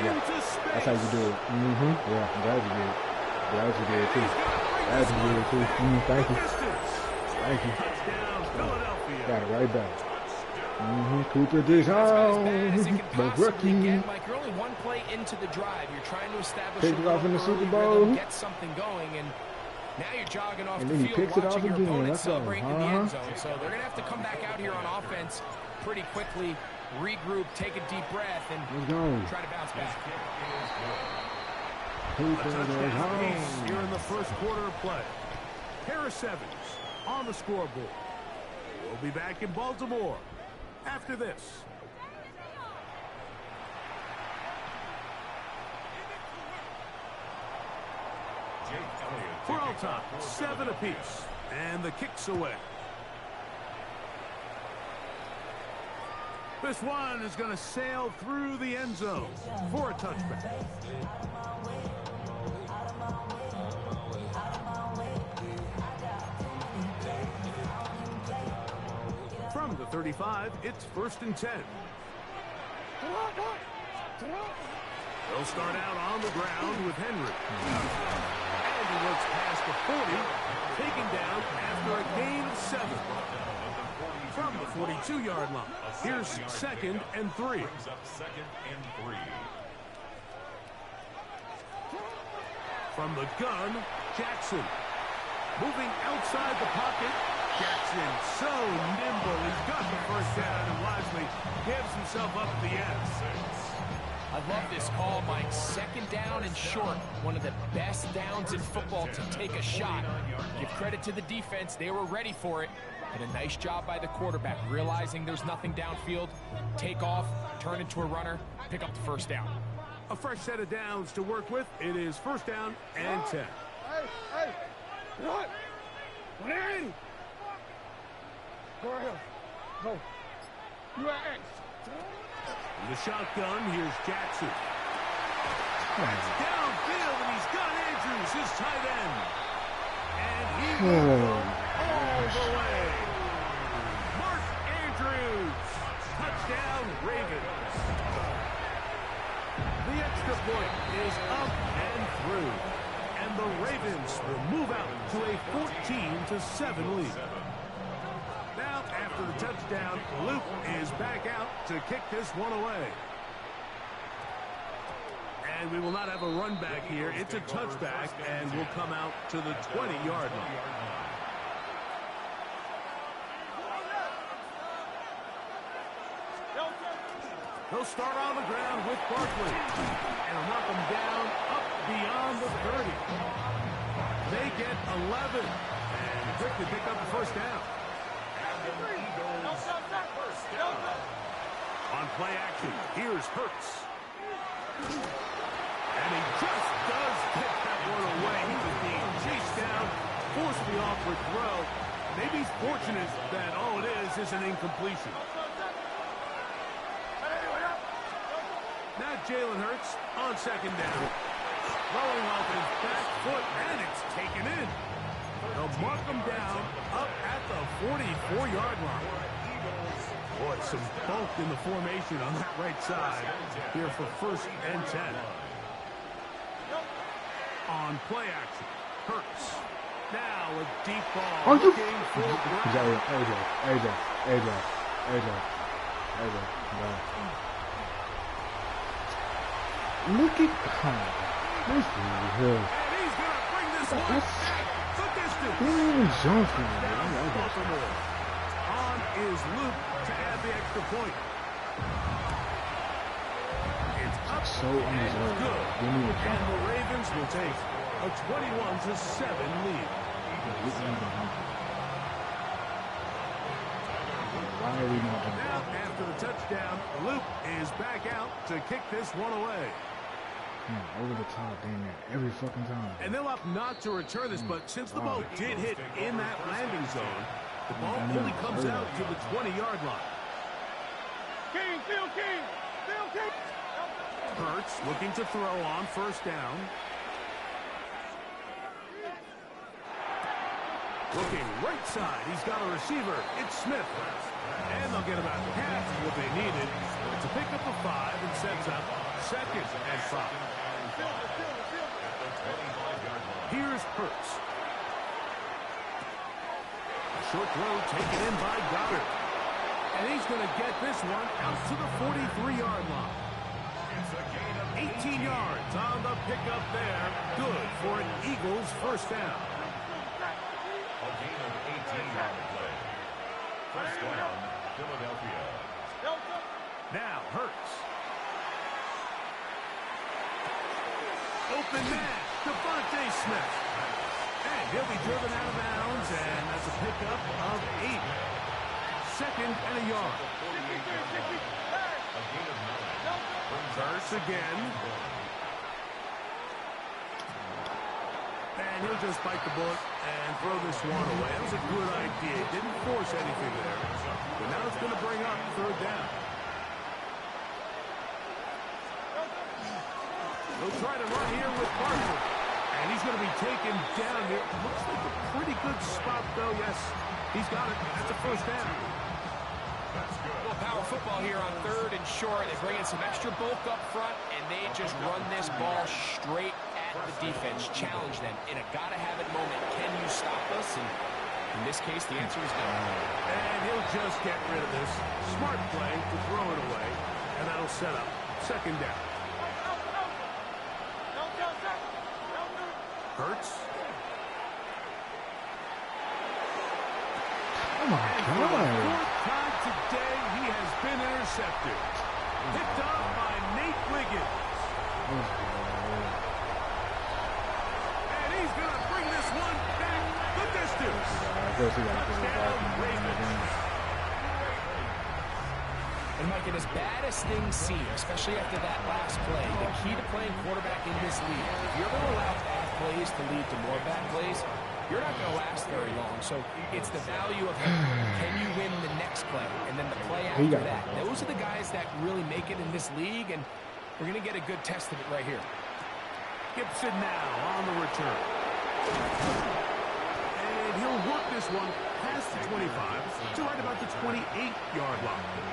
Into space. That's how you do it. Yeah, I'm glad you did. Glad you did too. Glad you did too. Thank you. Thank you. Got it right back. Cooper DeJean. The rookie. Mike, you're only 1 play into the drive. You're trying to establish Picked it off in the Super Bowl. Get something going, and now you're jogging off And the then he field, picks it off watching your again. opponent That's all. celebrate in the end zone. So they're going to have to come back out here on offense pretty quickly, regroup, take a deep breath, and try to bounce back. A touchdown apiece here in the first quarter of play. Harris Evans on the scoreboard. We'll be back in Baltimore after this. For all time, 7 apiece, and the kick's away. This one is going to sail through the end zone for a touchback. From the 35, it's 1st and 10. They'll start out on the ground with Henry. And he looks past the 40, taken down after a gain of 7. From the 42-yard line, here's 2nd and 3. From the gun, Jackson. Moving outside the pocket, Jackson so nimble. He's got the first down and wisely gives himself up the end. I love this call, Mike. Second down and short. One of the best downs in football to take a shot. Give credit to the defense. They were ready for it. But a nice job by the quarterback, realizing there's nothing downfield. Take off, turn into a runner, pick up the first down. A fresh set of downs to work with. It is first down and 10. Hey, what? 180. Go ahead. Go. You are X. In the shotgun, here's Jackson. That's downfield, and he's got Andrews, his tight end. And he will go all the way. Mark Andrews. Touchdown, Ravens. The extra point is up and through. And the Ravens will move out to a 14-7 lead. Now, after the touchdown, Luke is back out to kick this one away. And we will not have a run back here. It's a touchback, and will come out to the 20-yard line. They'll start on the ground with Barkley. And knock them down up beyond the 30. They get 11. And quick to pick up the first down. On play action, here's Hurts. And he just does get that one away. He was being chased down, forced the awkward throw. Maybe he's fortunate that all it is an incompletion. Now Jalen Hurts on second down. Throwing off his back foot, and it's taken in. They'll mark him down up at the 44-yard line. Boy, some bulk in the formation on that right side here for first and 10. On play action, Hurts. Now a deep ball. Looking for AJ. Look at this dude here. And he's going to bring this one back the distance. On is Luke to add the extra point. It's up So and undeserved. good. Give me the And the Ravens will take a 21-7 lead. Why are we not doing Now, after the touchdown, Luke is back out to kick this one away. over the top, damn it, every fucking time. And they'll opt not to return this, but since the ball did hit in that landing zone, the ball only comes out to the 20-yard line. King, Phil King. Hurts looking to throw on first down. Looking right side, he's got a receiver. It's Smith. And they'll get about half what they needed to pick up a 5 and sets up second and 5. Here's Hurts. A short throw taken in by Goddard. And he's going to get this one out to the 43-yard line. 18 yards on the pickup there. Good for an Eagles first down. A gain of 18 on the play. First down, Philadelphia. Now Hurts. Open man, Devontae Smith. And he'll be driven out of bounds, and that's a pickup of 8. Second and a yard. A gain of 9. Hurts again. And he'll just bite the bullet and throw this one away. That was a good idea. Didn't force anything there. But now it's going to bring up third down. They'll try to run here with Barkley. And he's going to be taken down here. Looks like a pretty good spot, though. Yes, he's got it. That's a first down. Well, power football here on third and short. They bring in some extra bulk up front, and they just run this ball straight at the defense, challenge them in a gotta-have-it moment. Can you stop us? And in this case, the answer is no. And he'll just get rid of this. Smart play to throw it away, and that'll set up second down. Hurts. Oh my God. Fourth time today, he has been intercepted. Picked up by Nate Wiggins. And he's going to bring this one back the distance. And Mike, and as bad as things seem, especially after that last play, the key to playing quarterback in this league, if you're going to allow bad plays to lead to more bad plays, you're not going to last very long. So it's the value of, can you win the next play and then the play after that. Those are the guys that really make it in this league, and we're going to get a good test of it right here. Gibson now on the return. And he'll work this one past the 25 to right about the 28-yard line.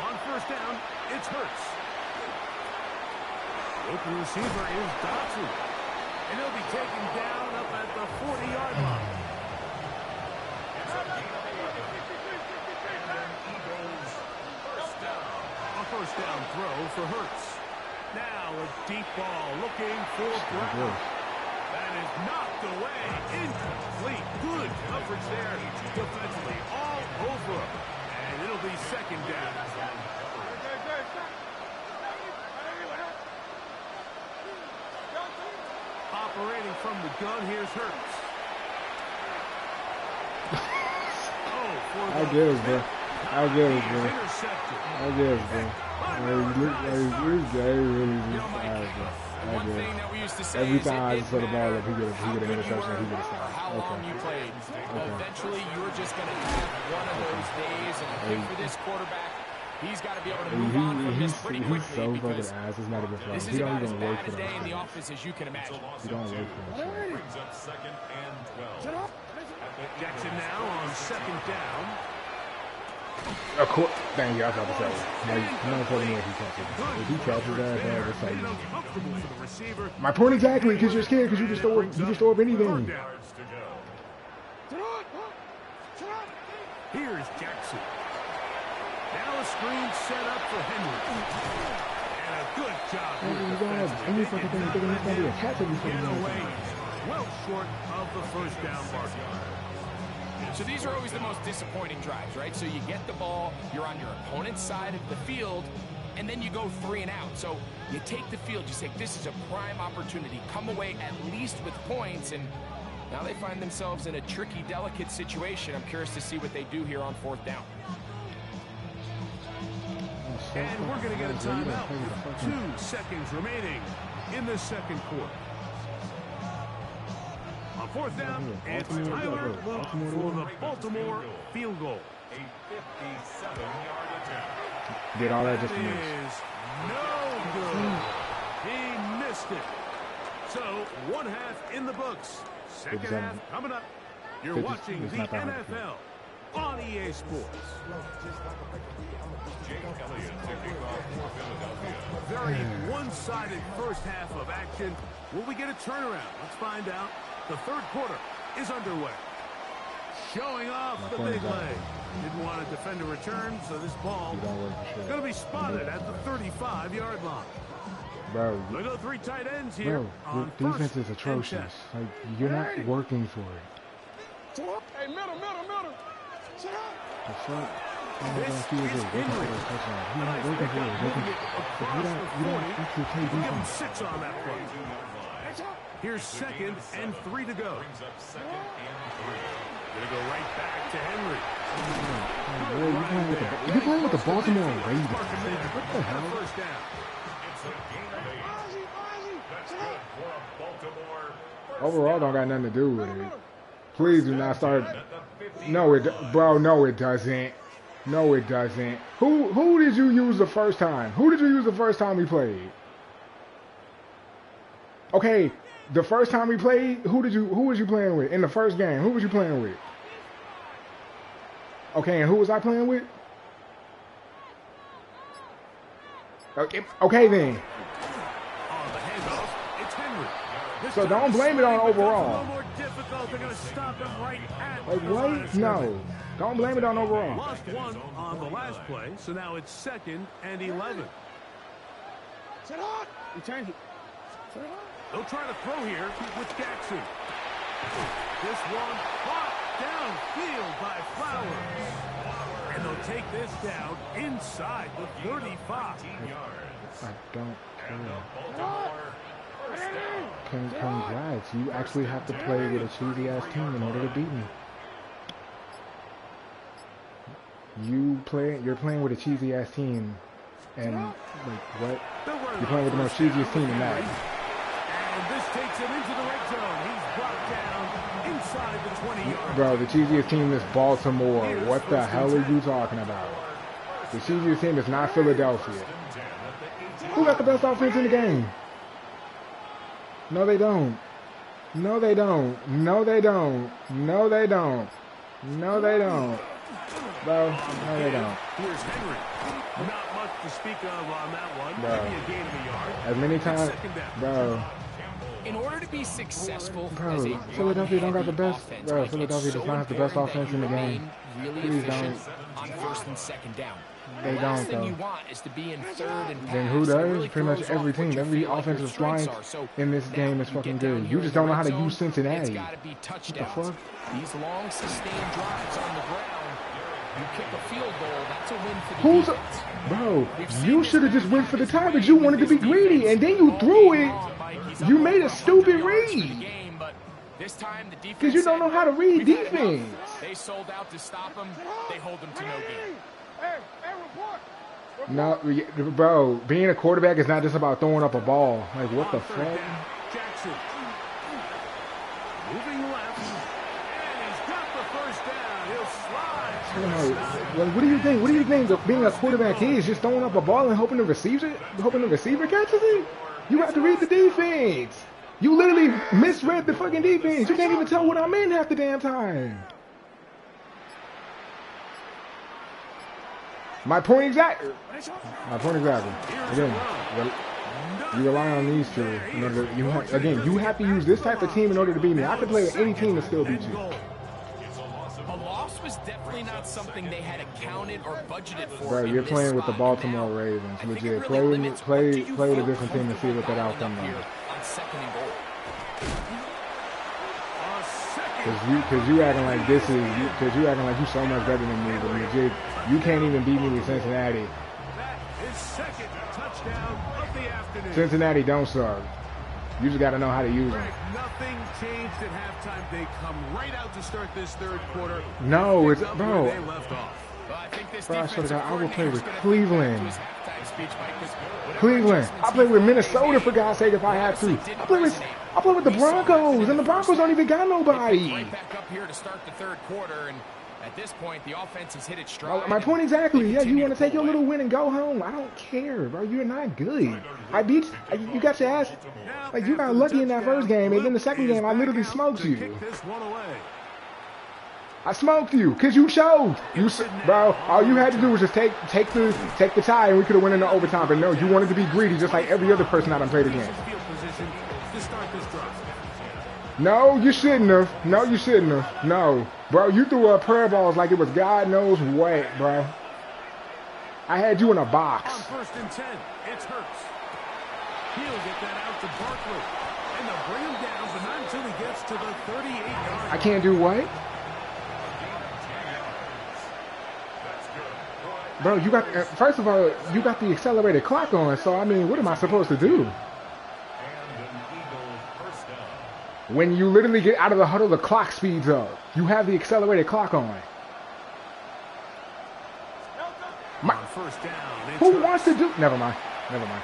On first down, it's Hurts. The open receiver is Dotson. And he'll be taken down up at the 40-yard line. A first down throw for Hurts. Now a deep ball looking for Brown. That is knocked away. Incomplete. Good coverage there defensively all over him. And it'll be second down. Operating from the gun, here's Hurts. I guess, bro. I guess, bro. I guess, bro. Every time I set the ball up, he get an interception, he get a stop. How long you played. Eventually, you're just going to have one of those days, and I think for this quarterback, he's got to be able to move on from this pretty quickly. He's so fucking ass. It's not even fun. This is about as bad a day in the office as you can imagine. He don't work for us. Brings up second and 12. Jackson now on second down. Of course. Dang, you, I thought to say. If he catches that, it's like. My point exactly, because you're scared, because you just throw up anything. Here's Jackson. Now a screen set up for Henry. And a good job getting away well short of the first down mark. So these are always the most disappointing drives, right? So you get the ball, you're on your opponent's side of the field, and then you go 3 and out. So you take the field, you say, this is a prime opportunity. Come away at least with points, and now they find themselves in a tricky, delicate situation. I'm curious to see what they do here on fourth down. And we're going to get a timeout with 2 seconds remaining in the second quarter. On fourth down, it's Tyler Luke for the Baltimore field goal. A 57-yard attempt. Did all that just Is no good. He missed it. So, one half in the books. Second half coming up. You're watching the NFL on EA Sports. Jake Elliott taking off for Philadelphia. Very one-sided first half of action. Will we get a turnaround? Let's find out. The third quarter is underway. Showing off the big leg. Didn't want to defend a return, so this ball is going to be spotted at the 35-yard line. Bro, we go 3 tight ends here. Your defense is atrocious. Like, you're not working for it. Hey, middle. The fuck? This is Henry. He's not working for it. You don't actually play defense. Give him 6 on that play. Here's second and 3 to go. Brings up second and 3. Gonna go right back to Henry. You're playing with the Baltimore Ravens. What the hell? First down. It's a gain of 8. That's good for a Baltimore. Overall, don't got nothing to do with it. Please do not start. No, bro. No, it doesn't. No, it doesn't. Who did you use the first time? Who did you use the first time we played? Okay, the first time we played, who was you playing with in the first game? Who was you playing with? Okay, and who was I playing with? Okay then. So don't blame it on overall. Like what? No. Don't blame it on overall. Lost 1 on the last play, so now it's second and 11. Return it. They'll try to throw here with Jackson. This one caught. Downfield by Flowers. And they'll take this down inside the 35. I don't care. Congrats. You actually have to play with a cheesy-ass team in order to beat me. You're playing with a cheesy-ass team. And, like, what? You're playing with the most cheesiest team in that. And this takes him into the red zone. He's brought down inside the 20-yard. Bro, the cheesiest team is Baltimore. What the hell are you talking about? The cheesiest team is not Philadelphia. Who got the best offense in the game? No, they don't. No, they don't. No, they don't. No, they don't. No, they don't. Bro, no, they don't. Here's Henry. Not much to speak of on that one. Bro. Maybe a gain of a yard. As many times, bro. In order to be successful, Bro, Philadelphia don't got the best. Bro, Philadelphia does not have the best offense in the game. Please don't. On first and second down. They The last don't, thing though. you want is to be in third and pass. Then who That does? really Pretty much throws every off what team. you Every feel like your offensive line strengths are. So in this now game is you fucking get down good. here You in just the don't know red how to zone, use Cincinnati. It's got to be touchdowns. fuck? These long sustained drives on the ground. You kick a field goal, that's a win for the Who's defense. Bro, you should have just went for the tie, but you wanted to be greedy, and then you threw it. You made a stupid read. This time the defense Because you don't know how to read defense. They sold out to stop him. They hold him to no gain. No, bro, being a quarterback is not just about throwing up a ball. Like, what the fuck? Jackson. Moving left. And he's got the first down. He'll slide. What do you think? What do you think of being a quarterback is? Just throwing up a ball and hoping the receiver catches it? You have to read the defense. You literally misread the fucking defense. You can't even tell what I'm in half the damn time. My point exactly. Again, you rely on these two. In order to, you have to use this type of team in order to beat me. I could play with any team and still beat you. A loss was definitely not something they had accounted or budgeted for. Bro, you're playing with the Baltimore Ravens. Legit. Play with a different team and see what that outcome is. Because you acting like this is, because you acting like you so much better than me, but legit, you can't even beat me with Cincinnati. That is second touchdown of the afternoon. Cincinnati don't suck. You just got to know how to use them. Nothing changed at halftime. They come right out to start this third quarter. No, it's, bro. They left off. Bro, I swear to God, I will play with Cleveland. Cleveland. I play with Minnesota, for God's sake, if I have to. I play with the Broncos, and the Broncos don't even got nobody. Right back up here to start the third quarter, and at this point, the offense has hit its stride. My point exactly. Yeah, you want to take your little win and go home. I don't care, bro. You're not good. I beat you. Got your ass. Like, you got lucky in that first game, and then the second game, I literally smoked you. I smoked you because you choked. Bro, all you had to do was just take the tie, and we could have went into overtime. But no, you wanted to be greedy, just like every other person I done played against. No, you shouldn't have. No, you shouldn't have. No, bro, you threw up prayer balls like it was God knows what, bro. I had you in a box. On first and 10, it's Hurts. He'll get that out to Barkley, and they'll bring him down, but not until he gets to the 38-yard. I can't do what? Bro, you got, first of all, you got the accelerated clock on, so I mean, what am I supposed to do? When you literally get out of the huddle, the clock speeds up. You have the accelerated clock on. First down. Who wants to do? Never mind. That'll be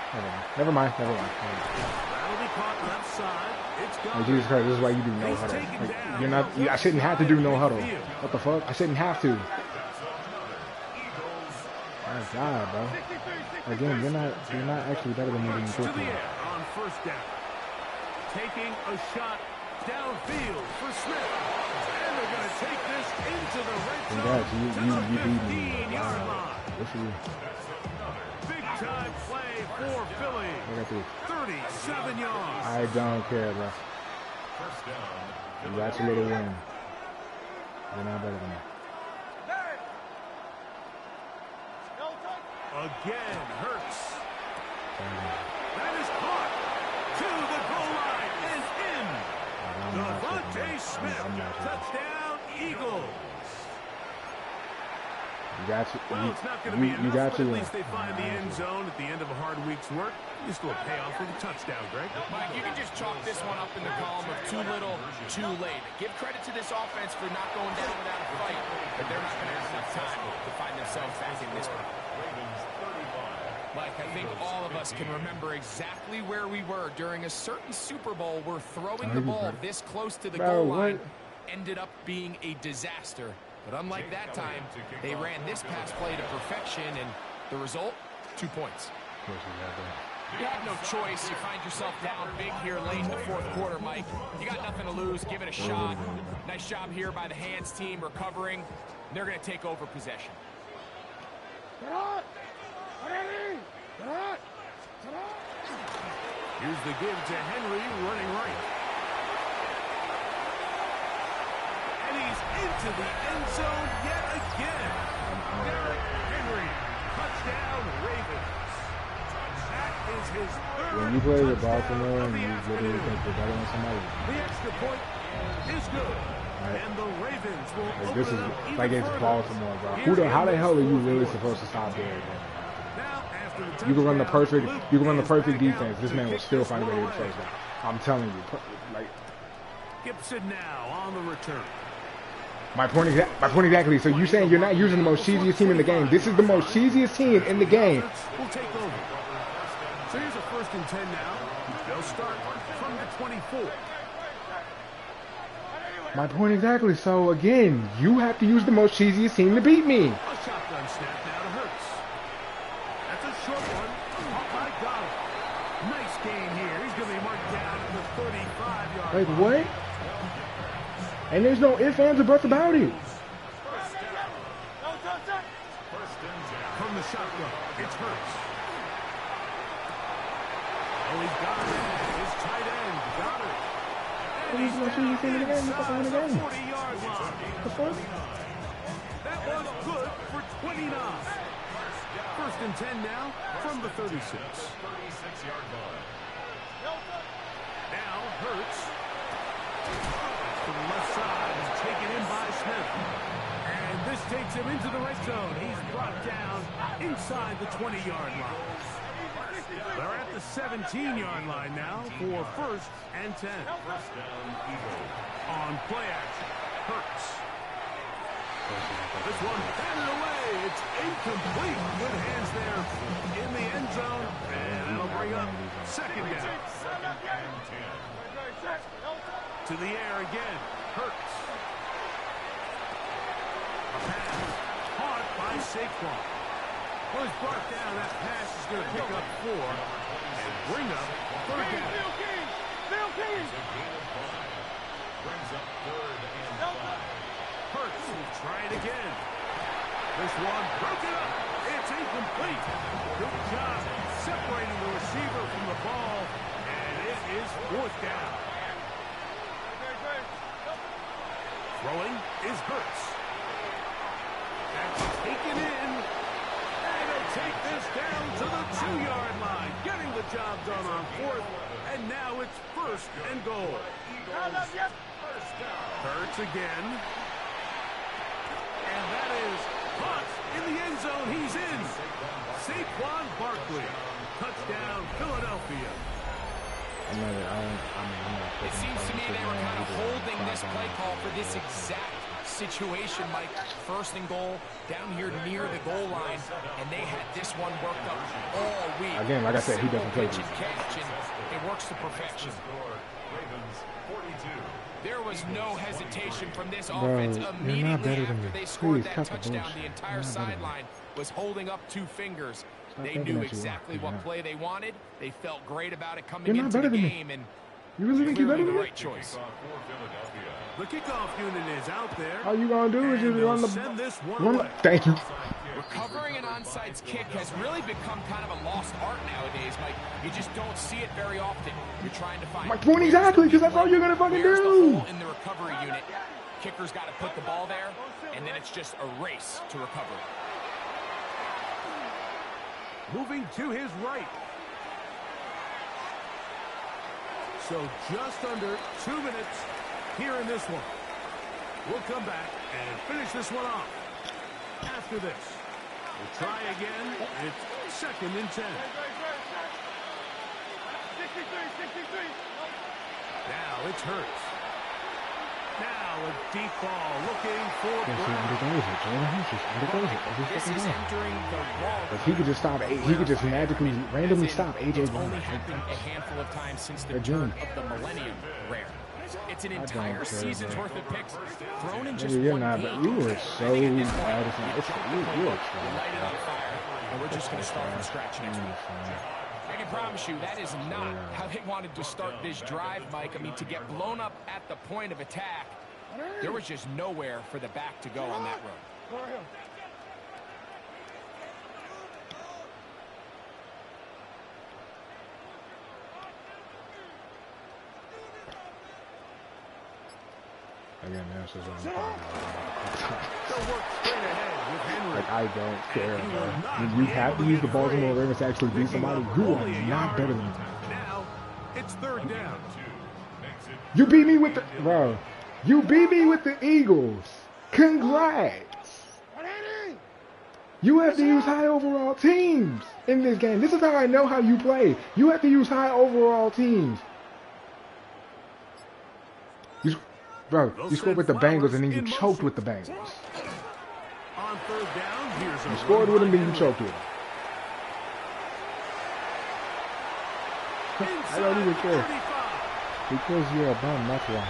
caught left side. It's gone. Like, Jesus Christ, this is why you do no huddle. Like, you're not. I shouldn't have to do no huddle. What the fuck? I shouldn't have to. My God, bro. Again, you're not actually better than me than you think you are. On first down. Taking a shot downfield for Smith. And they're going to take this into the red zone. Congrats, you beat me. Wow. Good for you. Big time play for Philly. 37 yards. I don't care, bro. You got your little win. You're not better than me. Again, Hurts. That is caught to the goal line and in. Devontae Smith. Touchdown, Eagles. Well, it's not going to be enough, but at least they find the end zone at the end of a hard week's work. Just a little payoff with a touchdown, Greg. Mike, you can just chalk this one up in the column of too little, too late. Give credit to this offense for not going down without a fight, but they're not going to have enough time to find themselves back in this one. Mike, I think all of us can remember exactly where we were during a certain Super Bowl where throwing the ball this close to the goal line ended up being a disaster. But unlike that time, they ran this pass play to perfection, and the result, 2 points. You have no choice. You find yourself down big here late in the fourth quarter, Mike. You got nothing to lose. Give it a shot. Nice job here by the hands team recovering. They're going to take over possession. Here's the give to Henry running right. And he's into the end zone yet again. Derrick Henry, touchdown Ravens. That is his third. When you play with Baltimore and you literally think you're better than somebody. The extra point is good. Right. And the Ravens will like, this is like it's Baltimore, bro. How the hell are you really supposed to stop there? You can run the perfect defense. This man will still find a way to get first down. I'm telling you, like. Gibson now on the return. My point exactly. So you're saying you're not using the most cheesiest team in the game. This is the most cheesiest team in the game. We'll take over. So here's a 1st and 10 now. They'll start from the 24. My point exactly. So again, you have to use the most cheesiest team to beat me. A shotgun snap now to Hurts. That's a short one. Oh my God. Nice game here. He's going to be marked down at the 35-yard line. Like what? And there's no ifs, ands, or buts about it. From the shotgun, it's Hurts. Oh, he's got it. His tight end got it. And he's inside the 40-yard line. That was good for 29. 1st and 10 now from the 36. 36-yard line. Now Hurts. To the left side is taken in by Smith. And this takes him into the red zone. He's brought down inside the 20-yard line. They're at the 17-yard line now for 1st and 10. First down, Eagles. On play action, Hurts. This one batted away. It's incomplete. Good hands there in the end zone. And that'll bring up 2nd down. 2nd and 10. To the air again, Hurts. A pass caught by Saquon. Well, he's brought down. That pass is going to pick up 4 and bring up 3rd down. Brings up 3rd and 5. Hurts will try it again. This one broken up. It's incomplete. Good job separating the receiver from the ball, and it is 4th down. Throwing is Hurts. That's taken in. And he'll take this down to the 2-yard line. Getting the job done on 4th. And now it's 1st and goal. Hurts again. And that is caught in the end zone. He's in. Saquon Barkley. Touchdown, Philadelphia. It seems to me they were kind of holding this play call for this exact situation, Mike. 1st and goal, down here near the goal line, and they had this one worked up all week. Again, like I said, he doesn't play this. It works to perfection. There was no hesitation from this offense immediately after they scored that touchdown. The entire sideline was holding up 2 fingers. They knew exactly what play they wanted. They felt great about it coming into the game, and you really think you're better than the right choice. The kickoff unit is out there. All you gonna do is just run the. Thank you. Recovering an onside kick has really become kind of a lost art nowadays, Mike. You just don't see it very often. You're trying to find. My point exactly, because that's all you're gonna fucking do. The hole in the recovery unit. Kicker's got to put the ball there, and then it's just a race to recover. Moving to his right. So just under 2 minutes here in this one. We'll come back and finish this one off. After this, we'll try again. It's 2nd and 10. 63. Now it's Hurts. Now a deep ball looking for Yes, he undergoes it. Jalen Hurts just undergoes it every This fucking is time. entering the wrong. If he could just stop, he could just magically, randomly stop AJ It's Brown. only happened a handful of times since the They're turn doing. of the millennium. Rare. It's an don't entire care, season's bro. worth of picks thrown in just Nigga, you're one not, game. you were so I think at this bad. point, It's not, you it's, drop the you're playbook, trash. you light it on fire, and we're just going to start from scratch next week. I can promise you that is not how they wanted to start this drive, Mike. I mean, to get blown up at the point of attack, there was just nowhere for the back to go on that run. Again, this is on the podcast. They'll work straight ahead with Henry. Like, I don't care, bro. When you have to use the Baltimore Ravens to actually beat somebody, you are not better than them. Now it's 3rd down. You beat me with the, bro. You beat me with the Eagles. Congrats. You have to use high overall teams in this game. This is how I know how you play. You have to use high overall teams. Bro, you scored with the Bengals and then you choked with the Bengals. On 3rd down, here's a You scored with them, then you choked with them. I don't even care. Because you're a bum, that's why.